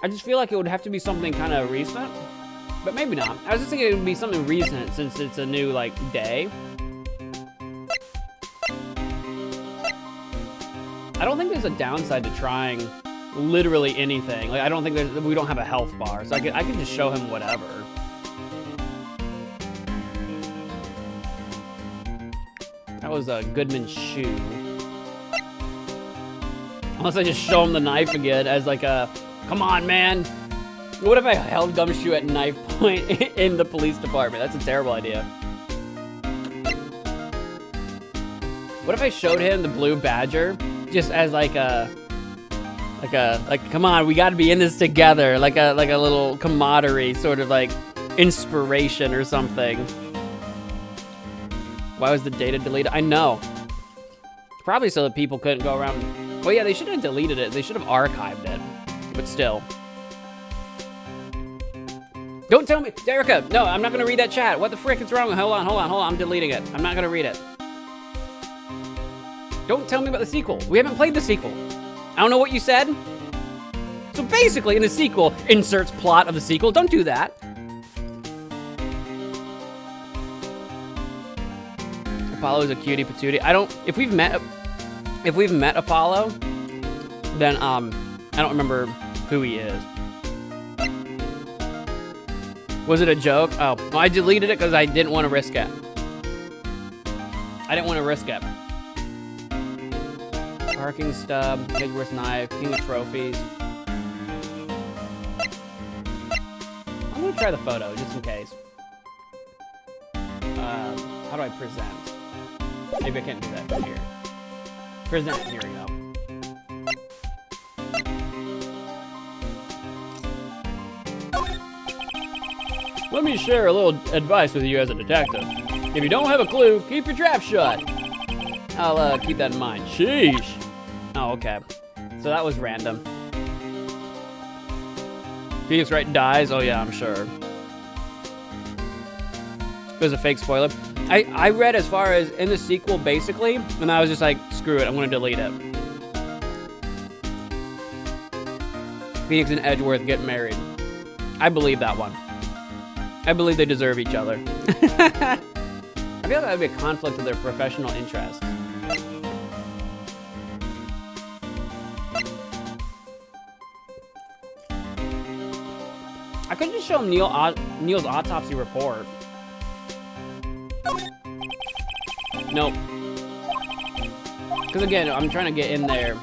Speaker 1: I just feel like it would have to be something kind of recent, but maybe not. I was just thinking it would be something recent since it's a new, like, day. I don't think there's a downside to trying literally anything. Like, I don't think we don't have a health bar, so I could just show him whatever. That was a Goodman's shoe.
Speaker 3: Unless I just show him the knife again as like a, come on, man. What if I held Gumshoe at knife point in the police department? That's a terrible idea. What if I showed him the blue badger just as like come on, we got to be in this together, like a little camaraderie, sort of like inspiration or something. Why was the data deleted? I know. Probably so that people couldn't go around. Well, yeah, they should have deleted it. They should have archived it. But still. Don't tell me, Derica. No, I'm not gonna read that chat. What the frick is wrong? Hold on. I'm deleting it. I'm not gonna read it. Don't tell me about the sequel. We haven't played the sequel. I don't know what you said. So basically, in the sequel, inserts plot of the sequel. Don't do that. Apollo's a cutie patootie. If we've met Apollo, then I don't remember who he is. Was it a joke? Oh, well, I deleted it because I didn't want to risk it. Parking stub, Edgeworth knife, king of trophies. I'm gonna try the photo just in case. How do I present? Maybe I can't do that from here. Present, here we go. Let me share a little advice with you as a detective. If you don't have a clue, keep your trap shut. I'll keep that in mind. Sheesh. Oh, okay. So that was random. Phoenix Wright dies? Oh yeah, I'm sure. It was a fake spoiler. I read as far as in the sequel, basically, and I was just like, screw it, I'm gonna delete it. Phoenix and Edgeworth get married. I believe that one. I believe they deserve each other. I feel like that would be a conflict of their professional interests. I could just show him Neil's autopsy report. Nope. Because again, I'm trying to get in there.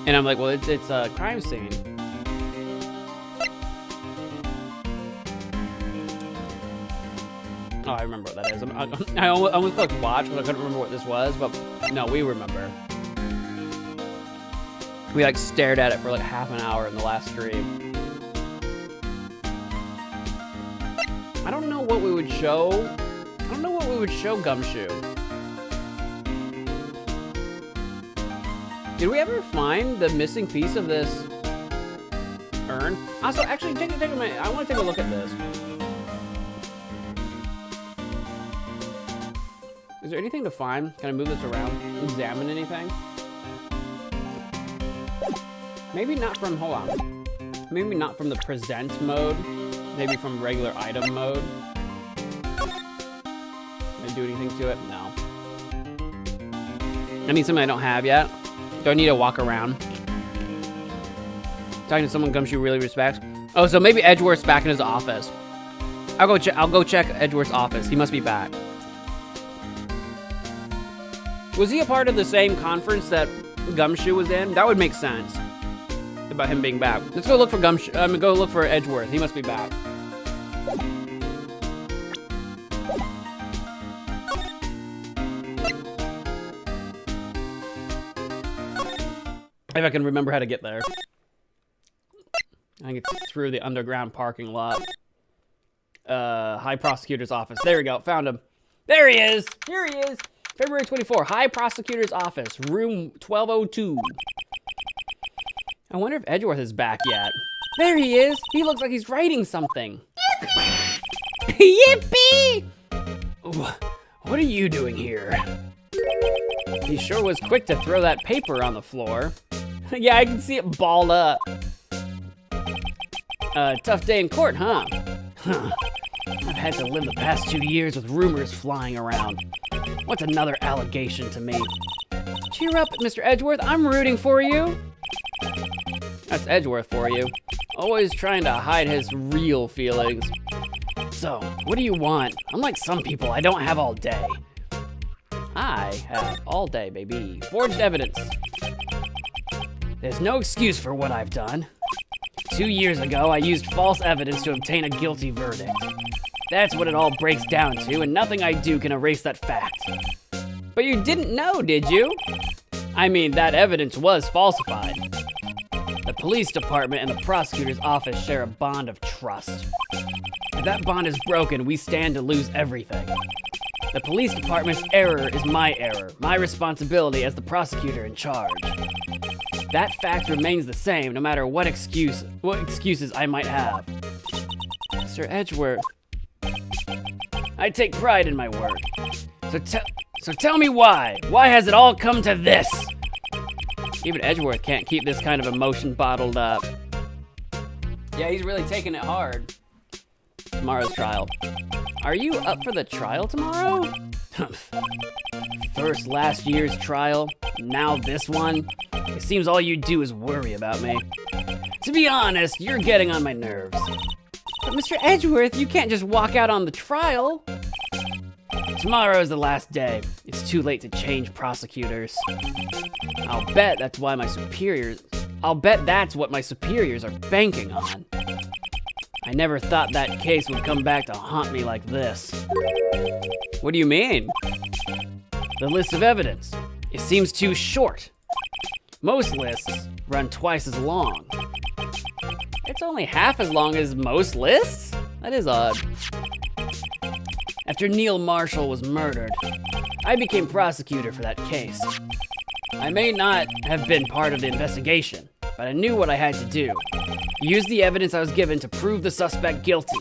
Speaker 3: And I'm like, well, it's a crime scene. Oh, I remember what that is. I almost clicked watch, but I couldn't remember what this was. But no, we remember. We like stared at it for like half an hour in the last stream. I don't know what we would show. I don't know what we would show Gumshoe. Did we ever find the missing piece of this urn? Also, actually, take a minute. I want to take a look at this. Is there anything to find? Can I move this around? Examine anything? Maybe not from, hold on. Maybe not from the present mode. Maybe from regular item mode. Can I do anything to it? No. I need something I don't have yet. Do I need to walk around? Talking to someone Gumshoe really respects. Oh, so maybe Edgeworth's back in his office. I'll go check Edgeworth's office. He must be back. Was he a part of the same conference that Gumshoe was in? That would make sense. About him being back. Let's go look for Gumshoe. Go look for Edgeworth. He must be back. If I can remember how to get there. I think it's through the underground parking lot. High Prosecutor's Office. There we go. Found him. There he is. Here he is. February 24. High Prosecutor's Office. Room 1202. I wonder if Edgeworth is back yet. There he is. He looks like he's writing something. Yippee! What are you doing here? He sure was quick to throw that paper on the floor. Yeah, I can see it balled up. Tough day in court, huh? I've had to live the past 2 years with rumors flying around. What's another allegation to me? Cheer up, Mr. Edgeworth. I'm rooting for you. That's Edgeworth for you. Always trying to hide his real feelings. So, what do you want? Unlike some people, I don't have all day. I have all day, baby. Forged evidence.
Speaker 2: There's no excuse for what I've done. 2 years ago, I used false evidence to obtain a guilty verdict. That's what it all breaks down to, and nothing I do can erase that fact.
Speaker 1: But you didn't know, did you?
Speaker 2: I mean, that evidence was falsified. The police department and the prosecutor's office share a bond of trust. If that bond is broken, we stand to lose everything. The police department's error is my error, my responsibility as the prosecutor in charge. That fact remains the same no matter what excuses I might have.
Speaker 1: Mr. Edgeworth.
Speaker 2: I take pride in my work. So tell me why. Why has it all come to this?
Speaker 1: Even Edgeworth can't keep this kind of emotion bottled up.
Speaker 2: Yeah, he's really taking it hard.
Speaker 1: Tomorrow's trial. Are you up for the trial tomorrow?
Speaker 2: First last year's trial, now this one. It seems all you do is worry about me. To be honest, you're getting on my nerves.
Speaker 1: But Mr. Edgeworth, you can't just walk out on the trial.
Speaker 2: Tomorrow is the last day. It's too late to change prosecutors. I'll bet that's what my superiors are banking on. I never thought that case would come back to haunt me like this.
Speaker 1: What do you mean?
Speaker 2: The list of evidence. It seems too short. Most lists run twice as long.
Speaker 1: It's only half as long as most lists? That is odd.
Speaker 2: After Neil Marshall was murdered, I became prosecutor for that case. I may not have been part of the investigation, but I knew what I had to do. Use the evidence I was given to prove the suspect guilty.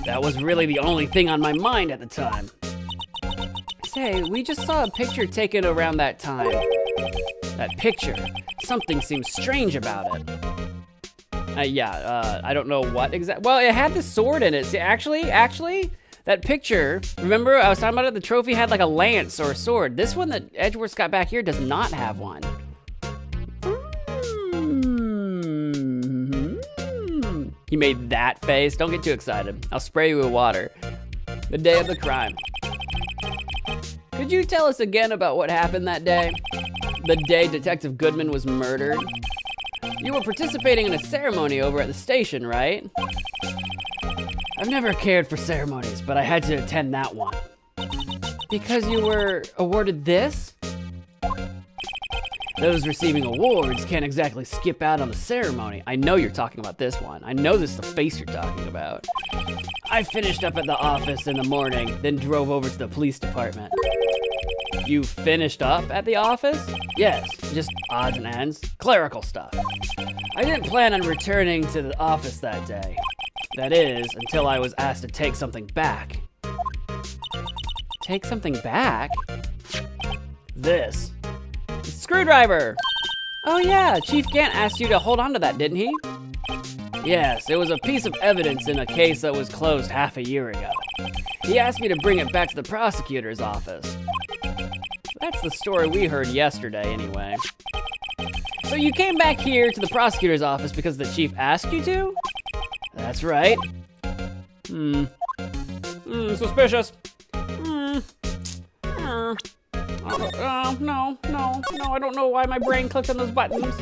Speaker 2: That was really the only thing on my mind at the time.
Speaker 1: Say, we just saw a picture taken around that time.
Speaker 2: That picture, something seems strange about it.
Speaker 1: I don't know what exactly. Well, it had the sword in it. See, actually, that picture, remember I was talking about it? The trophy had like a lance or a sword. This one that Edgeworth's got back here does not have one. He made that face. Don't get too excited. I'll spray you with water. The day of the crime. Could you tell us again about what happened that day? The day Detective Goodman was murdered? You were participating in a ceremony over at the station, right?
Speaker 2: I've never cared for ceremonies, but I had to attend that one.
Speaker 1: Because you were awarded this?
Speaker 2: Those receiving awards can't exactly skip out on the ceremony.
Speaker 1: I know you're talking about this one. I know this is the face you're talking about.
Speaker 2: I finished up at the office in the morning, then drove over to the police department.
Speaker 1: You finished up at the office?
Speaker 2: Yes, just odds and ends, clerical stuff. I didn't plan on returning to the office that day. That is, until I was asked to take something back.
Speaker 1: Take something back?
Speaker 2: This.
Speaker 1: Screwdriver! Oh yeah, Chief Gant asked you to hold on to that, didn't he?
Speaker 2: Yes, it was a piece of evidence in a case that was closed half a year ago. He asked me to bring it back to the prosecutor's office.
Speaker 1: That's the story we heard yesterday, anyway. So you came back here to the prosecutor's office because the chief asked you to?
Speaker 2: That's right.
Speaker 1: Suspicious. No, I don't know why my brain clicked on those buttons.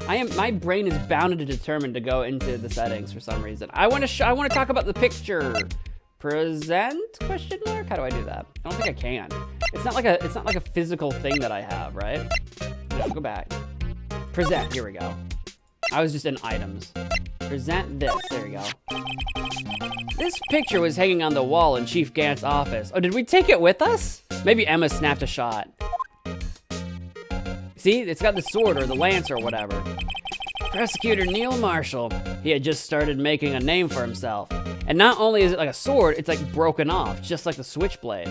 Speaker 1: My brain is bound and determined to go into the settings for some reason. I want to talk about the picture. Present? Question mark? How do I do that? I don't think I can. It's not like a physical thing that I have, right? No, go back. Present. Here we go. I was just in items. Present this. There we go. This picture was hanging on the wall in Chief Gant's office. Oh, did we take it with us? Maybe Emma snapped a shot. See, it's got the sword or the lance or whatever. Prosecutor Neil Marshall. He had just started making a name for himself. And not only is it like a sword, it's like broken off, just like the switchblade.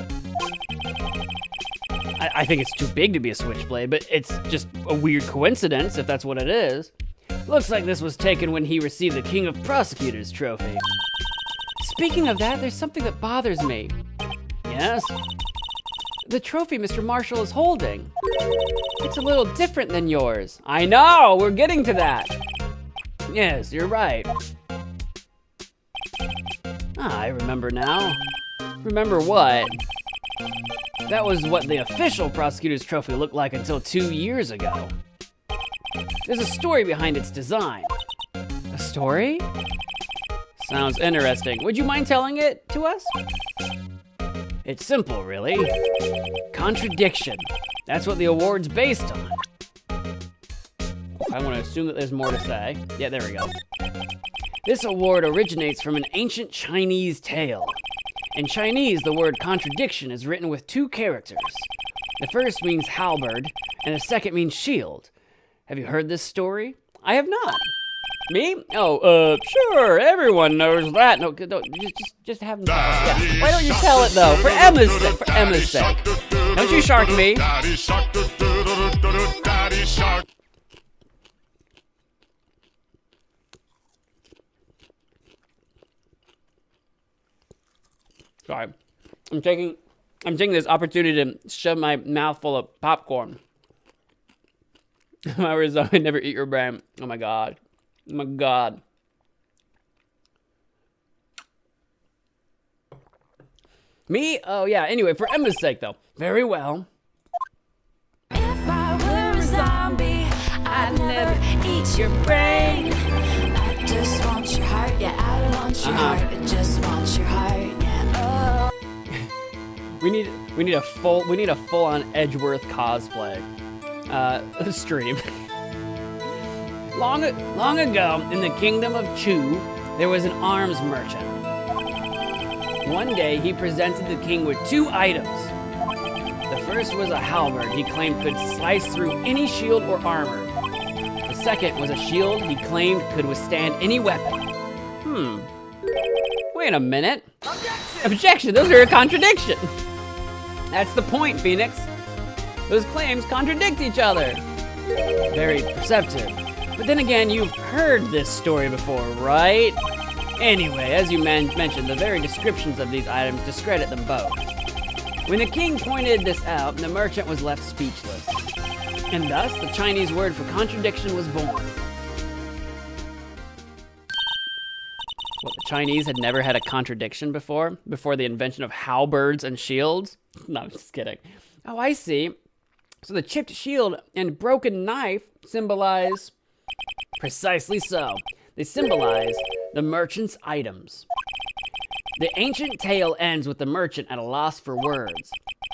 Speaker 1: I think it's too big to be a switchblade, but it's just a weird coincidence if that's what it is. Looks like this was taken when he received the King of Prosecutors trophy. Speaking of that, there's something that bothers me.
Speaker 2: Yes?
Speaker 1: The trophy Mr. Marshall is holding. It's a little different than yours. I know, we're getting to that.
Speaker 2: Yes, you're right. I remember now.
Speaker 1: Remember what?
Speaker 2: That was what the official prosecutor's trophy looked like until 2 years ago. There's a story behind its design.
Speaker 1: A story?
Speaker 2: Sounds interesting. Would you mind telling it to us? It's simple, really. Contradiction. That's what the award's based on. I want to assume that there's more to say. Yeah, there we go. This award originates from an ancient Chinese tale. In Chinese, the word contradiction is written with 2 characters. The first means halberd, and the second means shield. Have you heard this story?
Speaker 1: I have not.
Speaker 2: Me? Oh, sure, everyone knows that. No, just have them tell it. Yeah.
Speaker 1: Why don't you tell it though? For Emma's sake. For Emma's sake. Don't you shark me.
Speaker 2: Sorry. I'm taking this opportunity to shove my mouth full of popcorn. My result, I never eat your brain. Oh my god. Oh my god. Me? Oh yeah, anyway, for Emma's sake though. Very well.
Speaker 4: If I were a zombie, I'd never eat your brain. I just want your heart, yeah, I want your heart. I just want your heart, yeah. Oh.
Speaker 2: We need a full-on Edgeworth cosplay. Stream. Long ago, in the kingdom of Chu, there was an arms merchant. One day, he presented the king with 2 items. The first was a halberd he claimed could slice through any shield or armor. The second was a shield he claimed could withstand any weapon. Wait a minute. Objection! Those are a contradiction! That's the point, Phoenix. Those claims contradict each other. Very perceptive. But then again, you've heard this story before, right? Anyway, as you mentioned, the very descriptions of these items discredit them both. When the king pointed this out, the merchant was left speechless. And thus, the Chinese word for contradiction was born. What, the Chinese had never had a contradiction before the invention of halberds and shields? No, I'm just kidding. Oh, I see. So the chipped shield and broken knife symbolize... Precisely so. They symbolize the merchant's items. The ancient tale ends with the merchant at a loss for words,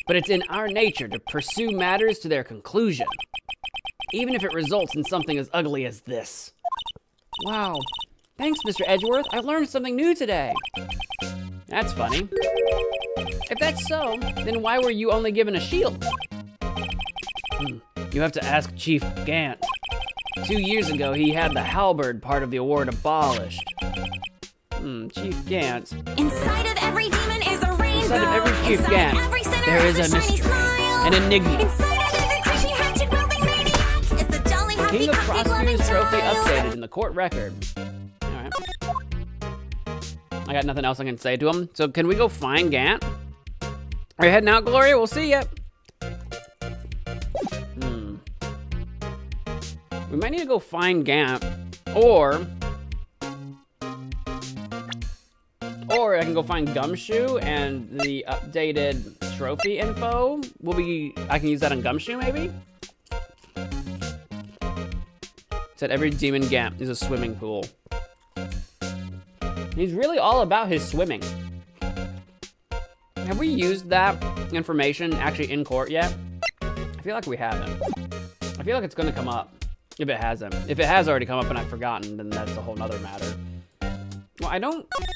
Speaker 2: but it's in our nature to pursue matters to their conclusion, even if it results in something as ugly as this. Wow. Thanks, Mr. Edgeworth. I learned something new today. That's funny. If that's so, then why were you only given a shield? You have to ask Chief Gant. 2 years ago, he had the halberd part of the award abolished. Chief Gant.
Speaker 4: Inside of every demon is a rainbow.
Speaker 2: Inside of every Chief Gant, there is a mystery, an enigma.
Speaker 4: Inside of every creature hatchet wielding maniac is the jolly happy
Speaker 2: King of
Speaker 4: puppy loving
Speaker 2: Prosecutors Trophy
Speaker 4: child.
Speaker 2: updated in the court record. Alright. I got nothing else I can say to him. So can we go find Gant? Are you heading out, Gloria? We'll see ya. We might need to go find Gant, or I can go find Gumshoe and the updated trophy info. I can use that on Gumshoe, maybe? Said every demon Gant is a swimming pool. He's really all about his swimming. Have we used that information actually in court yet? I feel like we haven't. I feel like it's gonna come up. If it hasn't. If it has already come up and I've forgotten, then that's a whole nother matter. Well, I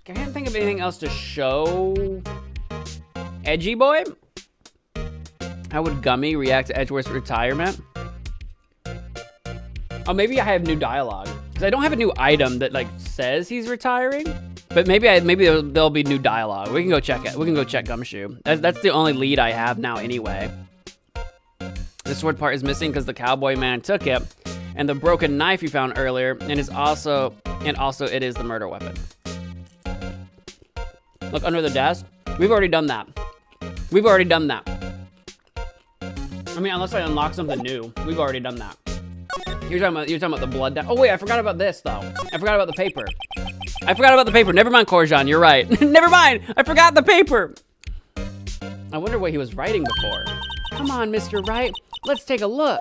Speaker 2: can't think of anything else to show Edgy Boy. How would Gummy react to Edgeworth's retirement? Oh, maybe I have new dialogue. Because I don't have a new item that, like, says he's retiring. But maybe there'll be new dialogue. We can go check it. We can go check Gumshoe. That's the only lead I have now anyway. The sword part is missing because the cowboy man took it. And the broken knife you found earlier, and also it is the murder weapon. Look under the desk. We've already done that. We've already done that. I mean, unless I unlock something new, we've already done that. You're talking about the blood. Oh wait, I forgot about this though. I forgot about the paper. Never mind, Korjan. You're right. Never mind. I forgot the paper. I wonder what he was writing before. Come on, Mr. Wright. Let's take a look.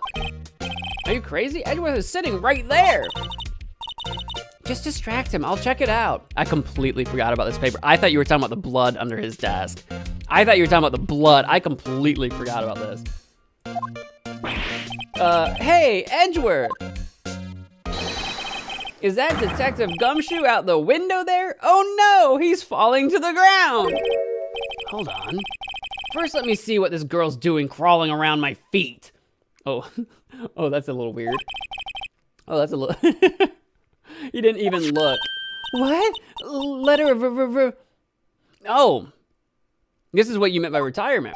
Speaker 1: Are you crazy? Edgeworth is sitting right there. Just distract him. I'll check it out. I completely forgot about this paper. I thought you were talking about the blood under his desk. I thought you were talking about the blood. I completely forgot about this. Hey, Edgeworth. Is that Detective Gumshoe out the window there? Oh no, he's falling to the ground. Hold on. First, let me see what this girl's doing crawling around my feet. Oh, oh, that's a little weird. Oh, that's a little... You didn't even look. What? Letter of... Oh. This is what you meant by retirement.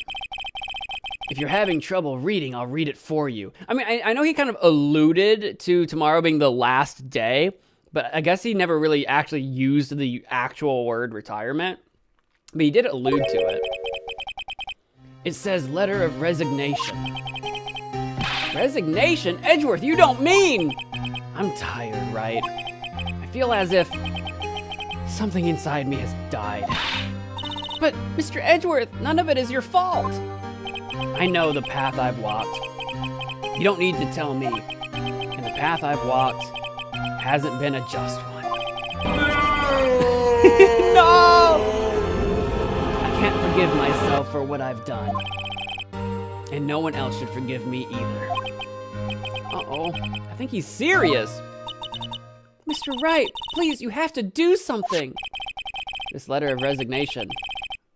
Speaker 1: If you're having trouble reading, I'll read it for you. I mean, I know he kind of alluded to tomorrow being the last day, but I guess he never really actually used the actual word retirement. But he did allude to it. It says letter of resignation. Resignation? Edgeworth, you don't mean... I'm tired, right? I feel as if something inside me has died. But, Mr. Edgeworth, none of it is your fault. I know the path I've walked. You don't need to tell me. And the path I've walked hasn't been a just one. No! I can't forgive myself for what I've done. And no one else should forgive me either. Uh-oh, I think he's serious. Mr. Wright, please, you have to do something. This letter of resignation.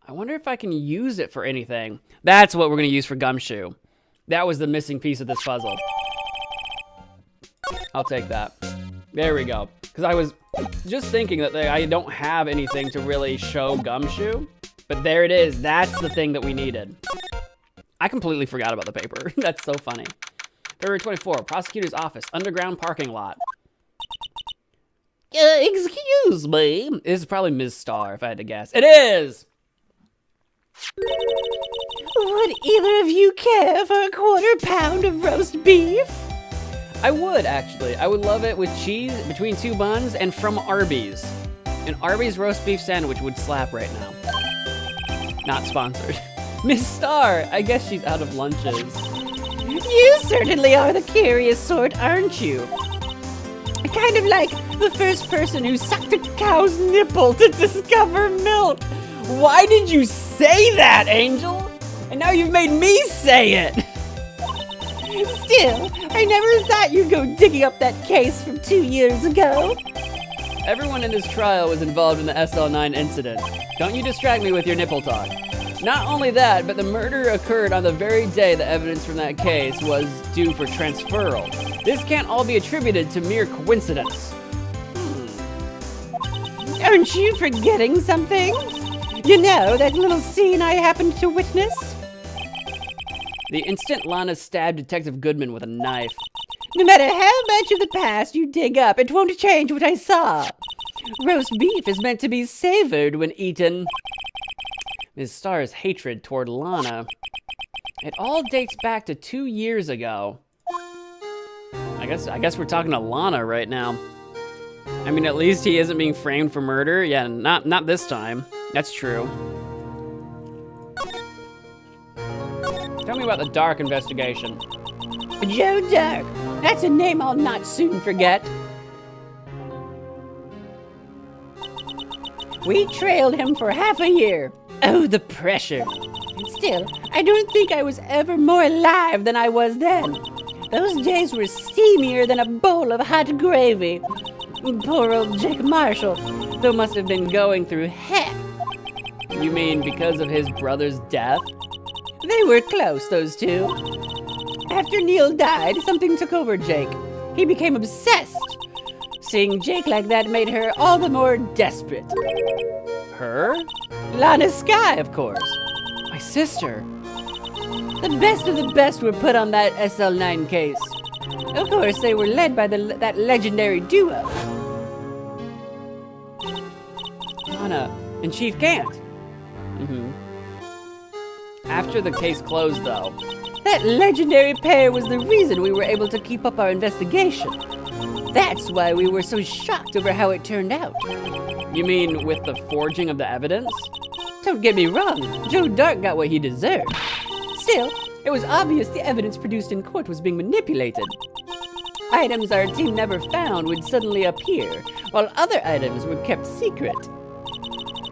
Speaker 1: I wonder if I can use it for anything. That's what we're gonna use for Gumshoe. That was the missing piece of this puzzle. I'll take that. There we go. Because I was just thinking that I don't have anything to really show Gumshoe. But there it is. That's the thing that we needed. I completely forgot about the paper. That's so funny. February 24, prosecutor's office, underground parking lot. Excuse me. This is probably Ms. Starr, if I had to guess. It is!
Speaker 5: Would either of you care for a quarter-pound of roast beef?
Speaker 1: I would, actually. I would love it with cheese between two buns and from Arby's. An Arby's roast beef sandwich would slap right now. Not sponsored. Miss Starr, I guess she's out of lunches.
Speaker 5: You certainly are the curious sort, aren't you? Kind of like the first person who sucked a cow's nipple to discover milk.
Speaker 1: Why did you say that, Angel? And now you've made me say it.
Speaker 5: Still, I never thought you'd go digging up that case from 2 years ago.
Speaker 1: Everyone in this trial was involved in the SL9 incident. Don't you distract me with your nipple talk. Not only that, but the murder occurred on the very day the evidence from that case was due for transferal. This can't all be attributed to mere coincidence.
Speaker 5: Aren't you forgetting something? You know, that little scene I happened to witness?
Speaker 1: The instant Lana stabbed Detective Goodman with a knife.
Speaker 5: No matter how much of the past you dig up, it won't change what I saw. Roast beef is meant to be savored when eaten. Ms. Starr's hatred toward Lana. It all dates back to 2 years ago. I guess we're talking to Lana right now. I mean, at least he isn't being framed for murder. Yeah, not this time. That's true. Tell me about the Dark investigation. Joe Dark. That's a name I'll not soon forget. We trailed him for half a year. Oh, the pressure. Still, I don't think I was ever more alive than I was then. Those days were steamier than a bowl of hot gravy. Poor old Jake Marshall, though, must have been going through heck.
Speaker 1: You mean because of his brother's death?
Speaker 5: They were close, those two. After Neil died, something took over Jake. He became obsessed. Seeing Jake like that made her all the more desperate.
Speaker 1: Her?
Speaker 5: Lana Skye, of course.
Speaker 1: My sister.
Speaker 5: The best of the best were put on that SL9 case. Of course, they were led by that legendary duo.
Speaker 1: Lana and Chief Gant. After the case closed, though.
Speaker 5: That legendary pair was the reason we were able to keep up our investigation. That's why we were so shocked over how it turned out.
Speaker 1: You mean with the forging of the evidence?
Speaker 5: Don't get me wrong, Joe Dark got what he deserved. Still, it was obvious the evidence produced in court was being manipulated. Items our team never found would suddenly appear, while other items were kept secret.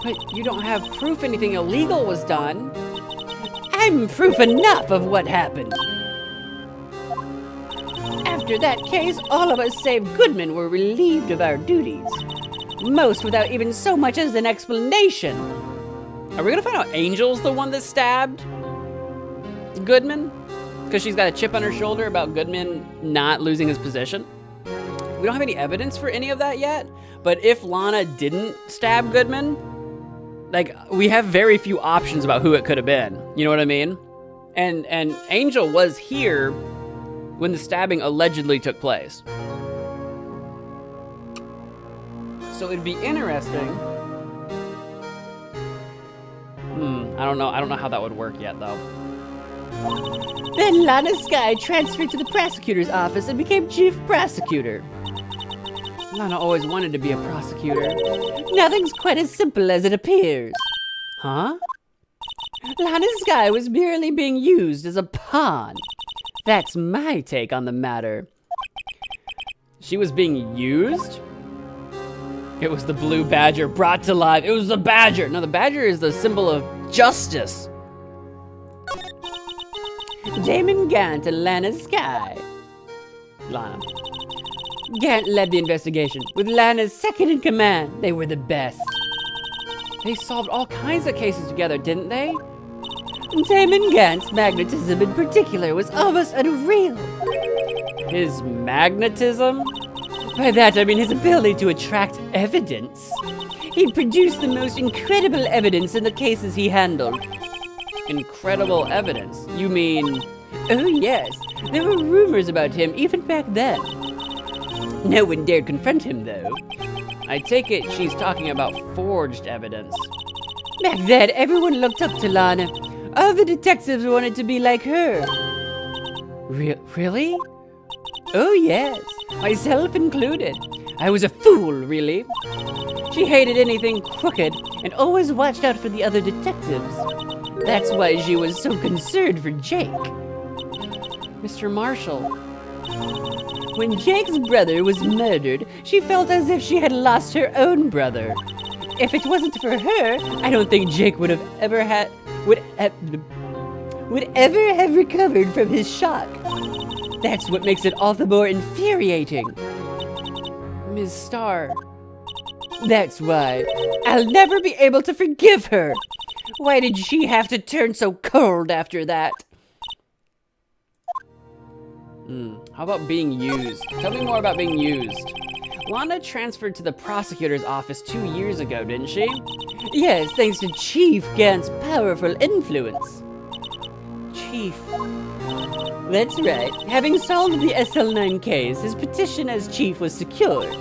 Speaker 1: But you don't have proof anything illegal was done.
Speaker 5: I'm proof enough of what happened. After that case, all of us save Goodman were relieved of our duties. Most without even so much as an explanation.
Speaker 1: Are we gonna find out Angel's the one that stabbed Goodman? Because she's got a chip on her shoulder about Goodman not losing his position? We don't have any evidence for any of that yet, but if Lana didn't stab Goodman, like, we have very few options about who it could have been. You know what I mean? And Angel was here when the stabbing allegedly took place. So it'd be interesting. I don't know how that would work yet, though.
Speaker 5: Then Lana Skye transferred to the prosecutor's office and became chief prosecutor.
Speaker 1: Lana always wanted to be a prosecutor.
Speaker 5: Nothing's quite as simple as it appears.
Speaker 1: Huh?
Speaker 5: Lana Skye was merely being used as a pawn. That's my take on the matter.
Speaker 1: She was being used? It was the blue badger brought to life. It was the badger. No, the badger is the symbol of justice.
Speaker 5: Damon Gant and Lana Skye.
Speaker 1: Lana.
Speaker 5: Gant led the investigation. With Lana's second in command, they were the best.
Speaker 1: They solved all kinds of cases together, didn't they?
Speaker 5: Damon Gant's magnetism in particular was almost unreal.
Speaker 1: His magnetism?
Speaker 5: By that I mean his ability to attract evidence. He produced the most incredible evidence in the cases he handled.
Speaker 1: Incredible evidence? You mean...
Speaker 5: Oh yes, there were rumors about him even back then. No one dared confront him though.
Speaker 1: I take it she's talking about forged evidence.
Speaker 5: Back then, everyone looked up to Lana. All the detectives wanted to be like her.
Speaker 1: Really?
Speaker 5: Oh yes, myself included. I was a fool, really. She hated anything crooked and always watched out for the other detectives. That's why she was so concerned for Jake.
Speaker 1: Mr. Marshall.
Speaker 5: When Jake's brother was murdered, she felt as if she had lost her own brother. If it wasn't for her, I don't think Jake would ever have recovered from his shock. That's what makes it all the more infuriating.
Speaker 1: Ms. Starr.
Speaker 5: That's why. I'll never be able to forgive her. Why did she have to turn so cold after that?
Speaker 1: How about being used? Tell me more about being used. Lana transferred to the prosecutor's office 2 years ago, didn't she?
Speaker 5: Yes, thanks to Chief Gant's powerful influence.
Speaker 1: Chief.
Speaker 5: That's right. Having solved the SL9 case, his petition as chief was secured.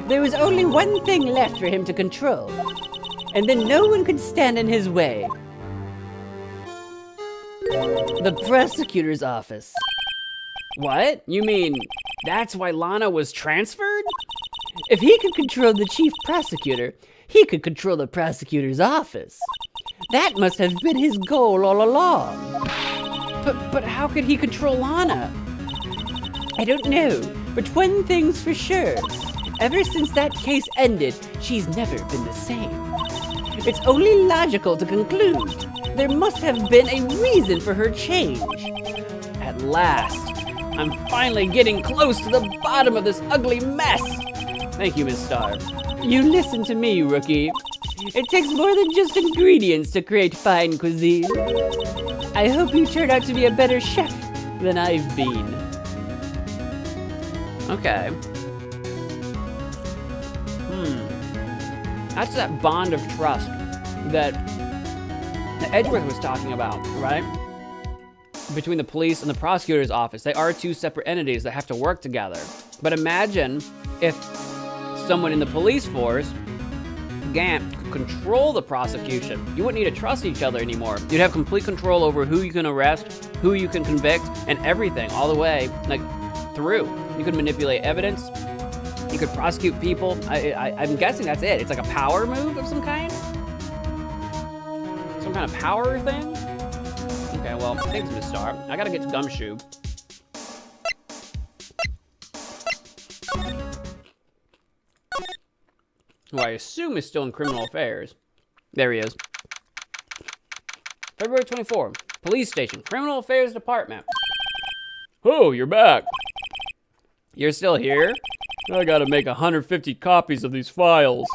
Speaker 5: There was only one thing left for him to control. And then no one could stand in his way. The prosecutor's office.
Speaker 1: What? You mean that's why Lana was transferred?
Speaker 5: If he could control the chief prosecutor, he could control the prosecutor's office. That must have been his goal all along.
Speaker 1: But how could he control Lana?
Speaker 5: I don't know, but one thing's for sure. Ever since that case ended, she's never been the same. It's only logical to conclude there must have been a reason for her change.
Speaker 1: At last, I'm finally getting close to the bottom of this ugly mess. Thank you, Ms. Starr.
Speaker 5: You listen to me, rookie. It takes more than just ingredients to create fine cuisine. I hope you turn out to be a better chef than I've been.
Speaker 1: Okay. That's that bond of trust that Edgeworth was talking about, right? Between the police and the prosecutor's office. They are two separate entities that have to work together. But imagine if someone in the police force, Gant, could control the prosecution. You wouldn't need to trust each other anymore. You'd have complete control over who you can arrest, who you can convict, and everything, all the way, like, through. You could manipulate evidence. You could prosecute people. I'm guessing that's it. It's like a power move of some kind? Some kind of power thing? Okay, well, thanks, Miss Starr. I gotta get to Gumshoe. who I assume is still in criminal affairs. There he is. February 24, police station, criminal affairs department.
Speaker 3: Oh, you're back.
Speaker 1: You're still here?
Speaker 3: I gotta make 150 copies of these files.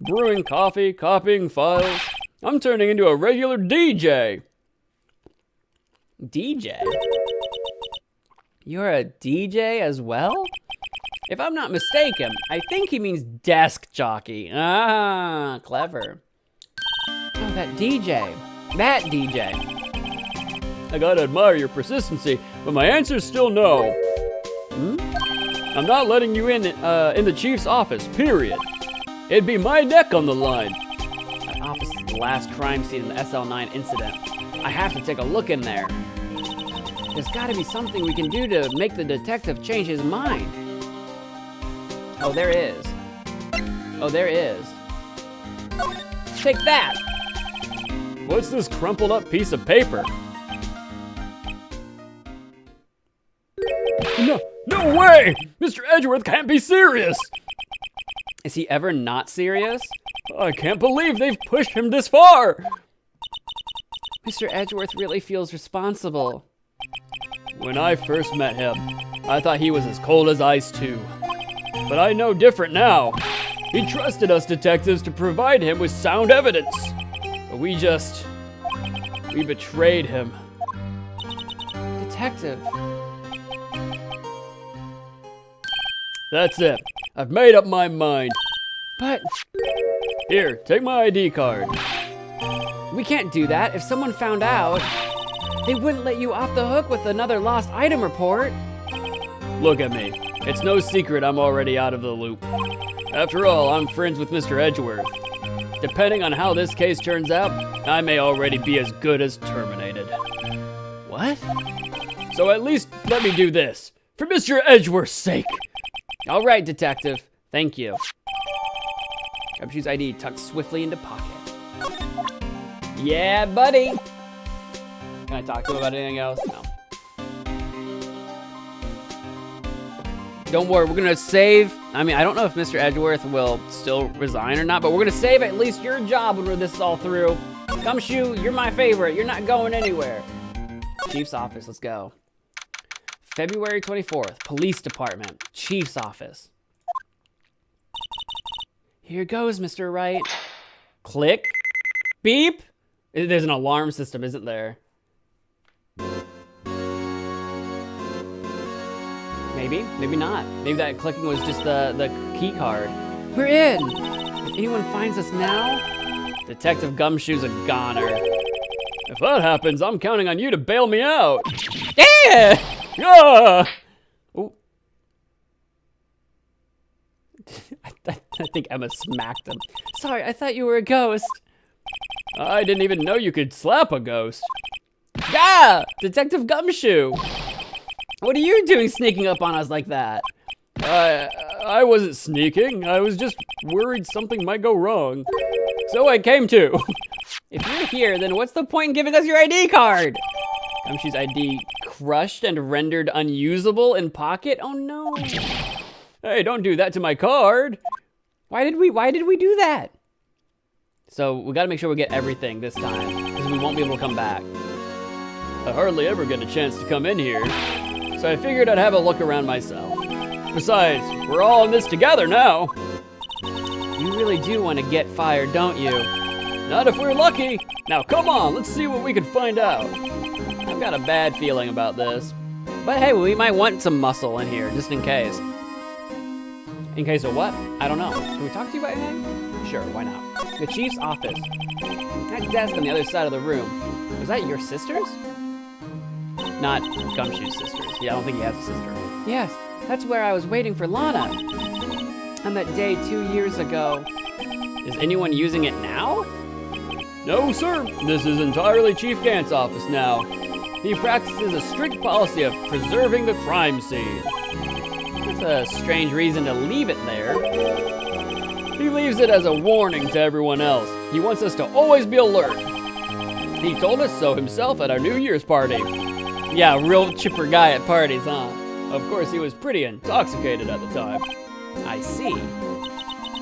Speaker 3: Brewing coffee, copying files. I'm turning into a regular DJ.
Speaker 1: DJ? You're a DJ as well? If I'm not mistaken, I think he means desk jockey. Ah, clever. Oh, that DJ. That DJ.
Speaker 3: I gotta admire your persistency, but my answer's still no. I'm not letting you in the chief's office, period. It'd be my neck on the line.
Speaker 1: That office is the last crime scene in the SL9 incident. I have to take a look in there. There's gotta be something we can do to make the detective change his mind. Oh, there is. Oh, there is. Take that!
Speaker 3: What's this crumpled up piece of paper? No way! Mr. Edgeworth can't be serious!
Speaker 1: Is he ever not serious?
Speaker 3: I can't believe they've pushed him this far!
Speaker 1: Mr. Edgeworth really feels responsible.
Speaker 3: When I first met him, I thought he was as cold as ice too. But I know different now. He trusted us detectives to provide him with sound evidence. But we betrayed him.
Speaker 1: Detective.
Speaker 3: That's it. I've made up my mind.
Speaker 1: But
Speaker 3: Here, take my ID card.
Speaker 1: we can't do that. If someone found out, they wouldn't let you off the hook with another lost item report.
Speaker 3: Look at me. It's no secret I'm already out of the loop. After all, I'm friends with Mr. Edgeworth. Depending on how this case turns out, I may already be as good as terminated.
Speaker 1: What?
Speaker 3: So at least let me do this, for Mr. Edgeworth's sake.
Speaker 1: All right, detective. Thank you. Gumshoe's ID tucked swiftly into pocket. Yeah, buddy. Can I talk to him about anything else? No. Don't worry, we're gonna save. I mean, I don't know if Mr. Edgeworth will still resign or not, but we're gonna save at least your job when this is all through. Gumshoe, you're my favorite. You're not going anywhere. Chief's office, let's go. February 24th, police department, chief's office. Here goes, Mr. Wright. Click. Beep. There's an alarm system, isn't there? Maybe, maybe not. Maybe that clicking was just the key card. We're in. If anyone finds us now, Detective Gumshoe's a goner.
Speaker 3: If that happens, I'm counting on you to bail me out.
Speaker 1: Yeah!
Speaker 3: Ah!
Speaker 1: Ooh. I think Emma smacked him. Sorry, I thought you were a ghost.
Speaker 3: I didn't even know you could slap a ghost.
Speaker 1: Yeah! Detective Gumshoe! What are you doing sneaking up on us like that?
Speaker 3: I wasn't sneaking. I was just worried something might go wrong. So I came to.
Speaker 1: If you're here, then what's the point in giving us your ID card? Gumshoe's ID crushed and rendered unusable in pocket? Oh no.
Speaker 3: Hey, don't do that to my card.
Speaker 1: Why did we do that? So we gotta make sure we get everything this time, because we won't be able to come back.
Speaker 3: I hardly ever get a chance to come in here, so I figured I'd have a look around myself. Besides, we're all in this together now.
Speaker 1: You really do want to get fired, don't you?
Speaker 3: Not if we're lucky. Now come on, let's see what we can find out.
Speaker 1: I've got a bad feeling about this. But hey, we might want some muscle in here, just in case. In case of what? I don't know. Can we talk to you about anything? Sure, why not? The chief's office. That desk on the other side of the room. Was that your sister's? Not Gumshoe's sister's. Yeah, I don't think he has a sister. Yes, that's where I was waiting for Lana. On that day 2 years ago. Is anyone using it now?
Speaker 3: No, sir. This is entirely Chief Gant's office now. He practices a strict policy of preserving the crime scene.
Speaker 1: That's a strange reason to leave it there.
Speaker 3: He leaves it as a warning to everyone else. He wants us to always be alert. He told us so himself at our New Year's party.
Speaker 1: Yeah, real chipper guy at parties, huh?
Speaker 3: Of course, he was pretty intoxicated at the time.
Speaker 1: I see.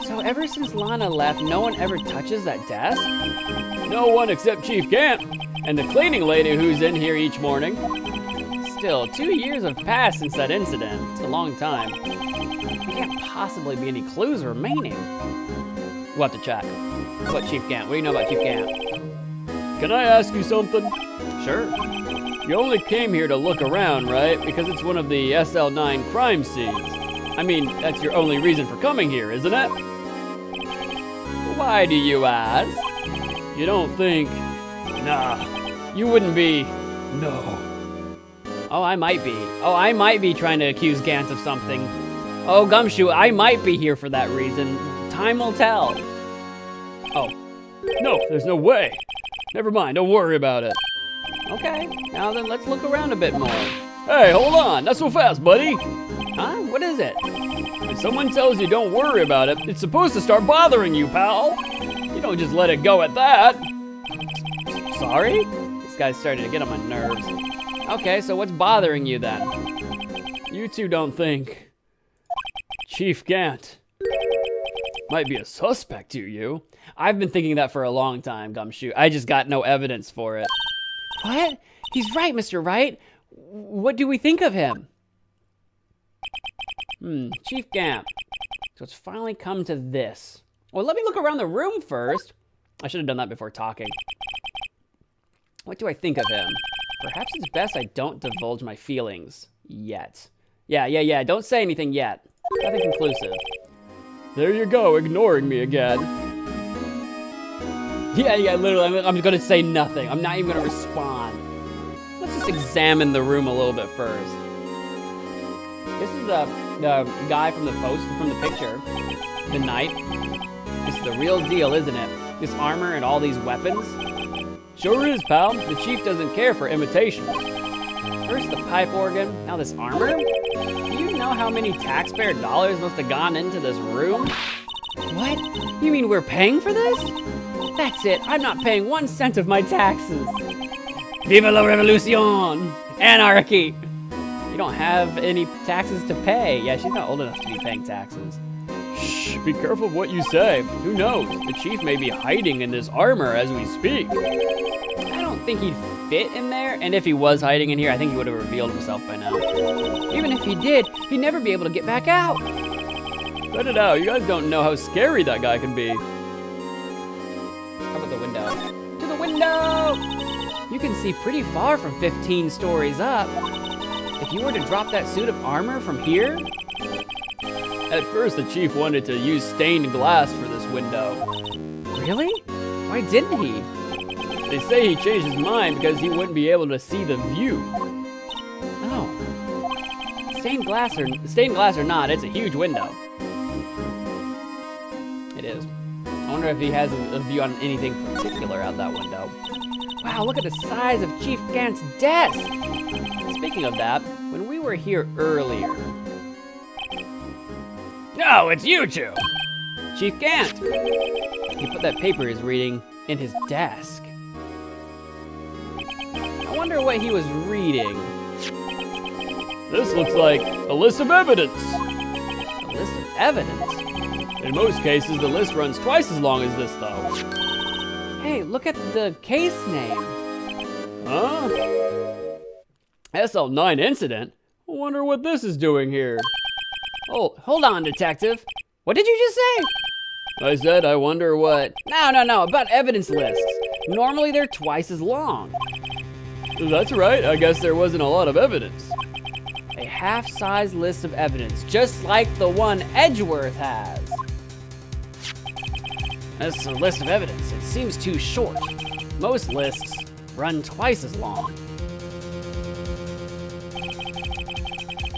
Speaker 1: So ever since Lana left, no one ever touches that desk?
Speaker 3: No one except Chief Gant and the cleaning lady who's in here each morning.
Speaker 1: Still, 2 years have passed since that incident. It's a long time. There can't possibly be any clues remaining. We'll have to check. What, Chief Gant? What do you know about Chief Gant?
Speaker 3: Can I ask you something?
Speaker 1: Sure.
Speaker 3: You only came here to look around, right? Because it's one of the SL9 crime scenes. I mean, that's your only reason for coming here, isn't it?
Speaker 1: Why do you ask?
Speaker 3: You don't think... Nah, you wouldn't be... No.
Speaker 1: Oh, I might be. Oh, I might be trying to accuse Gant of something. Oh, Gumshoe, I might be here for that reason. Time will tell.
Speaker 3: Oh. No, there's no way. Never mind, don't worry about it.
Speaker 1: Okay, now then let's look around a bit more.
Speaker 3: Hey, hold on, not so fast, buddy.
Speaker 1: Huh? What is it?
Speaker 3: If someone tells you don't worry about it, it's supposed to start bothering you, pal. You don't just let it go at that.
Speaker 1: Sorry? This guy's starting to get on my nerves. Okay, so what's bothering you then?
Speaker 3: You two don't think Chief Gant might be a suspect, do you?
Speaker 1: I've been thinking that for a long time, Gumshoe. I just got no evidence for it. What? He's right, Mr. Wright. What do we think of him? Chief Gant. So it's finally come to this. Well, let me look around the room first. I should have done that before talking. What do I think of him? Perhaps it's best I don't divulge my feelings yet. Yeah. Don't say anything yet. Nothing conclusive.
Speaker 3: There you go, ignoring me again.
Speaker 1: Yeah, literally, I'm gonna say nothing. I'm not even gonna respond. Let's just examine the room a little bit first. This is the guy from the picture. The knight. This is the real deal, isn't it? This armor and all these weapons.
Speaker 3: Sure is, pal. The chief doesn't care for imitations.
Speaker 1: First the pipe organ, now this armor? Do you know how many taxpayer dollars must have gone into this room? What? You mean we're paying for this? That's it, I'm not paying 1 cent of my taxes. Viva la revolution! Anarchy! You don't have any taxes to pay. Yeah, she's not old enough to be paying taxes.
Speaker 3: Shh, be careful of what you say. Who knows? The chief may be hiding in this armor as we speak.
Speaker 1: I don't think he'd fit in there, and if he was hiding in here, I think he would have revealed himself by now. Even if he did, he'd never be able to get back out.
Speaker 3: Cut it out, you guys don't know how scary that guy can be.
Speaker 1: How about the window? To the window! You can see pretty far from 15 stories up. If you were to drop that suit of armor from here...
Speaker 3: At first, the chief wanted to use stained glass for this window.
Speaker 1: Really? Why didn't he?
Speaker 3: They say he changed his mind because he wouldn't be able to see the view.
Speaker 1: Oh. Stained glass or not, it's a huge window. It is. I wonder if he has a view on anything particular out that window. Wow, look at the size of Chief Gant's desk! Speaking of that, when we were here earlier...
Speaker 3: No, it's you two!
Speaker 1: Chief Gant! He put that paper he's reading in his desk. I wonder what he was reading.
Speaker 3: This looks like a list of evidence.
Speaker 1: A list of evidence?
Speaker 3: In most cases, the list runs twice as long as this, though.
Speaker 1: Hey, look at the case name.
Speaker 3: Huh? SL9 incident? I wonder what this is doing here.
Speaker 1: Oh, hold on, detective. What did you just say?
Speaker 3: I said I wonder what...
Speaker 1: No, about evidence lists. Normally they're twice as long.
Speaker 3: That's right, I guess there wasn't a lot of evidence.
Speaker 1: A half-size list of evidence, just like the one Edgeworth has. That's a list of evidence. It seems too short. Most lists run twice as long.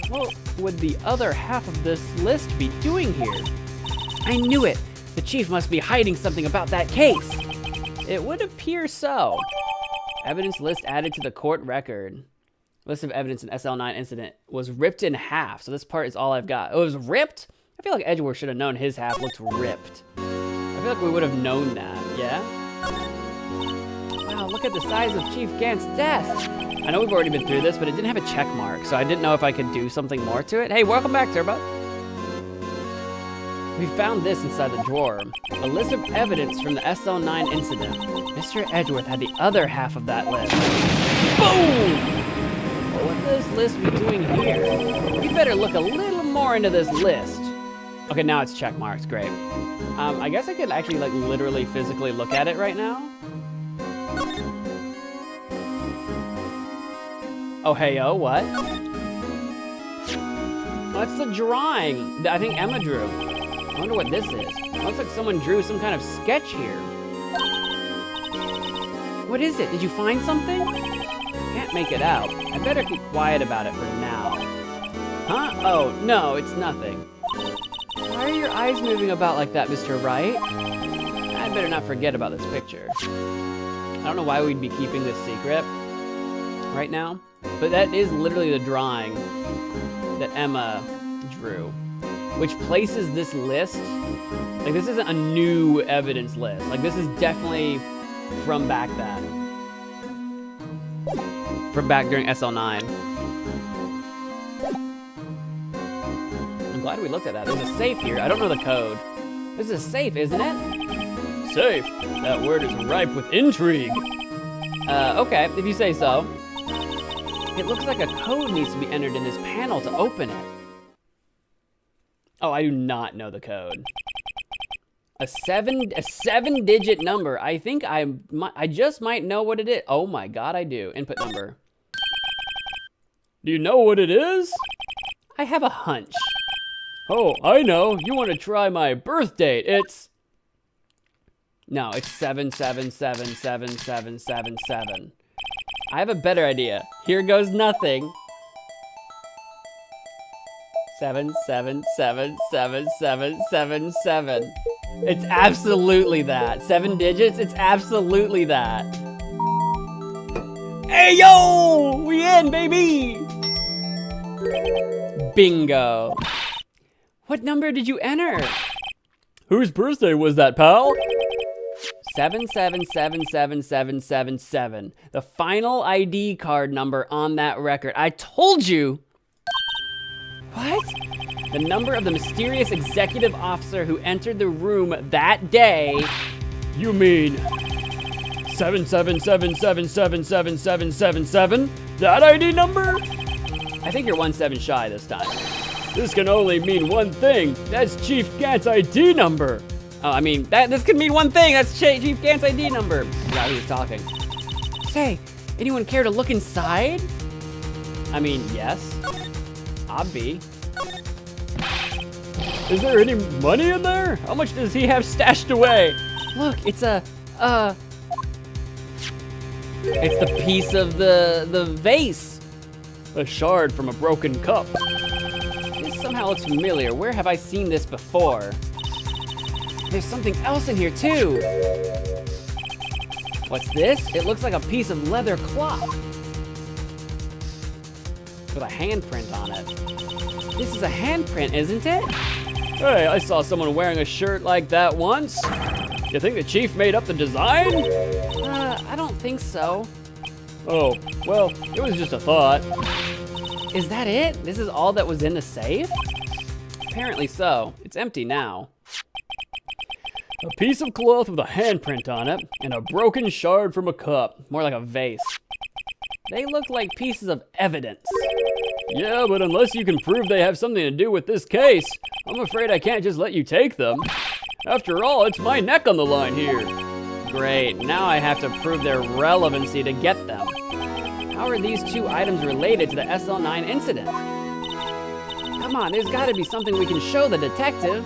Speaker 1: What would the other half of this list be doing here? I knew it! The chief must be hiding something about that case. It would appear so. Evidence list added to the court record. List of evidence in SL9 incident was ripped in half, so this part is all I've got. Oh, it was ripped? I feel like Edgeworth should have known his half looked ripped. I feel like we would have known that, yeah? Wow, look at the size of Chief Gant's desk. I know we've already been through this, but it didn't have a check mark, so I didn't know if I could do something more to it. Hey, welcome back, Turbo.
Speaker 2: We found this inside the drawer. A list of evidence from the SL9 incident. Mr. Edgeworth had the other half of that list. Boom! What would this list be doing here? We better look a little more into this list. Okay, now it's check marks. Great. I guess I could actually, like, literally physically look at it right now. Oh, hey, oh, what? What's the drawing that I think Emma drew? I wonder what this is. Looks like someone drew some kind of sketch here. What is it? Did you find something? Can't make it out. I better keep quiet about it for now. Huh? Oh, no, it's nothing. Why are your eyes moving about like that, Mr. Wright? I better not forget about this picture. I don't know why we'd be keeping this secret right now, but that is literally the drawing that Emma drew, which places this list, like this isn't a new evidence list. Like this is definitely from back then. From back during SL9. I'm glad we looked at that. There's a safe here. I don't know the code. This is a safe, isn't it?
Speaker 3: Safe. That word is ripe with intrigue.
Speaker 2: Okay, if you say so. It looks like a code needs to be entered in this panel to open it. Oh, I do not know the code. A seven-digit number. I think I just might know what it is. Oh my God, I do. Input number.
Speaker 3: Do you know what it is?
Speaker 2: I have a hunch.
Speaker 3: Oh, I know. You want to try my birth date.
Speaker 2: No, it's 7777777. I have a better idea. Here goes nothing. 7777777. It's absolutely that. 7 digits, it's absolutely that. Hey yo! We in, baby! Bingo. What number did you enter?
Speaker 3: Whose birthday was that, pal?
Speaker 2: 7777777. The final ID card number on that record. I told you! What? The number of the mysterious executive officer who entered the room that day.
Speaker 3: You mean 777777777? That ID number?
Speaker 2: I think you're 17 shy this time.
Speaker 3: This can only mean one thing. That's Chief Gant's ID number.
Speaker 2: Oh, I mean, this could mean one thing. That's Chief Gant's ID number. Yeah, he was talking. Say, anyone care to look inside? I mean, yes. Obvi.
Speaker 3: Is there any money in there? How much does he have stashed away?
Speaker 2: Look, it's it's the piece of the vase.
Speaker 3: A shard from a broken cup.
Speaker 2: This somehow looks familiar. Where have I seen this before? There's something else in here too. What's this? It looks like a piece of leather cloth with a handprint on it. This is a handprint, isn't it?
Speaker 3: Hey, I saw someone wearing a shirt like that once. You think the chief made up the design?
Speaker 2: I don't think so.
Speaker 3: Oh, well, it was just a thought.
Speaker 2: Is that it? This is all that was in the safe? Apparently so. It's empty now.
Speaker 3: A piece of cloth with a handprint on it, and a broken shard from a cup.
Speaker 2: More like a vase. They look like pieces of evidence.
Speaker 3: Yeah, but unless you can prove they have something to do with this case, I'm afraid I can't just let you take them. After all, it's my neck on the line here.
Speaker 2: Great, now I have to prove their relevancy to get them. How are these two items related to the SL9 incident? Come on, there's gotta be something we can show the detective.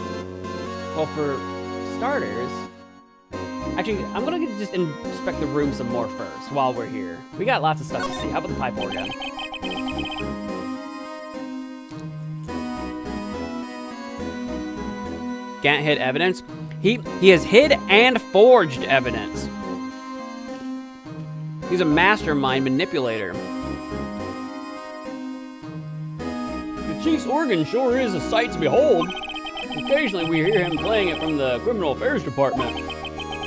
Speaker 2: Well, for starters, actually, I'm gonna just inspect the room some more first while we're here. We got lots of stuff to see. How about the pipe organ? Gant hid evidence. He has hid and forged evidence. He's a mastermind manipulator.
Speaker 3: The chief's organ sure is a sight to behold. Occasionally we hear him playing it from the criminal affairs department.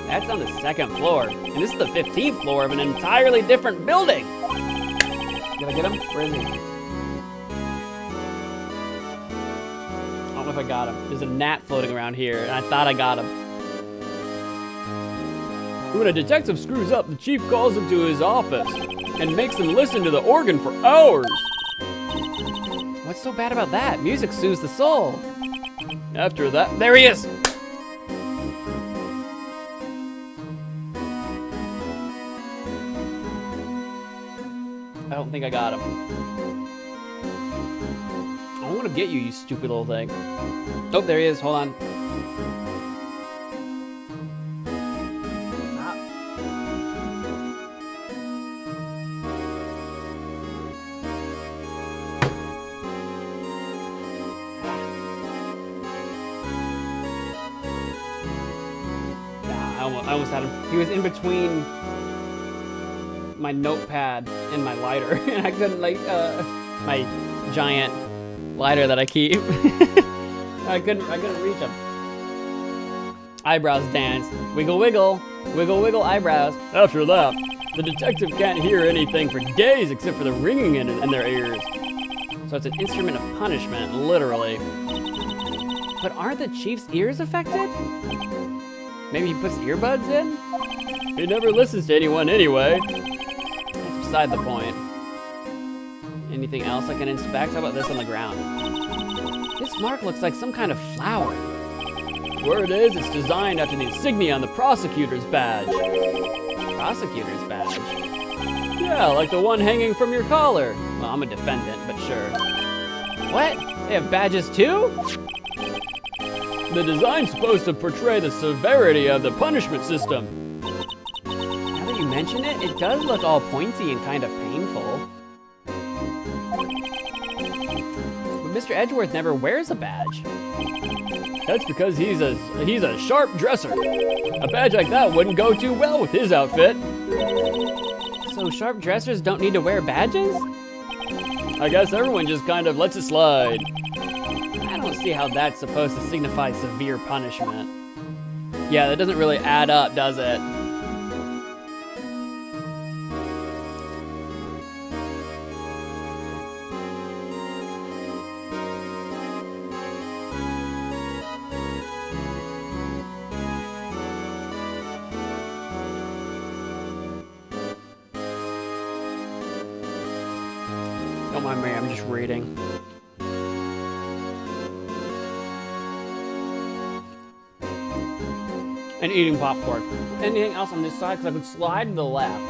Speaker 2: That's on the 2nd floor, and this is the 15th floor of an entirely different building. Did I get him? Where is he? don't know if I got him. There's a gnat floating around here, and I thought I got him.
Speaker 3: When a detective screws up, the chief calls him to his office and makes him listen to the organ for hours.
Speaker 2: What's so bad about that? Music soothes the soul.
Speaker 3: After that,
Speaker 2: There he is! I don't think I got him. I want to get you, you stupid little thing. Oh, there he is. Hold on. Stop. I almost had him. He was in between my notepad and my lighter, and I couldn't my giant lighter that I keep. I couldn't reach him. Eyebrows dance. Wiggle, wiggle. Wiggle, wiggle, eyebrows.
Speaker 3: after that, the detective can't hear anything for days except for the ringing in their ears.
Speaker 2: So it's an instrument of punishment, literally. But aren't the chief's ears affected? Maybe he puts earbuds in?
Speaker 3: He never listens to anyone anyway.
Speaker 2: That's beside the point. Anything else I can inspect? How about this on the ground? This mark looks like some kind of flower.
Speaker 3: Where it is, it's designed after the insignia on the prosecutor's badge.
Speaker 2: Prosecutor's badge.
Speaker 3: Yeah, like the one hanging from your collar.
Speaker 2: Well, I'm a defendant, but sure. What? They have badges too?
Speaker 3: The design's supposed to portray the severity of the punishment system.
Speaker 2: Now that you mention it, it does look all pointy and kind of painful. But Mr. Edgeworth never wears a badge.
Speaker 3: That's because he's a sharp dresser. A badge like that wouldn't go too well with his outfit.
Speaker 2: So sharp dressers don't need to wear badges?
Speaker 3: I guess everyone just kind of lets it slide.
Speaker 2: I don't see how that's supposed to signify severe punishment. Yeah, that doesn't really add up, does it? Don't mind me, I'm just reading. And eating popcorn. Anything else on this side? Because I could slide to the left.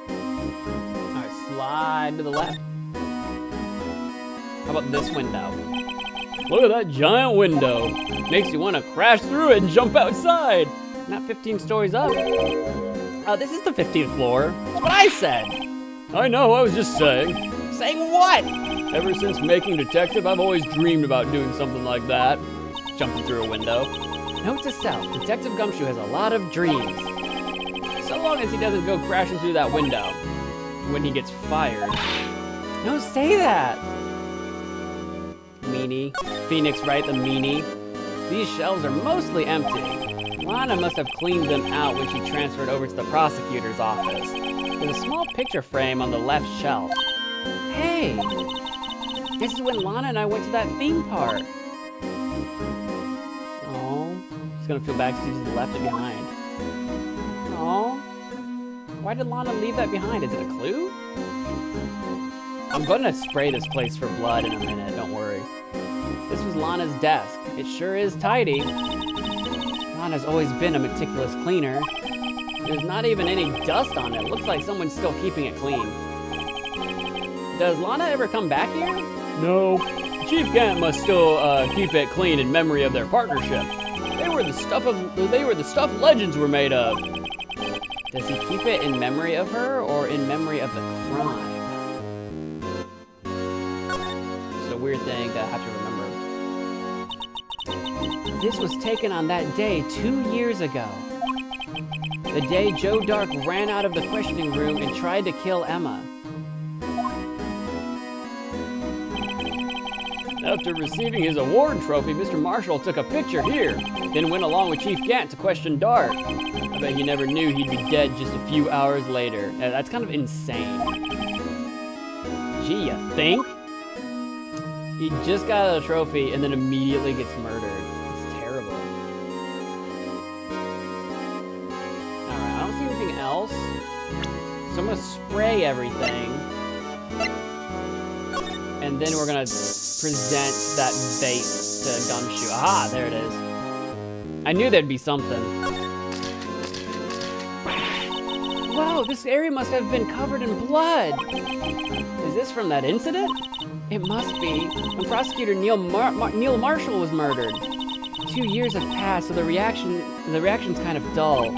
Speaker 2: Alright, slide to the left. How about this window?
Speaker 3: Look at that giant window. Makes you want to crash through it and jump outside.
Speaker 2: Not 15 stories up. Oh, this is the 15th floor. That's what I said.
Speaker 3: I know, I was just saying.
Speaker 2: Saying what?
Speaker 3: Ever since making detective, I've always dreamed about doing something like that.
Speaker 2: Jumping through a window. Note to self, Detective Gumshoe has a lot of dreams. So long as he doesn't go crashing through that window when he gets fired. Don't say that! Meanie. Phoenix Wright, the meanie. These shelves are mostly empty. Lana must have cleaned them out when she transferred over to the prosecutor's office. There's a small picture frame on the left shelf. Hey! This is when Lana and I went to that theme park. She's gonna feel bad because she just left it behind. Oh, why did Lana leave that behind? Is it a clue? I'm gonna spray this place for blood in a minute, don't worry. This was Lana's desk. It sure is tidy. Lana's always been a meticulous cleaner. There's not even any dust on it. Looks like someone's still keeping it clean. Does Lana ever come back here?
Speaker 3: No. Chief Gant must still keep it clean in memory of their partnership. They were the stuff legends were made of.
Speaker 2: Does he keep it in memory of her or in memory of the crime? It's a weird thing that I have to remember. This was taken on that day 2 years ago. The day Joe Dark ran out of the questioning room and tried to kill Emma.
Speaker 3: After receiving his award trophy, Mr. Marshall took a picture here, then went along with Chief Gant to question Dark. I bet he never knew he'd be dead just a few hours later.
Speaker 2: That's kind of insane. Gee, you think? He just got a trophy and then immediately gets murdered. It's terrible. Alright, I don't see anything else. So I'm gonna spray everything. And then we're gonna present that vase to Gumshoe. Aha, there it is. I knew there'd be something. Whoa, this area must have been covered in blood. Is this from that incident? It must be. When prosecutor Neil Marshall was murdered. 2 years have passed, so the reaction's kind of dull.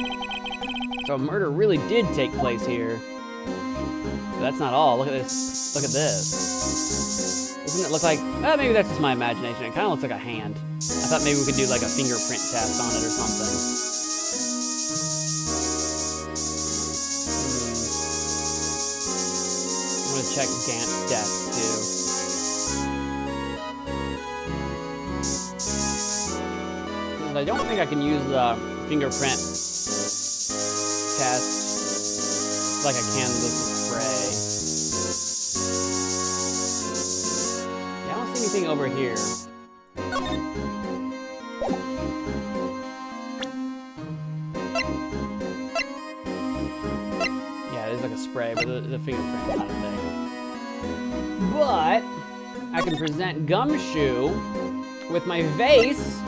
Speaker 2: So a murder really did take place here. But that's not all. Look at this. Look at this. Doesn't it look like... maybe that's just my imagination. It kind of looks like a hand. I thought maybe we could do like a fingerprint test on it or something. I'm gonna check Gant's desk too. I don't think I can use the fingerprint test like I can with the spray. Yeah, I don't see anything over here. Yeah, it is like a spray, but the fingerprint is not a thing. But I can present Gumshoe with my vase.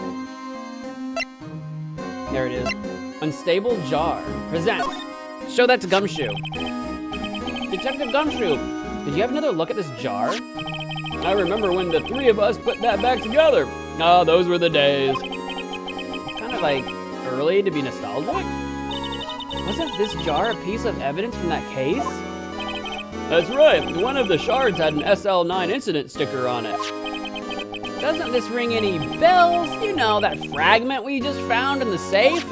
Speaker 2: There it is. Unstable jar. Present. Show that to Gumshoe. Detective Gumshoe, did you have another look at this jar? I remember when the three of us put that back together. Oh, those were the days. It's kind of like early to be nostalgic. Wasn't this jar a piece of evidence from that case? That's right. One of the shards had an SL9 incident sticker on it. Doesn't this ring any bells? You know, that fragment we just found in the safe?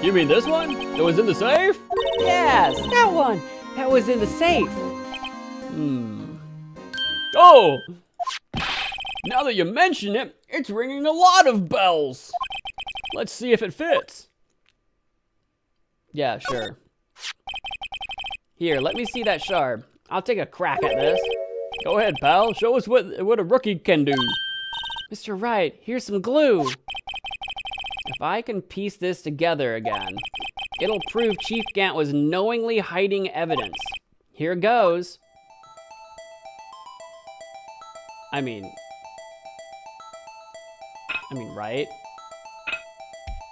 Speaker 2: You mean this one? That was in the safe? Yes, that one. That was in the safe. Oh! Now that you mention it, it's ringing a lot of bells. Let's see if it fits. Yeah, sure. Here, let me see that shard. I'll take a crack at this. Go ahead, pal. Show us what a rookie can do. Mr. Wright, here's some glue. If I can piece this together again, it'll prove Chief Gant was knowingly hiding evidence. Here goes. I mean, right?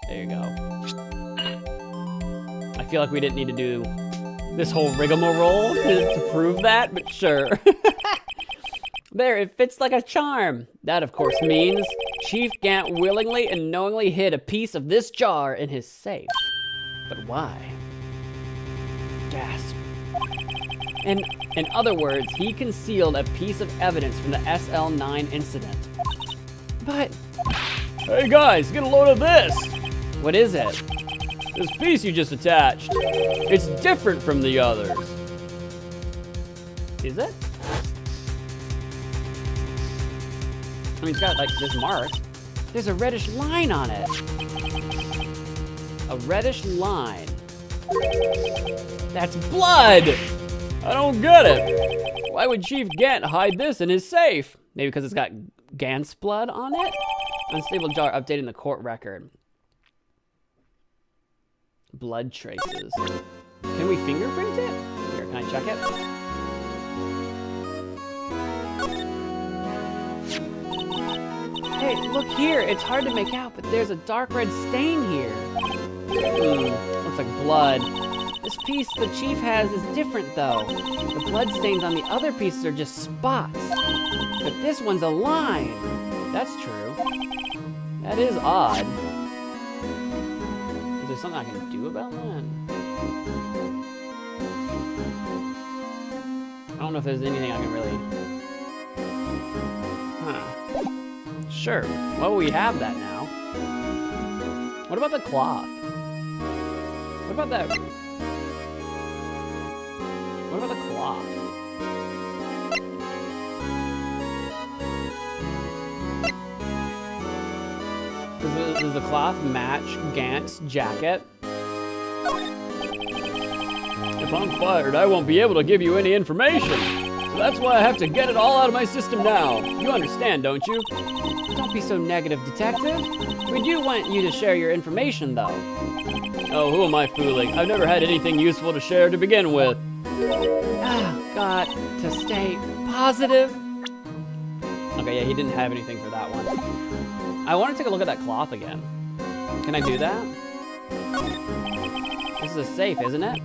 Speaker 2: There you go. I feel like we didn't need to do this whole rigmarole to prove that, but sure. There, it fits like a charm. That, of course, means Chief Gant willingly and knowingly hid a piece of this jar in his safe. But why? Gasp. In other words, he concealed a piece of evidence from the SL9 incident. But... Hey guys, get a load of this! What is it? This piece you just attached. It's different from the others. Is it? I mean, it's got, like, this mark. There's a reddish line on it. A reddish line. That's blood! I don't get it. Why would Chief Gant hide this in his safe? Maybe because it's got Gant's blood on it? Unstable jar updating the court record. Blood traces. Can we fingerprint it? Here, can I check it? Hey, look here. It's hard to make out, but there's a dark red stain here. Looks like blood. This piece the chief has is different, though. The blood stains on the other pieces are just spots. But this one's a line. That's true. That is odd. Is there something I can do about that? I don't know if there's anything I can really... Sure. Well, we have that now. What about the cloth? What about that? What about the cloth? Does the cloth match Gant's jacket? If I'm fired, I won't be able to give you any information.
Speaker 3: That's why I have to get it all out of my system now. You understand, don't you?
Speaker 1: Don't be so negative, detective. We do want you to share your information, though.
Speaker 3: Oh, who am I fooling? I've never had anything useful to share to begin with.
Speaker 1: Got to stay positive.
Speaker 2: Okay, yeah, he didn't have anything for that one. I want to take a look at that cloth again. Can I do that? This is a safe, isn't it?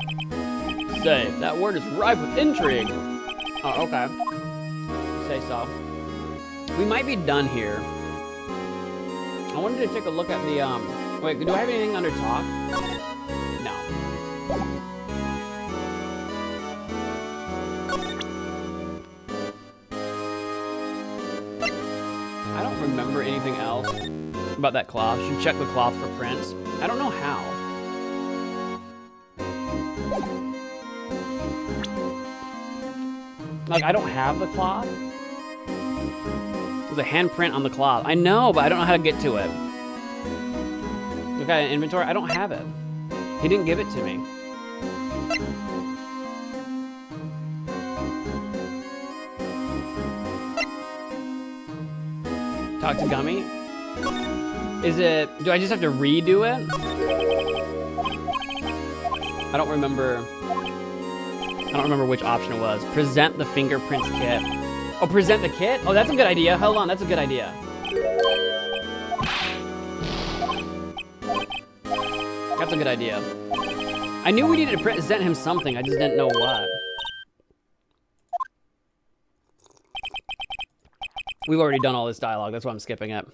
Speaker 3: Safe. That word is ripe with intrigue.
Speaker 2: Oh, okay. Say so. We might be done here. I wanted to take a look at the, wait, do I have anything under talk? No. I don't remember anything else about that cloth. Should check the cloth for prints. I don't know how. Like, I don't have the cloth. There's a handprint on the cloth. I know, but I don't know how to get to it. Look at inventory. I don't have it. He didn't give it to me. Talk to Gummy. Is it... Do I just have to redo it? I don't remember which option it was. Present the fingerprints kit. Oh, present the kit? Oh, that's a good idea. Hold on, that's a good idea. That's a good idea. I knew we needed to present him something. I just didn't know what. We've already done all this dialogue. That's why I'm skipping it.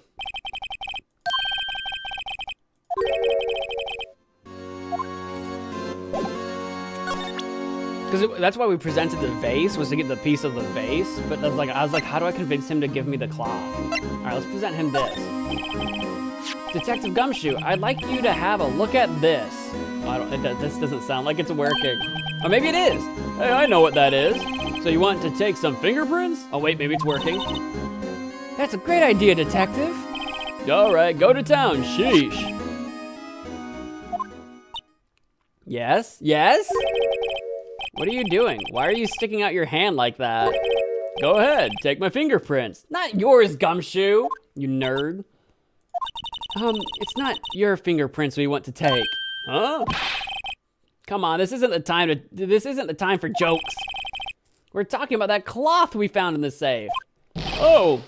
Speaker 2: Because that's why we presented the vase, was to get the piece of the vase. But I was like, how do I convince him to give me the cloth? All right, let's present him this. Detective Gumshoe, I'd like you to have a look at this. Oh, this doesn't sound like it's working. Oh, maybe it is.
Speaker 3: Hey, I know what that is. So you want to take some fingerprints?
Speaker 2: Oh, wait, maybe it's working. That's a great idea, Detective.
Speaker 3: All right, go to town. Sheesh.
Speaker 2: Yes? Yes? What are you doing? Why are you sticking out your hand like that?
Speaker 3: Go ahead, take my fingerprints.
Speaker 2: Not yours, Gumshoe, you nerd. It's not your fingerprints we want to take.
Speaker 3: Huh?
Speaker 2: Come on, this isn't the time for jokes. We're talking about that cloth we found in the safe.
Speaker 3: Oh,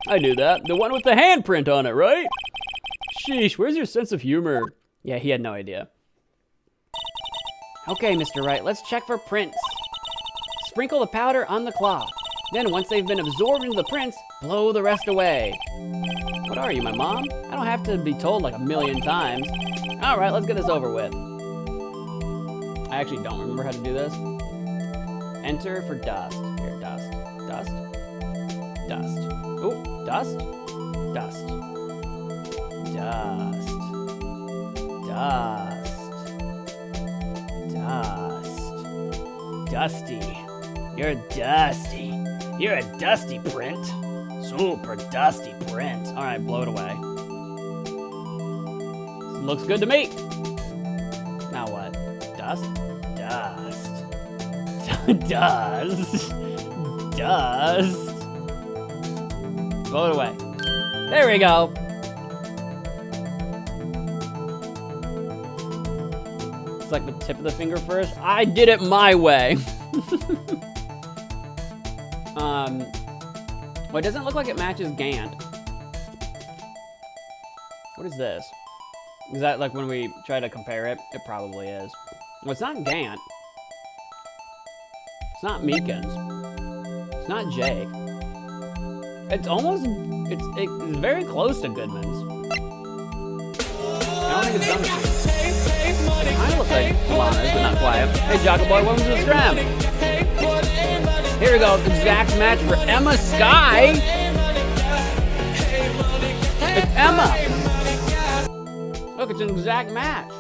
Speaker 3: I knew that. The one with the handprint on it, right? Sheesh, where's your sense of humor?
Speaker 2: Yeah, he had no idea. Okay, Mr. Wright, let's check for prints. Sprinkle the powder on the cloth. Then, once they've been absorbed into the prints, blow the rest away. What are you, my mom? I don't have to be told like 1,000,000 times. All right, let's get this over with. I actually don't remember how to do this. Enter for dust. Here, dust. Dust. Dust. Ooh, dust. Dust. Dust. Dust. Dust. Dusty. You're dusty. You're a dusty print. Super dusty print. All right, blow it away. Looks good to me. Now what? Dust? Dust. Dust. Dust. Blow it away. There we go. It's like the tip of the finger first. I did it my way. Well, it doesn't look like it matches Gant. What is this? Is that like when we try to compare it? It probably is. Well, it's not Gant. It's not Meekins. It's not Jake. It's almost, it's very close to Goodman's. I don't think it's Gumshoe. It kind of looks like Lana's, but not quite. Hey, Jocko Boy, welcome to the scram. Here we go, exact match for Emma Sky. It's Emma. Look, it's an exact match.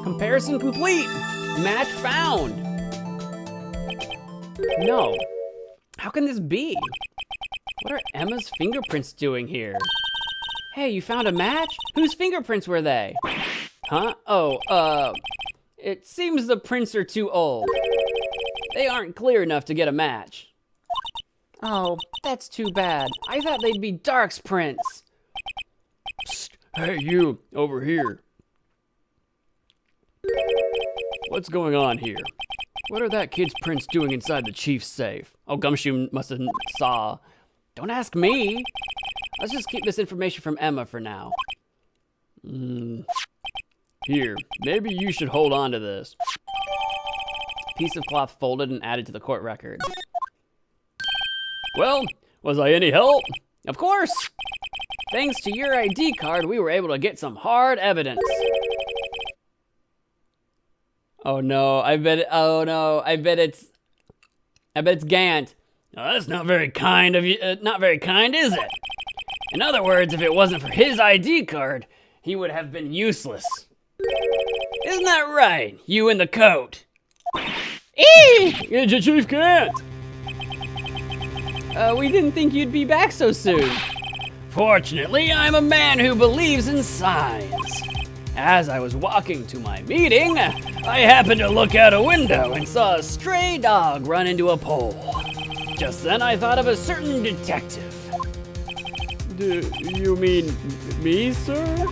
Speaker 2: Comparison complete. Match found. No. How can this be? What are Emma's fingerprints doing here?
Speaker 1: Hey, you found a match? Whose fingerprints were they? Huh? Oh, it seems the prints are too old. They aren't clear enough to get a match. Oh, that's too bad. I thought they'd be Dark's prints.
Speaker 3: Psst, hey, you, over here. What's going on here? What are that kid's prints doing inside the chief's safe?
Speaker 1: Oh, Gumshoe must have saw. Don't ask me. Let's just keep this information from Emma for now.
Speaker 3: Here, maybe you should hold on to this.
Speaker 1: Piece of cloth folded and added to the court record.
Speaker 3: Well, was I any help?
Speaker 1: Of course! Thanks to your ID card, we were able to get some hard evidence. Oh no, I bet it's Gant.
Speaker 3: Oh, that's not very kind of you.
Speaker 1: Not very kind, is it? In other words, if it wasn't for his ID card, he would have been useless. Isn't that right, you in the coat?
Speaker 3: It's your Chief Gant.
Speaker 1: We didn't think you'd be back so soon. Fortunately, I'm a man who believes in signs. As I was walking to my meeting, I happened to look out a window and saw a stray dog run into a pole. Just then, I thought of a certain detective.
Speaker 3: Do you mean me, sir?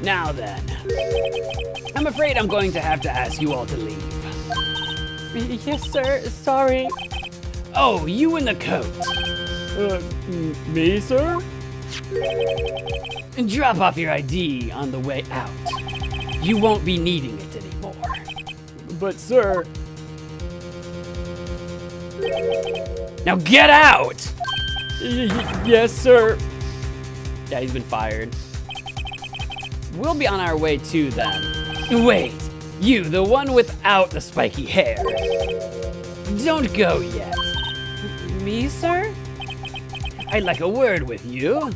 Speaker 1: Now then, I'm afraid I'm going to have to ask you all to leave. Yes, sir. Sorry. Oh, you in the coat.
Speaker 3: Me, sir?
Speaker 1: Drop off your ID on the way out. You won't be needing it anymore.
Speaker 3: But, sir...
Speaker 1: Now get out!
Speaker 3: Yes, sir.
Speaker 1: Yeah, he's been fired. We'll be on our way too then. Wait, you, the one without the spiky hair. Don't go yet. Me, sir? I'd like a word with you.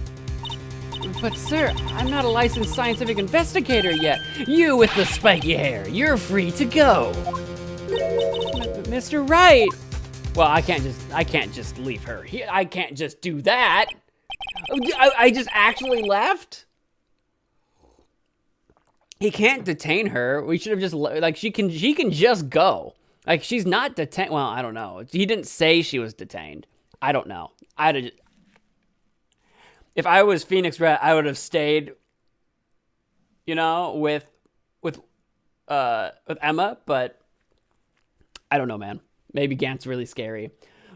Speaker 1: But sir, I'm not a licensed scientific investigator yet. You with the spiky hair, you're free to go. Mr. Wright. Well, I can't just leave her here. I can't just do that. I just actually left? He can't detain her. We should have just, like, she can just go. Like, she's not detained. Well, I don't know. He didn't say she was detained. I don't know. If I was Phoenix Wright, I would have stayed, you know, with Emma, but I don't know, man. Maybe Gant's really scary.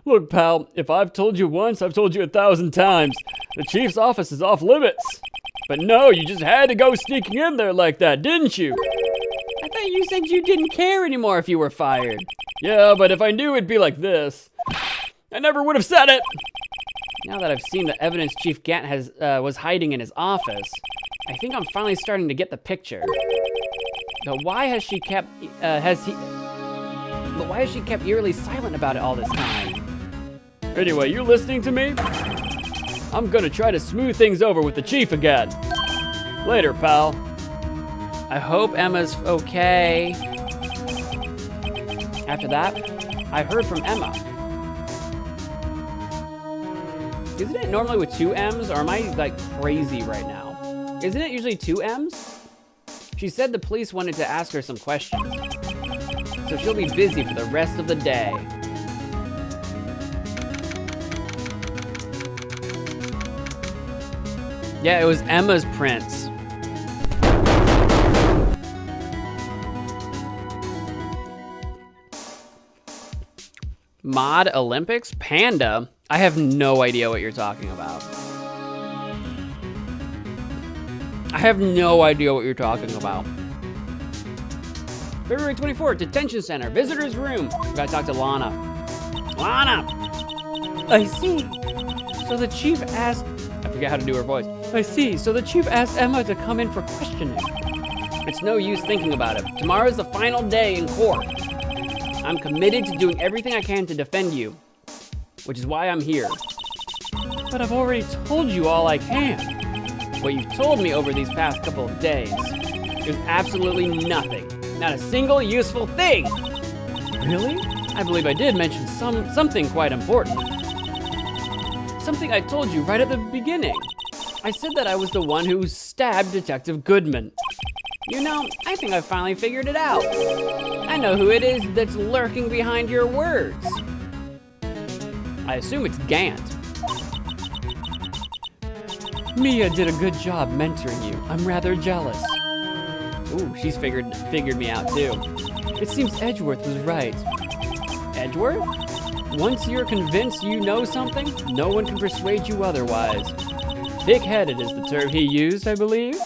Speaker 3: Look, pal, if I've told you once, I've told you 1,000 times. The chief's office is off limits. But no, you just had to go sneaking in there like that, didn't you?
Speaker 1: I thought you said you didn't care anymore if you were fired.
Speaker 3: Yeah, but if I knew it'd be like this, I never would have said it.
Speaker 1: Now that I've seen the evidence Chief Gant was hiding in his office, I think I'm finally starting to get the picture. But why has she kept eerily silent about it all this time?
Speaker 3: Anyway, you listening to me? I'm gonna try to smooth things over with the chief again. Later, pal.
Speaker 1: I hope Emma's okay. After that, I heard from Emma. Isn't it normally with 2 M's, or am I, like, crazy right now? Isn't it usually 2 M's? She said the police wanted to ask her some questions, so she'll be busy for the rest of the day. Yeah, it was Emma's prints. Mod Olympics? Panda? I have no idea what you're talking about. I have no idea what you're talking about. February 24th, detention center, visitor's room. We gotta talk to Lana. Lana! I see. So the chief asked... I forget how to do her voice. I see. So the chief asked Emma to come in for questioning. It's no use thinking about it. Tomorrow's the final day in court. I'm committed to doing everything I can to defend you, which is why I'm here. But I've already told you all I can. What you've told me over these past couple of days is absolutely nothing. Not a single useful thing. Really? I believe I did mention something quite important. Something I told you right at the beginning.
Speaker 2: I said that I was the one who stabbed Detective Goodman. You know, I think I finally figured it out. I know who it is that's lurking behind your words. I assume it's Gant. Mia did a good job mentoring you. I'm rather jealous. Ooh, she's figured me out too. It seems Edgeworth was right. Edgeworth? Once you're convinced you know something, no one can persuade you otherwise. Thick-headed is the term he used, I believe.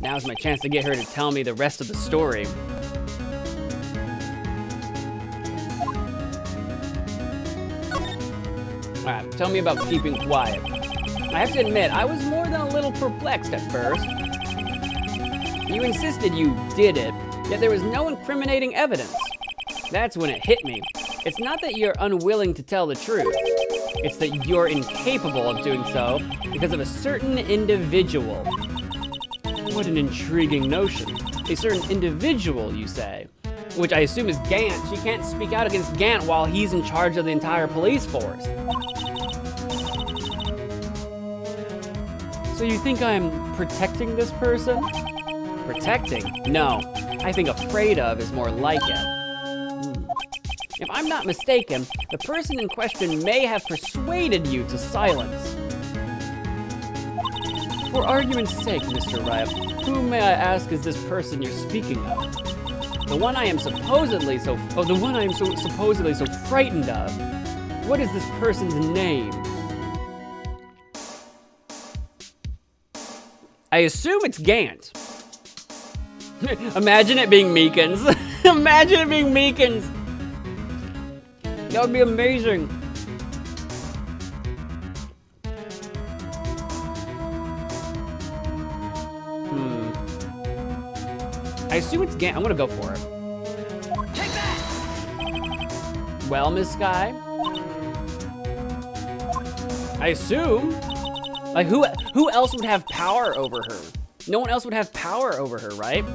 Speaker 2: Now's my chance to get her to tell me the rest of the story. Alright, tell me about keeping quiet. I have to admit, I was more than a little perplexed at first. You insisted you did it, yet there was no incriminating evidence. That's when it hit me. It's not that you're unwilling to tell the truth. It's that you're incapable of doing so because of a certain individual. What an intriguing notion. A certain individual, you say? Which I assume is Gant. She can't speak out against Gant while he's in charge of the entire police force. So you think I'm protecting this person? Protecting? No. I think afraid of is more like it. If I'm not mistaken, the person in question may have persuaded you to silence. For argument's sake, Mr. Wright, who may I ask is this person you're speaking of? The one I am supposedly so frightened of. What is this person's name? I assume it's Gant. Imagine it being Meekins. Imagine it being Meekins. That would be amazing. I assume it's Gant. I'm gonna go for it. Take that! Well, Miss Sky. I assume. Like, who else would have power over her? No one else would have power over her, right?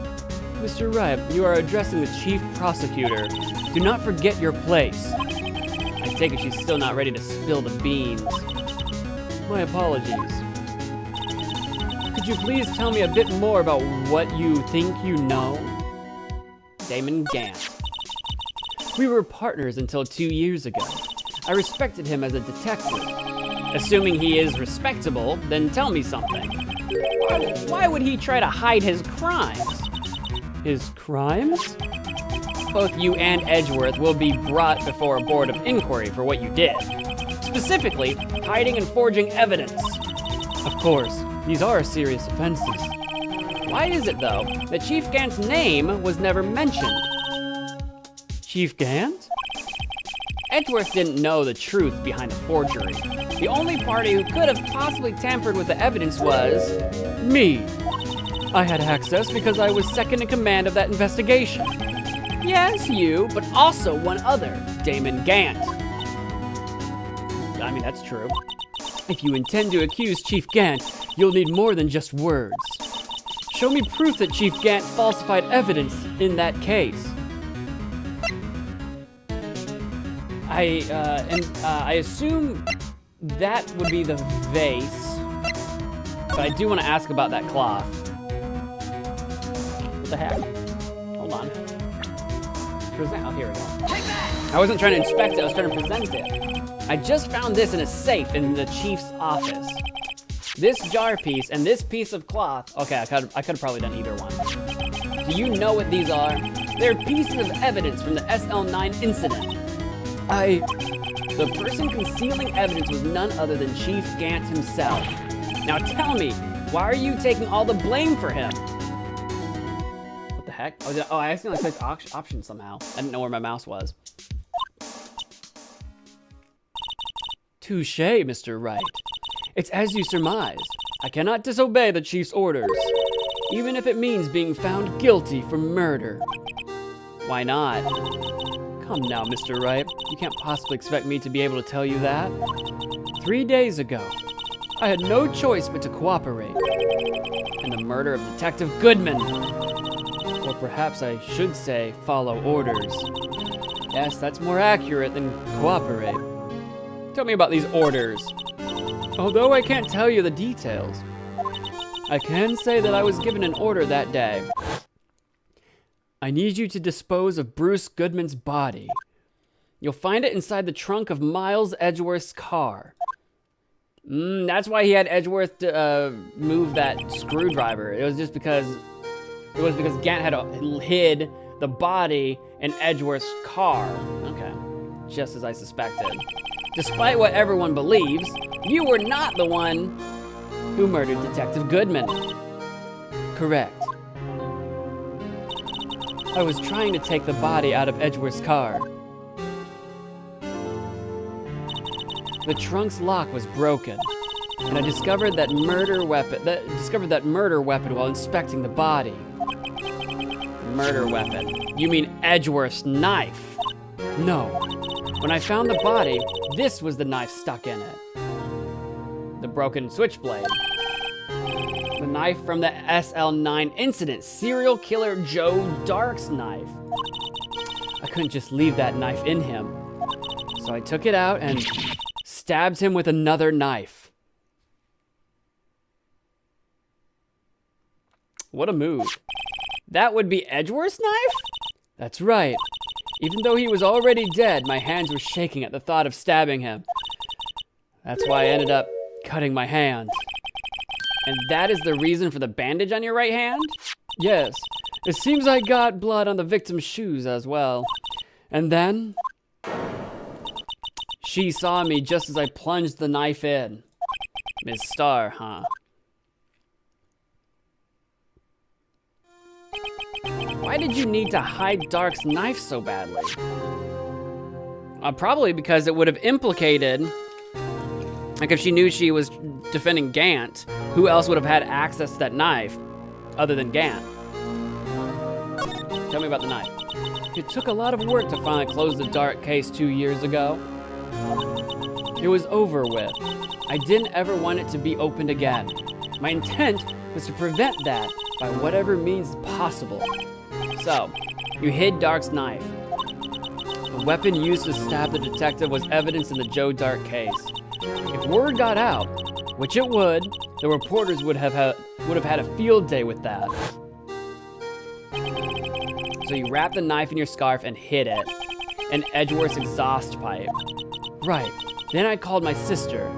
Speaker 2: Mr. Wright, you are addressing the chief prosecutor. Do not forget your place. I take it she's still not ready to spill the beans. My apologies. Could you please tell me a bit more about what you think you know? Damon Gant. We were partners until 2 years ago. I respected him as a detective. Assuming he is respectable, then tell me something. Why would he try to hide his crimes? His crimes? Both you and Edgeworth will be brought before a board of inquiry for what you did. Specifically, hiding and forging evidence. Of course, these are serious offenses. Why is it, though, that Chief Gant's name was never mentioned? Chief Gant? Edgeworth didn't know the truth behind the forgery. The only party who could have possibly tampered with the evidence was me. I had access because I was second in command of that investigation. Yes, you, but also one other, Damon Gant. I mean, that's true. If you intend to accuse Chief Gant, you'll need more than just words. Show me proof that Chief Gant falsified evidence in that case. I assume that would be the vase, but I do want to ask about that cloth. What the heck? Hold on. Present. Oh, here we go. I wasn't trying to inspect it. I was trying to present it. I just found this in a safe in the chief's office. This jar piece and this piece of cloth. Okay, I could have probably done either one. Do you know what these are? They're pieces of evidence from the SL9 incident. The person concealing evidence was none other than Chief Gant himself. Now tell me, why are you taking all the blame for him? What the heck? Oh, I accidentally clicked option somehow. I didn't know where my mouse was. Touché, Mr. Wright. It's as you surmised. I cannot disobey the chief's orders, even if it means being found guilty for murder. Why not? Come now, Mr. Wright. You can't possibly expect me to be able to tell you that. 3 days ago, I had no choice but to cooperate in the murder of Detective Goodman. Or perhaps I should say follow orders. Yes, that's more accurate than cooperate. Tell me about these orders.
Speaker 3: Although I can't tell you the details, I can say that I was given an order that day. I need you to dispose of Bruce Goodman's body. You'll find it inside the trunk of Miles Edgeworth's car. That's why he had Edgeworth move that screwdriver. It was just because Gant had hid the body in Edgeworth's car. Okay, just as I suspected. Despite what everyone believes, you were not the one who murdered Detective Goodman. Correct. I was trying to take the body out of Edgeworth's car. The trunk's lock was broken, and I discovered that murder weapon while inspecting the body. Murder weapon? You mean Edgeworth's knife? No. When I found the body, this was the knife stuck in it. The broken switchblade. The knife from the SL9 incident, serial killer Joe Dark's knife. I couldn't just leave that knife in him, so I took it out and stabbed him with another knife. What a move. That would be Edgeworth's knife? That's right. Even though he was already dead, my hands were shaking at the thought of stabbing him. That's why I ended up cutting my hand. And that is the reason for the bandage on your right hand? Yes. It seems I got blood on the victim's shoes as well. And then she saw me just as I plunged the knife in. Miss Starr, huh? Why did you need to hide Dark's knife so badly? Probably because it would have implicated, like if she knew she was defending Gant, who else would have had access to that knife other than Gant? Tell me about the knife. It took a lot of work to finally close the Dark case 2 years ago. It was over with. I didn't ever want it to be opened again. My intent was to prevent that by whatever means possible. So, you hid Dark's knife. The weapon used to stab the detective was evidence in the Joe Dark case. If word got out, which it would, the reporters would have had a field day with that. So you wrapped the knife in your scarf and hid it. In Edgeworth's exhaust pipe. Right. Then I called my sister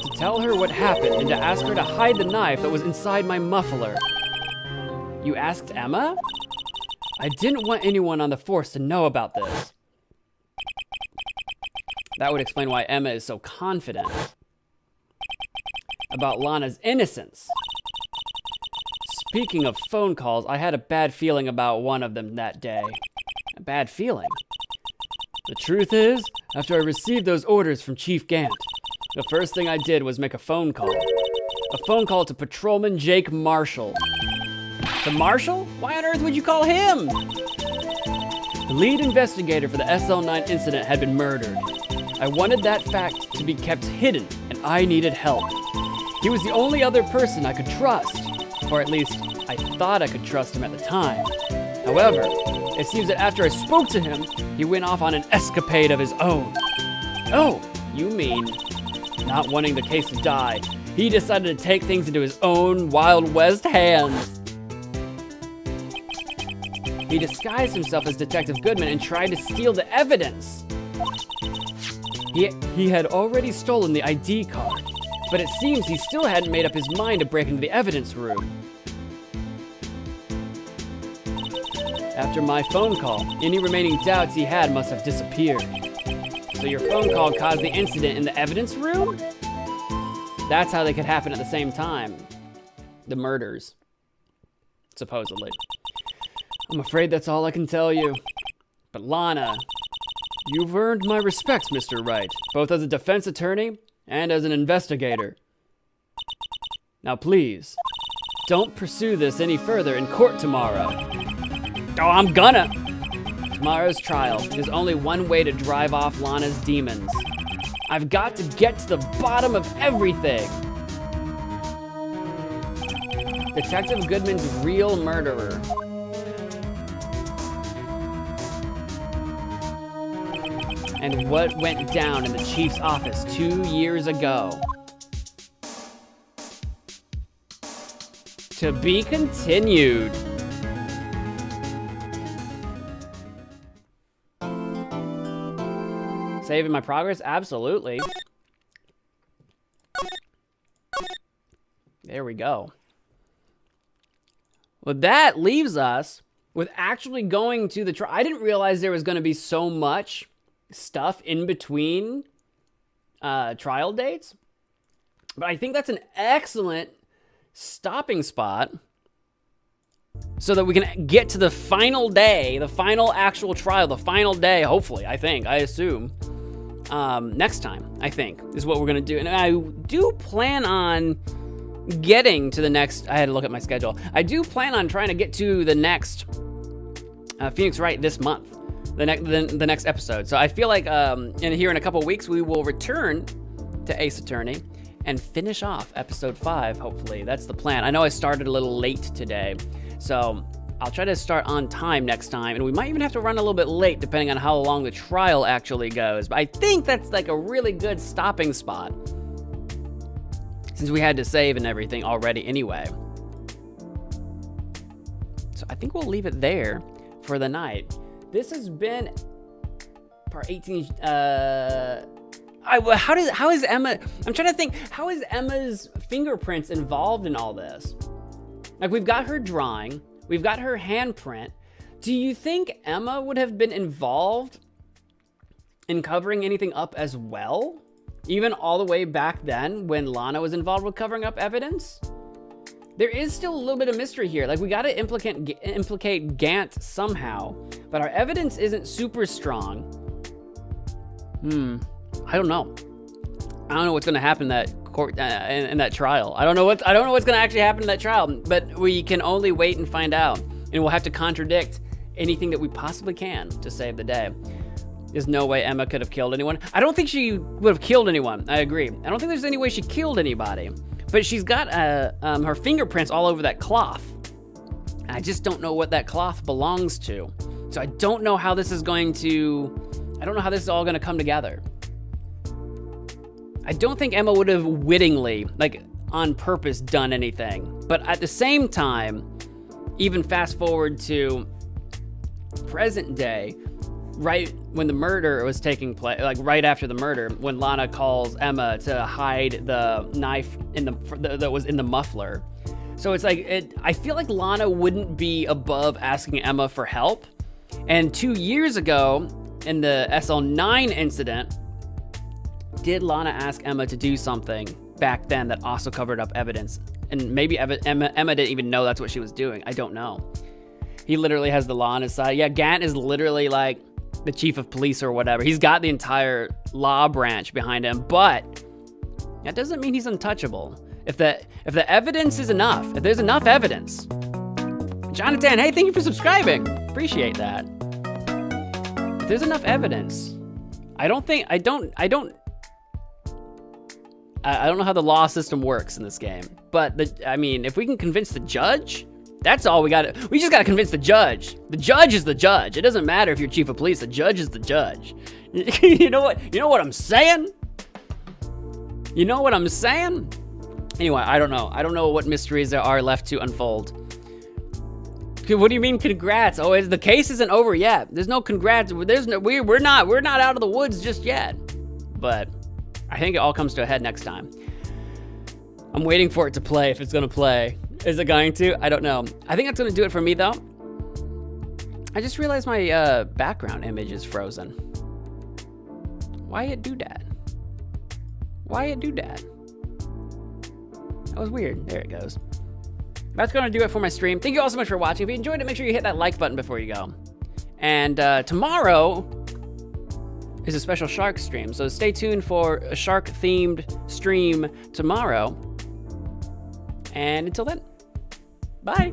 Speaker 3: to tell her what happened and to ask her to hide the knife that was inside my muffler. You asked Emma? I didn't want anyone on the force to know about this. That would explain why Emma is so confident about Lana's innocence. Speaking of phone calls, I had a bad feeling about one of them that day. A bad feeling? The truth is, after I received those orders from Chief Gant, the first thing I did was make a phone call. A phone call to Patrolman Jake Marshall. To Marshall? Why on earth would you call him? The lead investigator for the SL9 incident had been murdered. I wanted that fact to be kept hidden, and I needed help. He was the only other person I could trust, or at least I thought I could trust him at the time. However, it seems that after I spoke to him, he went off on an escapade of his own. Oh, you mean not wanting the case to die, he decided to take things into his own Wild West hands. He disguised himself as Detective Goodman and tried to steal the evidence. He had already stolen the ID card, but it seems he still hadn't made up his mind to break into the evidence room. After my phone call, any remaining doubts he had must have disappeared. So your phone call caused the incident in the evidence room? That's how they could happen at the same time. The murders. Supposedly. I'm afraid that's all I can tell you. But Lana, you've earned my respects, Mr. Wright, both as a defense attorney and as an investigator. Now please, don't pursue this any further in court tomorrow. Oh, I'm gonna! Tomorrow's trial, there's only one way to drive off Lana's demons. I've got to get to the bottom of everything. Detective Goodman's real murderer.
Speaker 1: and what went down in the chief's office 2 years ago. To be continued. Saving my progress? Absolutely. There we go. Well, that leaves us with actually going to the trial. I didn't realize there was going to be so much stuff in between trial dates. But I think that's an excellent stopping spot so that we can get to the final day, the final actual trial, the final day, hopefully, I assume. Next time, I think, is what we're going to do. And I do plan on getting to the next, I had to look at my schedule. I do plan on trying to get to the next Phoenix Wright this month, the next episode. So I feel like in a couple weeks, we will return to Ace Attorney and finish off episode 5, hopefully. That's the plan. I know I started a little late today, so I'll try to start on time next time, and we might even have to run a little bit late depending on how long the trial actually goes. But I think that's like a really good stopping spot, since we had to save and everything already anyway. So I think we'll leave it there for the night. This has been part 18. How is Emma? I'm trying to think. How is Emma's fingerprints involved in all this? Like, we've got her drawing, we've got her handprint. Do you think Emma would have been involved in covering anything up as well? Even all the way back then when Lana was involved with covering up evidence? There is still a little bit of mystery here. Like, we gotta implicate Gant somehow, but our evidence isn't super strong. I don't know. I don't know what's gonna happen in that court in that trial. I don't know what's gonna actually happen in that trial, but we can only wait and find out, and we'll have to contradict anything that we possibly can to save the day. There's no way Emma could have killed anyone. I don't think she would have killed anyone. I agree. I don't think there's any way she killed anybody. But she's got her fingerprints all over that cloth. And I just don't know what that cloth belongs to. So I don't know how this is going to... I don't know how this is all going to come together. I don't think Emma would have wittingly, like, on purpose done anything. But at the same time, even fast forward to present day, right when the murder was taking place, like right after the murder, when Lana calls Emma to hide the knife that was in the muffler. So it's like, I feel like Lana wouldn't be above asking Emma for help. And 2 years ago, in the SL9 incident, did Lana ask Emma to do something back then that also covered up evidence? And maybe Emma didn't even know that's what she was doing. I don't know. He literally has the law on his side. Yeah, Gant is literally like the chief of police or whatever. He's got the entire law branch behind him, but that doesn't mean he's untouchable. If the evidence is enough, if there's enough evidence. Jonathan, hey, thank you for subscribing. Appreciate that. If there's enough evidence, I don't know how the law system works in this game, but if we can convince the judge, that's all we got. We just got to convince the judge. The judge is the judge. It doesn't matter if you're chief of police. The judge is the judge. You know what? You know what I'm saying? You know what I'm saying? Anyway, I don't know. I don't know what mysteries there are left to unfold. What do you mean, congrats? Oh, the case isn't over yet. There's no congrats. We're not out of the woods just yet. But I think it all comes to a head next time. I'm waiting for it to play, if it's gonna play. Is it going to? I don't know. I think that's gonna do it for me, though. I just realized my background image is frozen. Why it do that? Why it do that? That was weird. There it goes. That's gonna do it for my stream. Thank you all so much for watching. If you enjoyed it, make sure you hit that like button before you go. And tomorrow is a special shark stream, so stay tuned for a shark-themed stream tomorrow. And until then, bye.